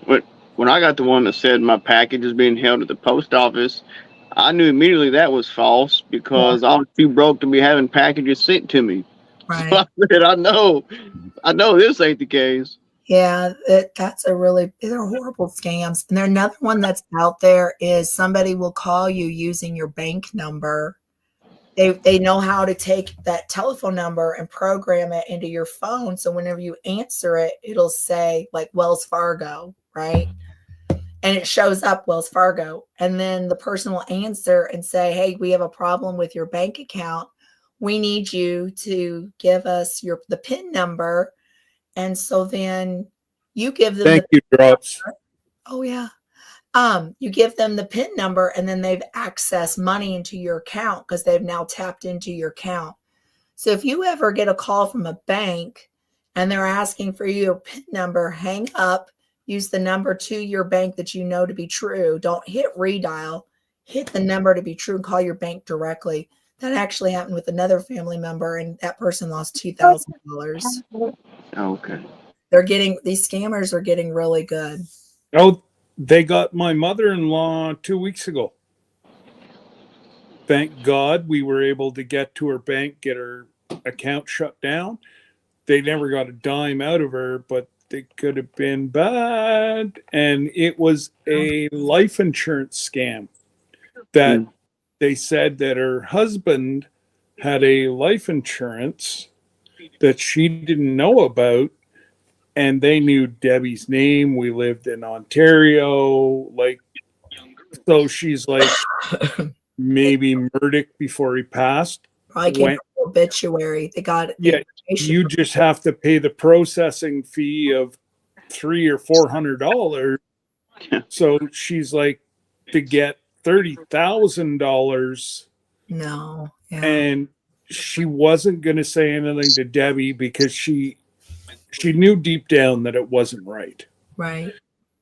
But when I got the one that said my package is being held at the post office, I knew immediately that was false because I was too broke to be having packages sent to me. Right. So I said, I know this ain't the case. Yeah, they're horrible scams. And another one that's out there is somebody will call you using your bank number. They know how to take that telephone number and program it into your phone. So whenever you answer it, it'll say like Wells Fargo, right? And it shows up Wells Fargo. And then the person will answer and say, hey, we have a problem with your bank account. We need you to give us the PIN number. And so then you give them Thank you, Drops. Oh, yeah. You give them the PIN number, and then they've accessed money into your account because they've now tapped into your account. So if you ever get a call from a bank and they're asking for your PIN number, hang up, use the number to your bank that you know to be true. Don't hit redial, hit the number to be true and call your bank directly. That actually happened with another family member, and that person lost $2,000. Okay. These scammers are getting really good. Oh, they got my mother-in-law 2 weeks ago. Thank God we were able to get to her bank, get her account shut down. They never got a dime out of her, but they could have been bad. And it was a life insurance scam that they said that her husband had a life insurance that she didn't know about. And they knew Debbie's name. We lived in Ontario. So she's like, maybe Murdoch before he passed went obituary. They got the Yeah, information. you just have to pay the processing fee of $300 or $400. So she's like, to get $30,000, No. Yeah. and she wasn't going to say anything to Debbie because she knew deep down that it wasn't right. Right.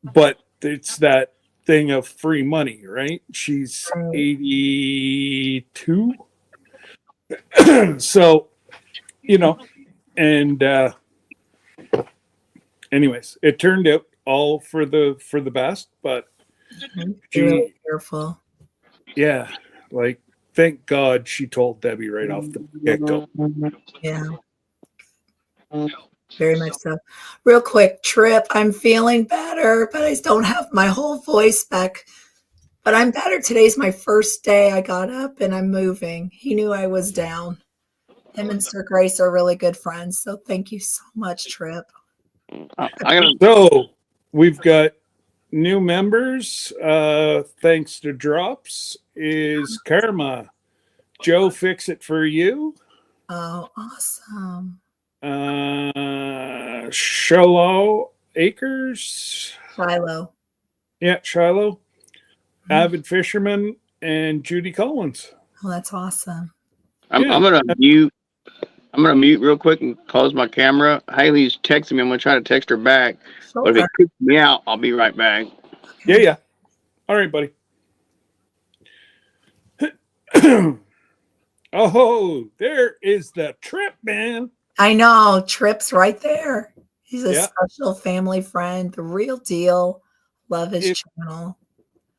But it's that thing of free money, right? She's Right. 82. So, and anyways, it turned out all for the best, but Be really careful. yeah, like thank God she told Debbie right off the get-go. Yeah. Very much so. Real quick, Trip, I'm feeling better, but I don't have my whole voice back. But I'm better. Today's my first day I got up and I'm moving. He knew I was down. Him and Sir Grace are really good friends. So thank you so much, Trip. I gotta, So we've got new members. Thanks to Drops is Karma. Joe, fix it for you. Oh, awesome. Shiloh Acres. Shiloh. Yeah, Shiloh. Avid Fisherman and Judy Collins. Oh, that's awesome. I'm gonna mute. I'm gonna mute real quick and close my camera. Haley's texting me. I'm gonna try to text her back. But if it kicks me out, I'll be right back. Yeah. All right, buddy. Oh, there is the Trip, man. I know. Trip's right there. He's a Yeah. special family friend, the real deal. Love his channel.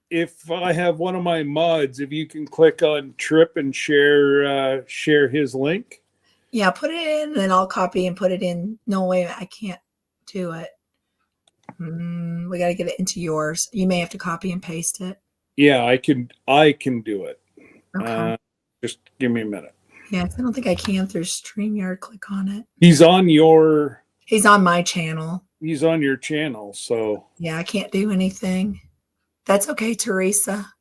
If I have one of my mods, if you can click on Trip and share his link. Yeah, put it in, and then I'll copy and put it in. No way, I can't do it. We got to get it into yours. You may have to copy and paste it. Yeah, I can do it. Okay. Just give me a minute. Yeah, I don't think I can through StreamYard. Click on it. He's on your my channel. He's on your channel, so Yeah, I can't do anything. That's okay, Teresa.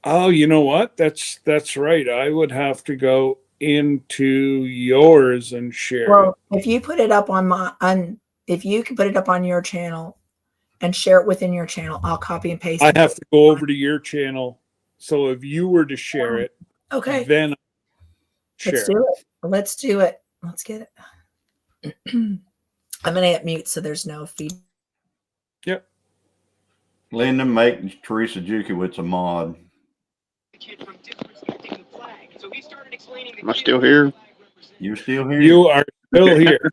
oh, you know what? That's right. I would have to go into yours and share. Well, if you put it up if you can put it up on your channel and share it within your channel, I'll copy and paste I it. have to go over to your channel. So if you were to share it, Okay. then share. Let's do it. Let's do it. Let's get it. I'm gonna hit mute so there's no feed. Yep. Linda, make Teresa Jukiewicz a mod. Am I still here? You still here? You are still here.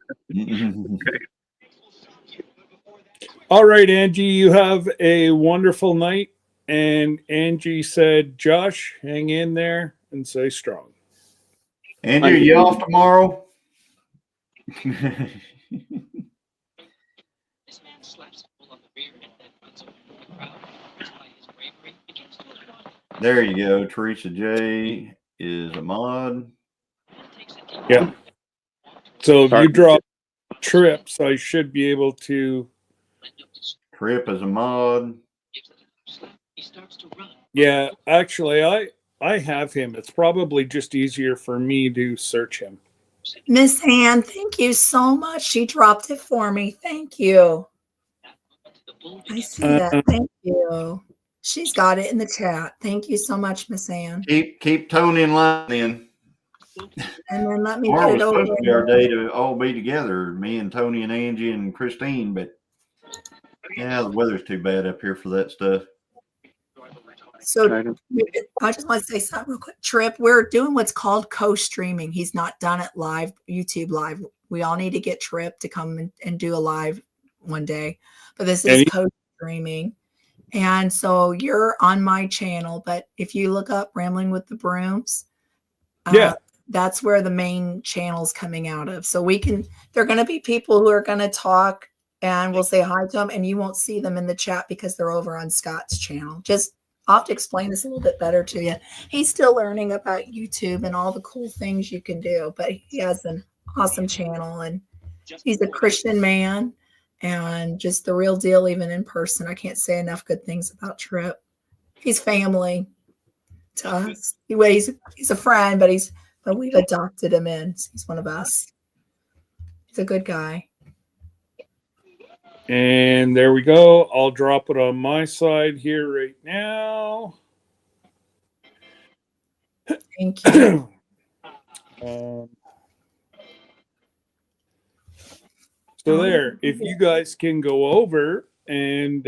All right, Angie, you have a wonderful night. And Angie said, Josh, hang in there and stay strong. Andrew, you off tomorrow? There you go. Teresa J is a mod. Yeah. So if you drop Trips, I should be able to. Trip is a mod. Yeah, actually, I have him. It's probably just easier for me to search him. Miss Ann, thank you so much. She dropped it for me. Thank you. I see that. Thank you. She's got it in the chat. Thank you so much, Miss Ann. Keep Tony in line then. And then let me Tomorrow get it was over. supposed to be our day to all be together, me and Tony and Angie and Christine, but yeah, the weather's too bad up here for that stuff. So I just want to say something real quick. Trip, we're doing what's called co-streaming. He's not done it live, YouTube live. We all need to get Trip to come and do a live one day. But this is co-streaming. And so you're on my channel, but if you look up Rambling with the Brooms, that's where the main channel's coming out of. So there are going to be people who are going to talk and we'll say hi to them, and you won't see them in the chat because they're over on Scott's channel. I'll have to explain this a little bit better to you. He's still learning about YouTube and all the cool things you can do, but he has an awesome channel and he's a Christian man and just the real deal, even in person. I can't say enough good things about Trip. He's family to us. He's a friend, but he's but we've adopted him in. So he's one of us. He's a good guy. And there we go. I'll drop it on my side here right now. Thank you. So there, if you guys can go over and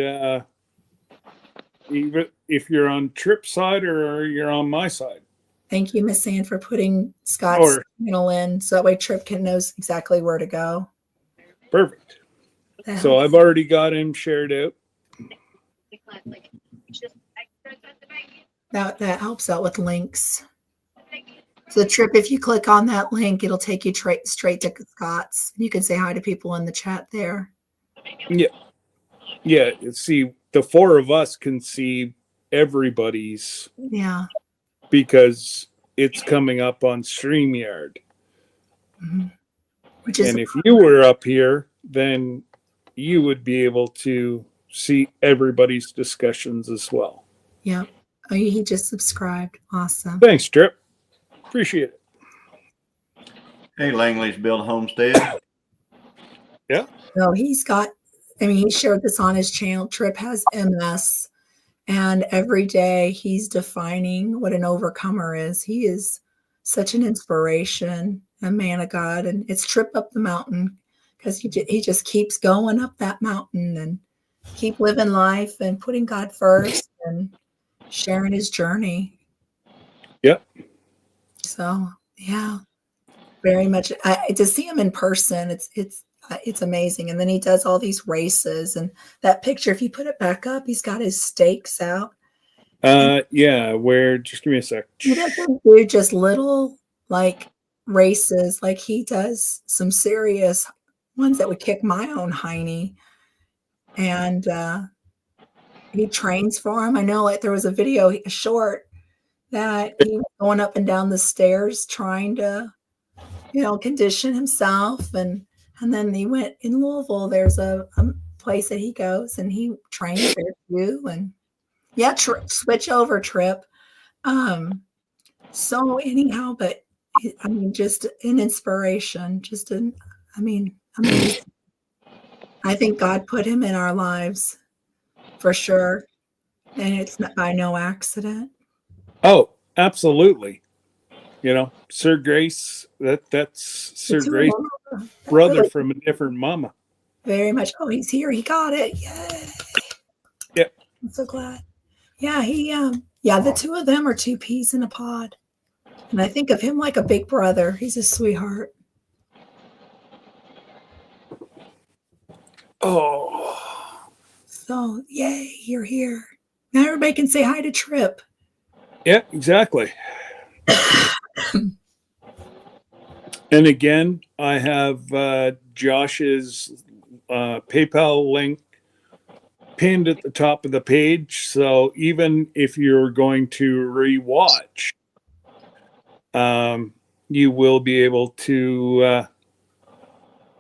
even if you're on Trip's side or you're on my side. Thank you, Miss Ann, for putting Scott's channel in so that way Trip can knows exactly where to go. Perfect. So I've already got him shared out. That helps out with links. So Trip, if you click on that link, it'll take you straight to Scott's. You can say hi to people in the chat there. Yeah. Yeah. See, the four of us can see everybody's. Yeah. Because it's coming up on StreamYard. Mm-hmm. And if you were up here, then you would be able to see everybody's discussions as well. Yeah. Oh, he just subscribed. Awesome. Thanks, Trip. Appreciate it. Hey, Langley's Build Homestead. Yeah. No, he shared this on his channel. Trip has MS, and every day he's defining what an overcomer is. He is such an inspiration, a man of God, and it's Trip up the mountain because he just keeps going up that mountain and keep living life and putting God first and sharing his journey. Yep. So yeah, very much. To see him in person, it's amazing. And then he does all these races, and that picture, if you put it back up, he's got his stakes out. Yeah. Where? Just give me a sec. He doesn't do just little like races. Like he does some serious ones that would kick my own hiney, and he trains for him. I know, like there was a video, a short, that he was going up and down the stairs trying to, condition himself. And then he went in Louisville. There's a place that he goes and he trains there too. And yeah, switch over, Trip. So anyhow, but just an inspiration, amazing. I think God put him in our lives for sure. And it's not by no accident. Oh, absolutely. Sir Grace, that's Sir Grace's brother from a different mama. Very much. Oh, he's here. He got it. Yay. Yeah. I'm so glad. Yeah, the two of them are two peas in a pod. And I think of him like a big brother. He's a sweetheart. Oh. So, yay, you're here. Now everybody can say hi to Trip. Yeah, exactly. And again, I have Josh's PayPal link pinned at the top of the page. So even if you're going to rewatch, you will be able to.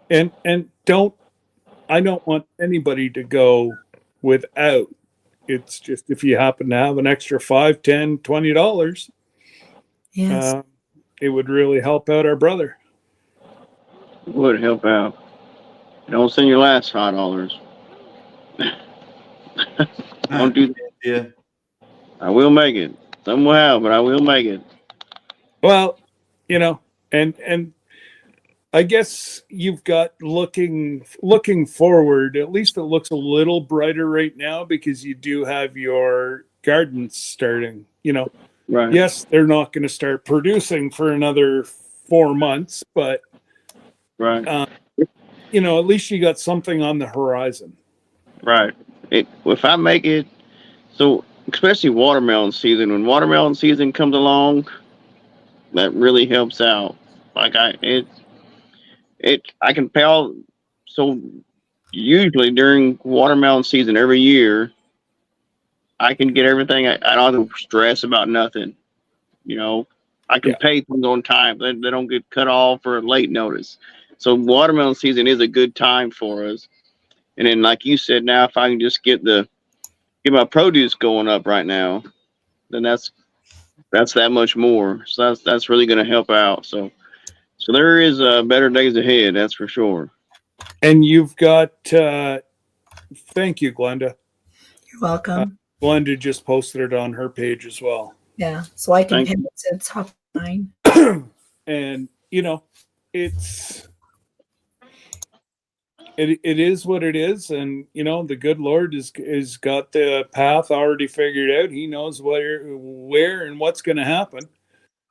And I don't want anybody to go without. It's just if you happen to have an extra $5, $10, $20, yes, it would really help out our brother. It would help out. Don't send your last $5. Don't do that. Yeah. I will make it somehow, but I will make it. Well, and I guess you've got looking forward, at least it looks a little brighter right now because you do have your gardens starting, Right. Yes, they're not going to start producing for another 4 months, but Right. At least you got something on the horizon. Right. If I make it, so especially watermelon season, when watermelon season comes along, that really helps out. Like I can pay all. So usually during watermelon season every year, I can get everything. I don't have to stress about nothing. I can pay things on time. They don't get cut off for late notice. So watermelon season is a good time for us. And then, like you said, now if I can just get my produce going up right now, then that's that's that much more. So that's really going to help out. So there is better days ahead. That's for sure. And you've got, thank you, Glenda. You're welcome. Glenda just posted it on her page as well. Yeah, so I can Thank pin it to the top line. And, you know, it is what it is. And, you know, the good Lord is got the path already figured out. He knows where and what's going to happen.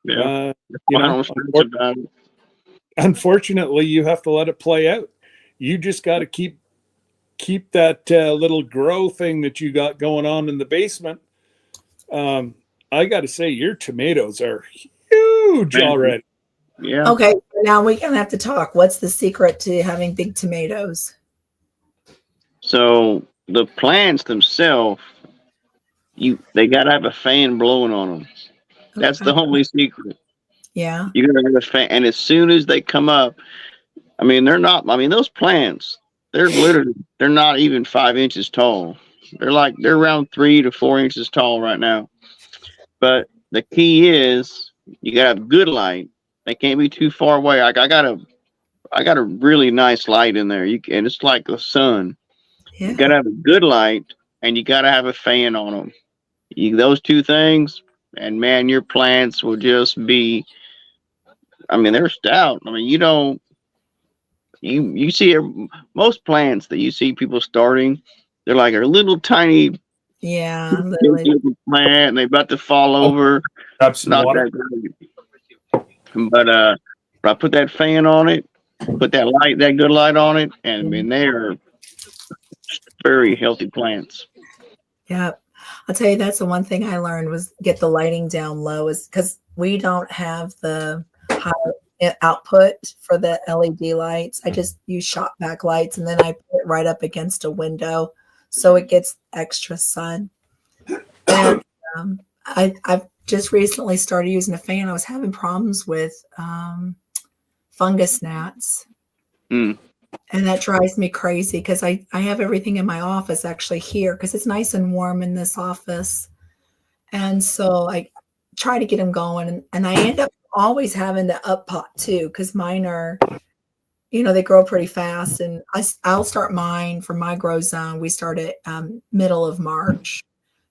Yeah. You know, unfortunately, you have to let it play out. You just got to keep that little grow thing that you got going on in the basement. I got to say, your tomatoes are huge already. Yeah. Okay, now we're gonna have to talk. What's the secret to having big tomatoes? So the plants themselves, they gotta have a fan blowing on them. That's the only secret. Yeah. You gotta have a fan, and as soon as they come up, I mean, those plants, they're not even 5 inches tall. They're around 3 to 4 inches tall right now. But the key is you gotta have good light. They can't be too far away. I got a really nice light in there. And it's like the sun. Yeah. You gotta have a good light, and you gotta have a fan on them. Those two things, and man, your plants will just be. I mean, they're stout. I mean, you see most plants that you see people starting, they're like a little tiny Yeah. Literally. plant, and they're about to fall over. That's Not water. that great. But I put that fan on it, put that good light on it, and I mean they're very healthy plants. Yeah. I'll tell you, that's the one thing I learned was get the lighting down low, is because we don't have the high output for the LED lights. I just use shop back lights, and then I put it right up against a window so it gets extra sun. And I've just recently started using a fan. I was having problems with fungus gnats. Mm. And that drives me crazy because I have everything in my office actually here because it's nice and warm in this office. And so I try to get them going. And I end up always having to up pot too because mine are, they grow pretty fast. And I'll start mine for my grow zone. We start at middle of March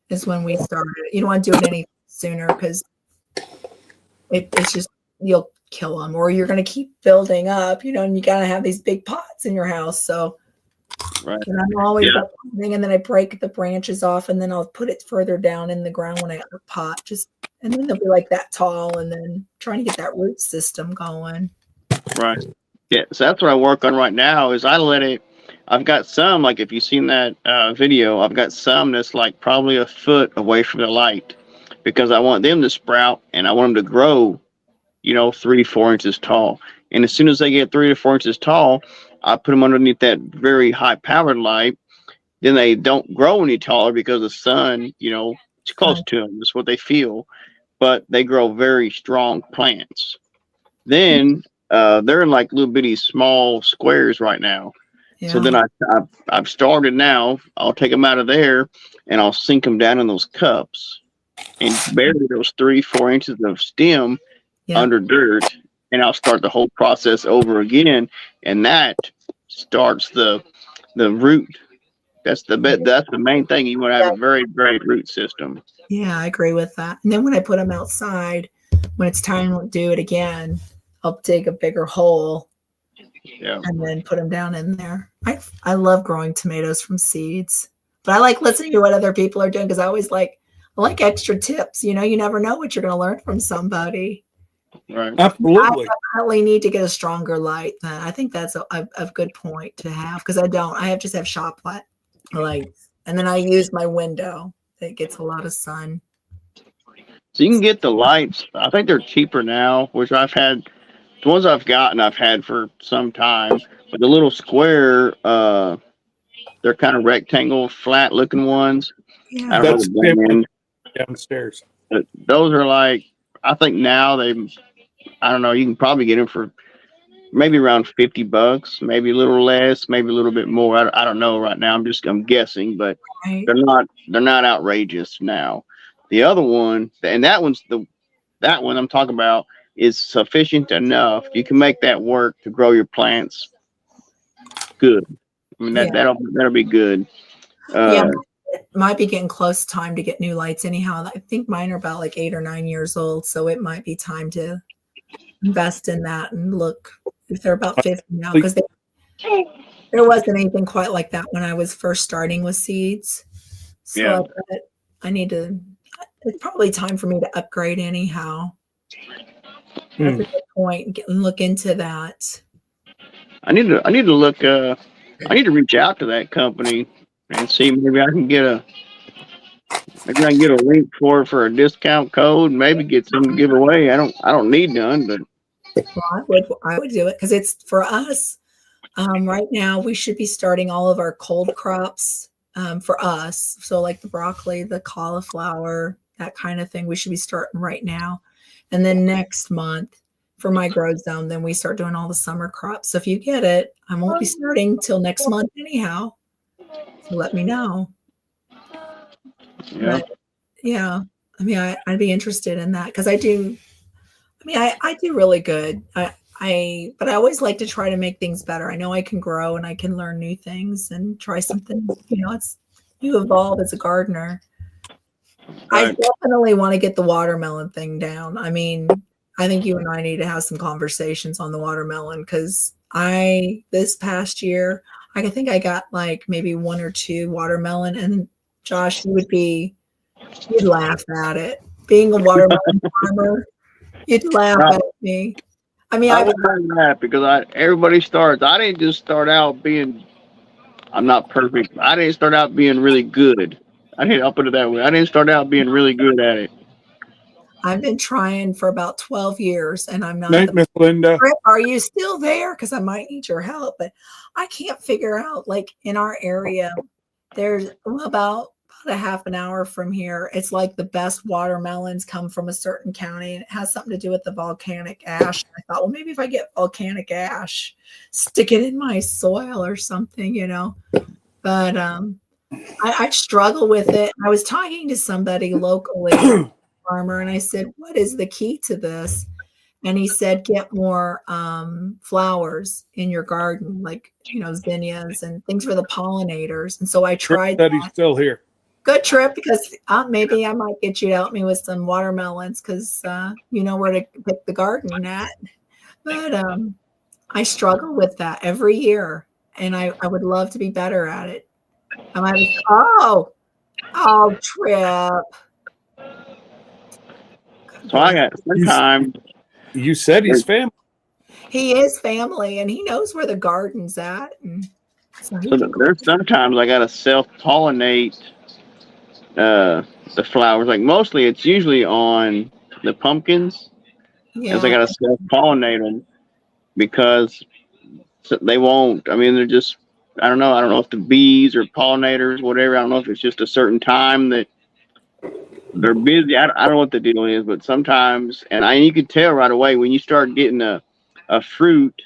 is when we started. You don't want to do it any sooner because it's just, you'll kill them, or you're going to keep building up, and you got to have these big pots in your house. So Right. and I'm always up potting, and then I break the branches off, and then I'll put it further down in the ground when I pot, and then they'll be like that tall, and then trying to get that root system going. Right. Yeah. So that's what I work on right now is I've got some, like if you've seen that video, I've got some that's like probably a foot away from the light because I want them to sprout and I want them to grow, 3 to 4 inches tall. And as soon as they get 3 to 4 inches tall, I put them underneath that very high powered light. Then they don't grow any taller because the sun, it's close to them. That's what they feel. But they grow very strong plants. Then they're in like little bitty small squares right now. Yeah. So then I've started now. I'll take them out of there and I'll sink them down in those cups and bury those 3-4 inches of stem under dirt, and I'll start the whole process over again, and that starts the root. That's the main thing. You want to have a very great root system. Yeah, I agree with that. And then when I put them outside, when it's time to do it again, I'll dig a bigger hole and then put them down in there. I love growing tomatoes from seeds, but I like listening to what other people are doing because I always like extra tips. You never know what you're going to learn from somebody. Right. Absolutely. I definitely need to get a stronger light. I think that's a good point to have because I don't. I just have shop lights, and then I use my window that gets a lot of sun. So you can get the lights. I think they're cheaper now, which I've had. The ones I've gotten, I've had for some time. But the little square, they're kind of rectangle, flat-looking ones. Yeah. I don't know the brand. Downstairs. But those are like, I think now I don't know, you can probably get them for maybe around $50, maybe a little less, maybe a little bit more. I don't know right now. I'm guessing, but Right. they're not outrageous now. The other one, and that one's that one I'm talking about is sufficient enough. You can make that work to grow your plants good. I mean Yeah. that'll be good. Yeah, it might be getting close time to get new lights anyhow. I think mine are about like 8 or 9 years old, so it might be time to invest in that and look if they're about 50 now, because there wasn't anything quite like that when I was first starting with seeds. So Yeah. I need to, it's probably time for me to upgrade anyhow. Hmm. That's a good point. And look into that. I need to look. I need to reach out to that company and see maybe I can get a link for a discount code. Maybe get some to give away. I don't need none, but Well, I would do it because it's for us. Right now, we should be starting all of our cold crops for us. So, like the broccoli, the cauliflower, that kind of thing. We should be starting right now, and then next month for my grow zone, then we start doing all the summer crops. So if you get it, I won't be starting till next month anyhow. So let me know. yeah. But yeah, I mean, I'd be interested in that because I do. I mean, I do really good. But I always like to try to make things better. I know I can grow and I can learn new things and try something. You know, you evolve as a gardener. I Right. definitely want to get the watermelon thing down. I mean, I think you and I need to have some conversations on the watermelon because this past year, I think I got like maybe 1 or 2 watermelon, and Josh, you'd laugh at it. Being a watermelon farmer, you'd laugh at me. I mean, I would learn that because everybody starts. I didn't just start out being. I'm not perfect. I didn't start out being really good. I'll put it that way. I didn't start out being really good at it. I've been trying for about 12 years and I'm not. Night, Miss Linda. Trip, are you still there? Because I might need your help, but I can't figure out, like in our area, there's about a half an hour from here. It's like the best watermelons come from a certain county, and it has something to do with the volcanic ash. I thought, well, maybe if I get volcanic ash, stick it in my soil or something, you know. But I struggle with it. I was talking to somebody locally, farmer, and I said, what is the key to this? And he said, get more flowers in your garden, like, you know, zinnias and things for the pollinators. And so I tried that. He's still here. Good Trip, because maybe I might get you to help me with some watermelons because you know where to pick the garden at. But I struggle with that every year, and I would love to be better at it. Oh, Trip. So I got sometimes. You said he's family. He is family, and he knows where the garden's at. And so there's sometimes I gotta self-pollinate the flowers. Like mostly, it's usually on the pumpkins, because I gotta self-pollinate them because they won't. I mean, they're just. I don't know. I don't know if the bees or pollinators, whatever. I don't know if it's just a certain time that they're busy. I don't know what the deal is, but sometimes, and you can tell right away when you start getting a fruit,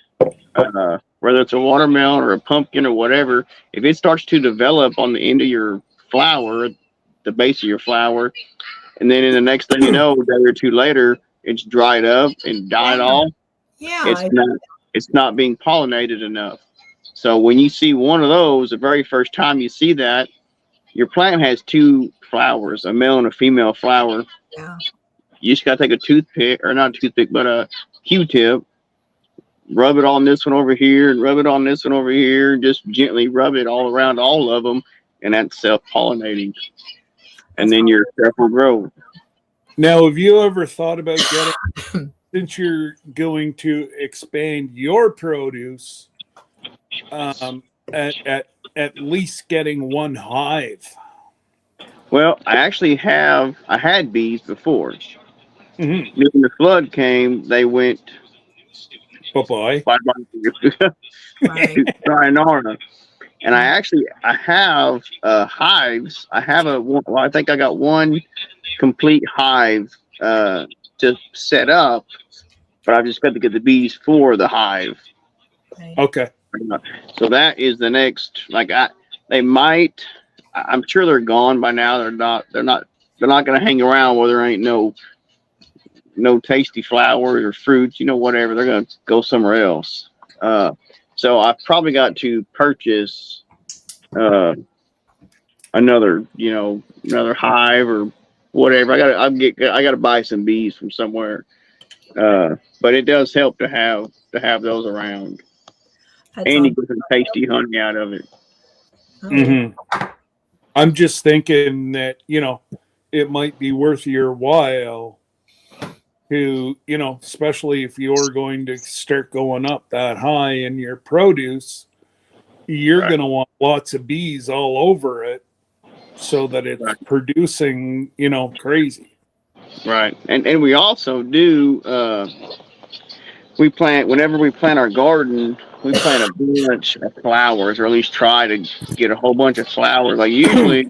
whether it's a watermelon or a pumpkin or whatever, if it starts to develop on the end of your flower, the base of your flower, and then in the next thing you know, a day or two later, it's dried up and died off. Yeah, it's not being pollinated enough. So when you see one of those, the very first time you see that, your plant has 2 flowers, a male and a female flower. Yeah. You just got to take a toothpick, or not a toothpick, but a Q-tip, rub it on this one over here, and rub it on this one over here, just gently rub it all around all of them, and that's self-pollinating. And then your stuff will grow. Now, have you ever thought about getting, since you're going to expand your produce, at least getting 1 hive? Well, I had bees before. Mm-hmm. When the flood came, they went bye-bye. Right. Sayonara. And I have hives. I think I got 1 complete hive to set up, but I've just got to get the bees for the hive. Okay. So that is the next. I'm sure they're gone by now. They're not going to hang around where there ain't no no tasty flowers or fruits, whatever, they're gonna go somewhere else. So I've probably got to purchase another hive or whatever. I gotta buy some bees from somewhere. But it does help to have those around, That's and all. you get some tasty honey out of it. Mm-hmm. I'm just thinking that, it might be worth your while to, especially if you're going to start going up that high in your produce, you're Right. going to want lots of bees all over it so that it's Right. producing, crazy. Right, and we also do. Whenever we plant our garden, we plant a bunch of flowers, or at least try to get a whole bunch of flowers. Like usually,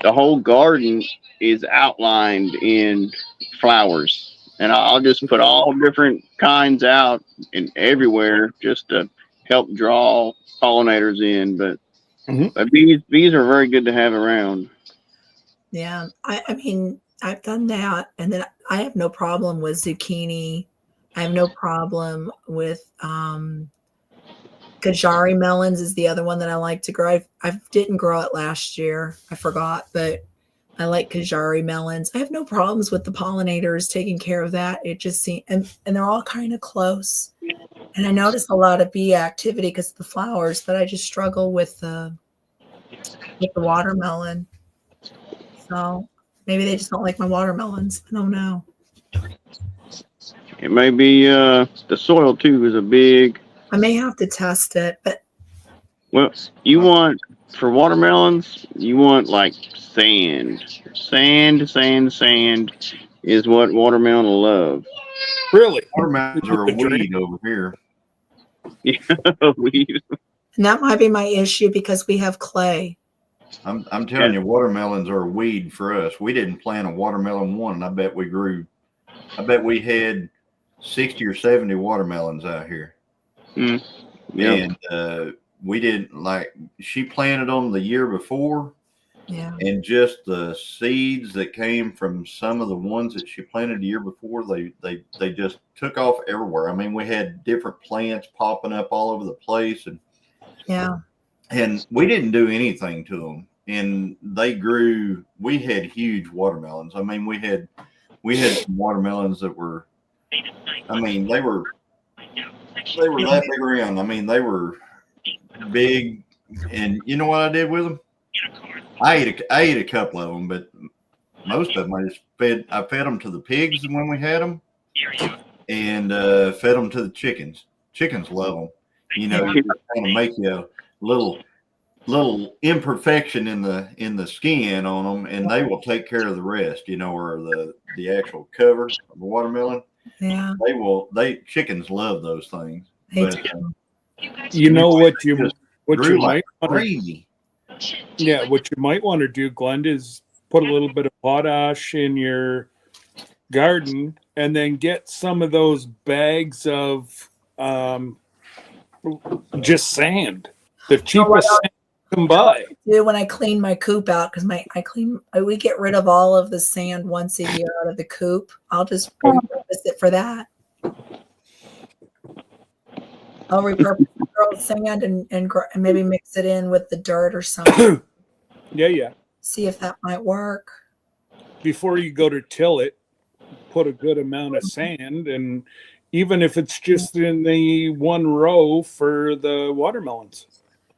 the whole garden is outlined in flowers, and I'll just put all different kinds out and everywhere just to help draw pollinators in. But bees are very good to have around. Yeah, I mean, I've done that, and then I have no problem with zucchini. I have no problem with Kajari melons is the other one that I like to grow. I didn't grow it last year. I forgot, but I like Kajari melons. I have no problems with the pollinators taking care of that. It just seems, and they're all kind of close. And I noticed a lot of bee activity because of the flowers, but I just struggle with the watermelon. So maybe they just don't like my watermelons. I don't know. It may be the soil too is a big. I may have to test it, but Well, you want for watermelons, you want like sand. Sand is what watermelon will love. Really? Watermelons are a weed over here. Yeah, and that might be my issue because we have clay. I'm telling you, watermelons are a weed for us. We didn't plant a watermelon one, and I bet we had 60 or 70 watermelons out here. Yeah. And we didn't she planted them the year before. Yeah. And just the seeds that came from some of the ones that she planted the year before, they just took off everywhere. I mean, we had different plants popping up all over the place, and we didn't do anything to them, and they grew. We had huge watermelons. I mean, we had some watermelons that were, I mean, they were that big around. I mean, they were big, and you know what I did with them? I ate a couple of them, but most of them I fed them to the pigs when we had them, and fed them to the chickens. Chickens love them. You know, you want to make you a little imperfection in the skin on them, and they will take care of the rest. You know, or the actual cover of the watermelon. Yeah. Chickens love those things. They But do. You know what you grew might like want crazy. what you might want to do, Glenda, is put a little bit of potash in your garden and then get some of those bags of just sand, the cheapest sand you can buy. Do when I clean my coop out because we get rid of all of the sand once a year out of the coop. I'll just repurpose it for that. I'll repurpose the sand and maybe mix it in with the dirt or something. Yeah. See if that might work. Before you go to till it, put a good amount of sand, and even if it's just in the one row for the watermelons.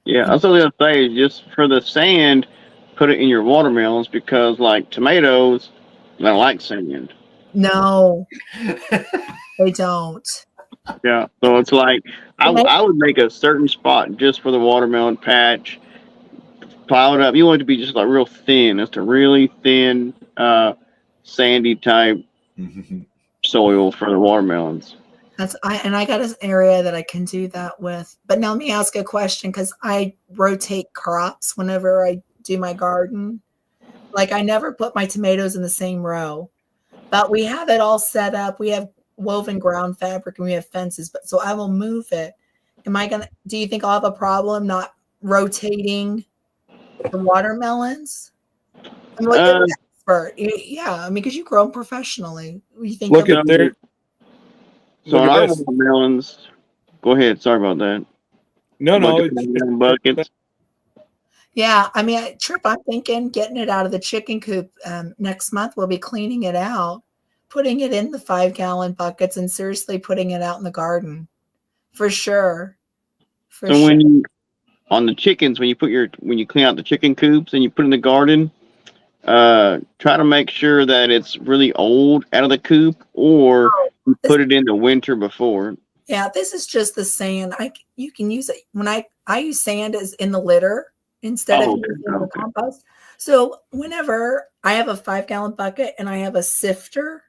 Yeah, that's what I was gonna say. Is just for the sand, put it in your watermelons because, like tomatoes, they don't like sand. No, they don't. Yeah, so it's like I would make a certain spot just for the watermelon patch, pile it up. You want it to be just like real thin, just a really thin, sandy type soil for the watermelons. I got an area that I can do that with. But now let me ask a question because I rotate crops whenever I do my garden. Like I never put my tomatoes in the same row, but we have it all set up. We have woven ground fabric and we have fences, but so I will move it. Do you think I'll have a problem not rotating the watermelons? I'm looking at expert. Yeah, I mean, because you grow them professionally. You think Look of- at their. So Look on at our this. watermelons, go ahead. Sorry about that. No, no, Bucket- it's just, buckets. Yeah, I mean, Trip, I'm thinking getting it out of the chicken coop next month. We'll be cleaning it out, putting it in the 5-gallon buckets, and seriously putting it out in the garden for sure. For So sure. when you on the chickens, when you clean out the chicken coops and you put in the garden, try to make sure that it's really old out of the coop, or you put it in the winter before. Yeah, this is just the sand. You can use it when I use sand as in the litter instead of Oh, okay, using the okay. compost. So whenever I have a 5-gallon bucket and I have a sifter,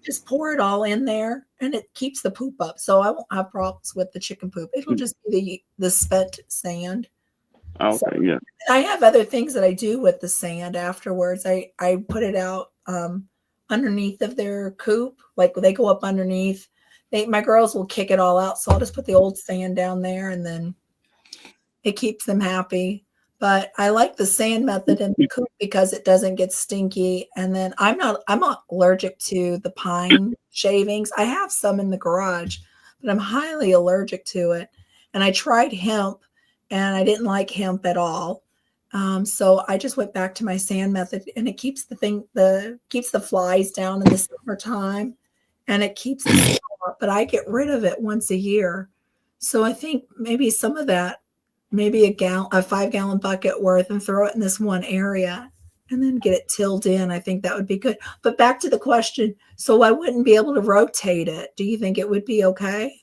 just pour it all in there and it keeps the poop up. So I won't have problems with the chicken poop. It'll just be the spent sand. Okay, So- yeah. I have other things that I do with the sand afterwards. I put it out underneath of their coop. Like they go up underneath. My girls will kick it all out. So I'll just put the old sand down there and then it keeps them happy. But I like the sand method in the coop because it doesn't get stinky. And then I'm not allergic to the pine shavings. I have some in the garage, but I'm highly allergic to it. And I tried hemp and I didn't like hemp at all. So I just went back to my sand method, and it keeps keeps the flies down in the summertime, and it keeps the smell up, but I get rid of it once a year. So I think maybe some of that, maybe a 5-gallon bucket worth, and throw it in this one area and then get it tilled in. I think that would be good. But back to the question. So I wouldn't be able to rotate it. Do you think it would be okay?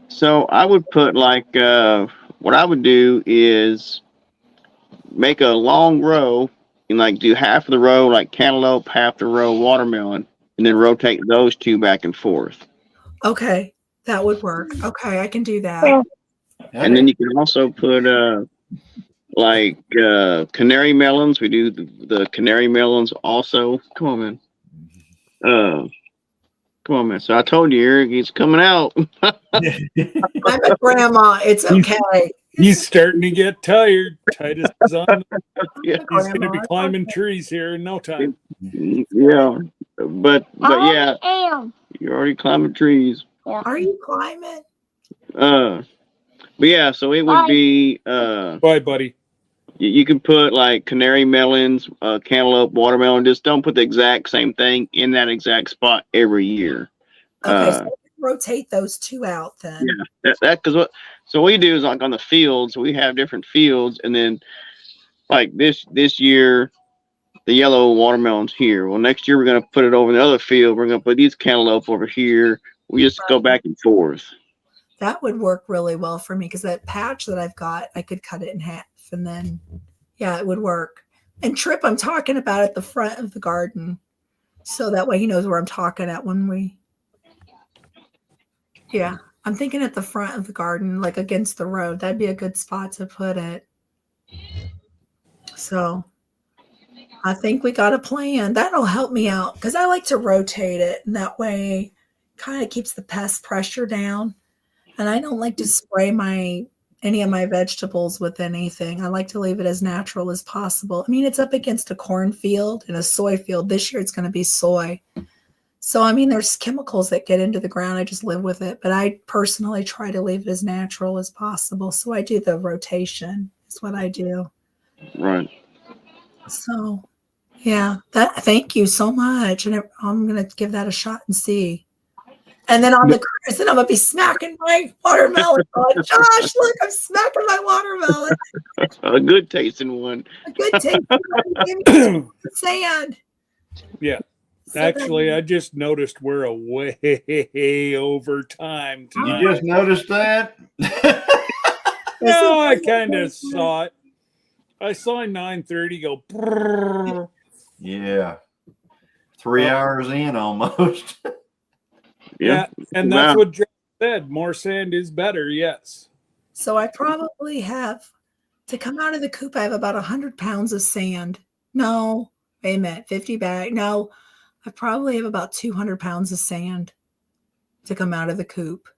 So I would put what I would do is make a long row and do half of the row like cantaloupe, half the row watermelon, and then rotate those two back and forth. Okay. That would work. Okay. I can do that. And then you can also put canary melons. We do the canary melons also. Come on, man. Come on, man. So I told you, Eric, he's coming out. I'm a grandma. It's okay. he's starting to get tired. Titus is on. Yeah. He's going to be climbing trees here in no time. Yeah, but yeah, I am. you're already climbing trees. Are you climbing? But yeah, so it would Bye. be Bye, buddy. you can put like canary melons, cantaloupe, watermelon. Just don't put the exact same thing in that exact spot every year. Okay, so rotate those two out then. Yeah, because what we do is like on the fields, we have different fields, and then like this year, the yellow watermelon's here. Well, next year we're gonna put it over in the other field. We're gonna put these cantaloupe over here. We just go back and forth. That would work really well for me because that patch that I've got, I could cut it in half and then, yeah, it would work. And Trip, I'm talking about at the front of the garden. So that way he knows where I'm talking at yeah, I'm thinking at the front of the garden, like against the road. That'd be a good spot to put it. So I think we got a plan. That'll help me out because I like to rotate it. And that way kind of keeps the pest pressure down. And I don't like to spray any of my vegetables with anything. I like to leave it as natural as possible. I mean, it's up against a cornfield and a soy field. This year it's going to be soy. So, I mean, there's chemicals that get into the ground. I just live with it. But I personally try to leave it as natural as possible. So I do the rotation is what I do. Right. So, yeah, thank you so much. And I'm going to give that a shot and see. And then on the cruise, then I'm going to be smacking my watermelon. Like, Josh, look, I'm smacking my watermelon. A good tasting one. A good taste. Sand. Yeah. So Actually, I just noticed we're way over time tonight. You just noticed that? No, I kind of saw it. I saw 9:30 go. Brrr. Yeah. 3 hours in almost. Yeah, and that's what Joe said. More sand is better. Yes. So I probably have to come out of the coop. I have about 100 pounds of sand. No, wait a minute, 50 bag. No, I probably have about 200 pounds of sand to come out of the coop.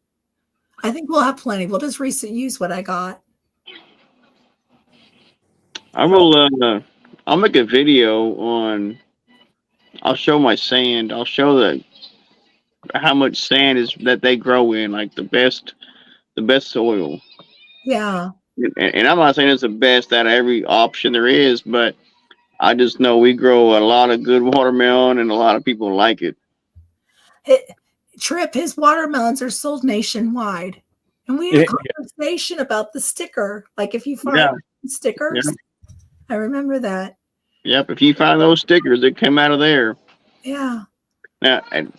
I think we'll have plenty. We'll just use what I got. I will I'll make a video on. I'll show my sand. I'll show how much sand is that they grow in, like the best soil. Yeah. And I'm not saying it's the best out of every option there is, but I just know we grow a lot of good watermelon, and a lot of people like it. Trip, his watermelons are sold nationwide. And we had a conversation about the sticker. Like if you find stickers, I remember that. Yep, if you find those stickers that come out of there. Yeah. Now, and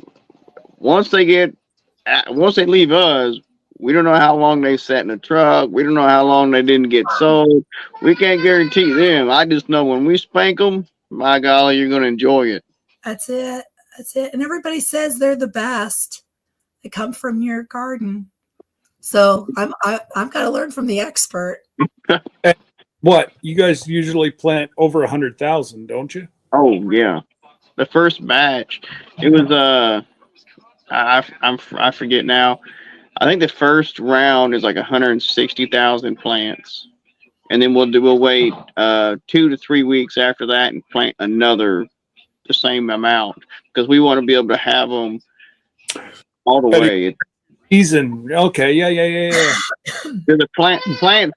once they leave us, we don't know how long they sat in the truck. We don't know how long they didn't get sold. We can't guarantee them. I just know when we spank them, my golly, you're going to enjoy it. That's it. That's it. And everybody says they're the best. They come from your garden. So I've got to learn from the expert. What, you guys usually plant over 100,000, don't you? Oh yeah, the first batch. It was I forget now. I think the first round is like 160,000 plants, and then we'll wait 2 to 3 weeks after that and plant the same amount, because we want to be able to have them all the way. Season. Okay. Yeah. The plants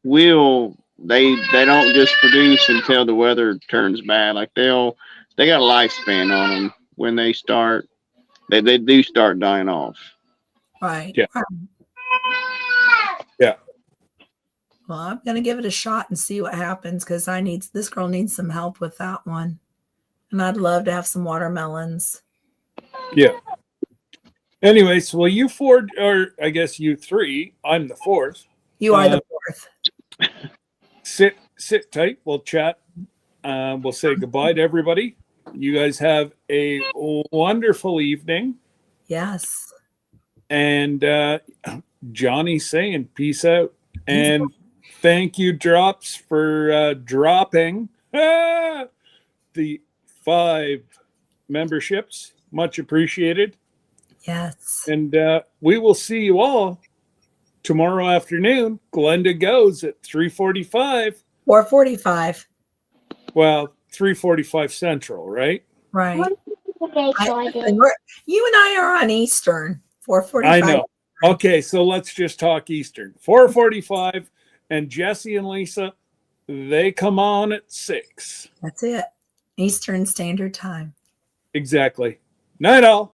will. They don't just produce until the weather turns bad. Like they got a lifespan on them. When they start, they do start dying off. Right. Yeah. Yeah. Well, I'm gonna give it a shot and see what happens, because this girl needs some help with that one, and I'd love to have some watermelons. Yeah. Anyways, well, you four, or I guess you three. I'm the fourth. You are the fourth. Sit tight. We'll chat. We'll say goodbye to everybody. You guys have a wonderful evening. Yes. And Johnny's saying peace out. And thank you, Drops, for dropping the 5 memberships. Much appreciated. Yes. And we will see you all tomorrow afternoon. Glenda Goes at 3:45. 4:45. Well, 3:45 Central, right? Right. Okay, You and I are on Eastern. 4:45. I know. Okay, so let's just talk Eastern. 4:45, and Jesse and Lisa, they come on at 6. That's it. Eastern Standard Time. Exactly. Night all.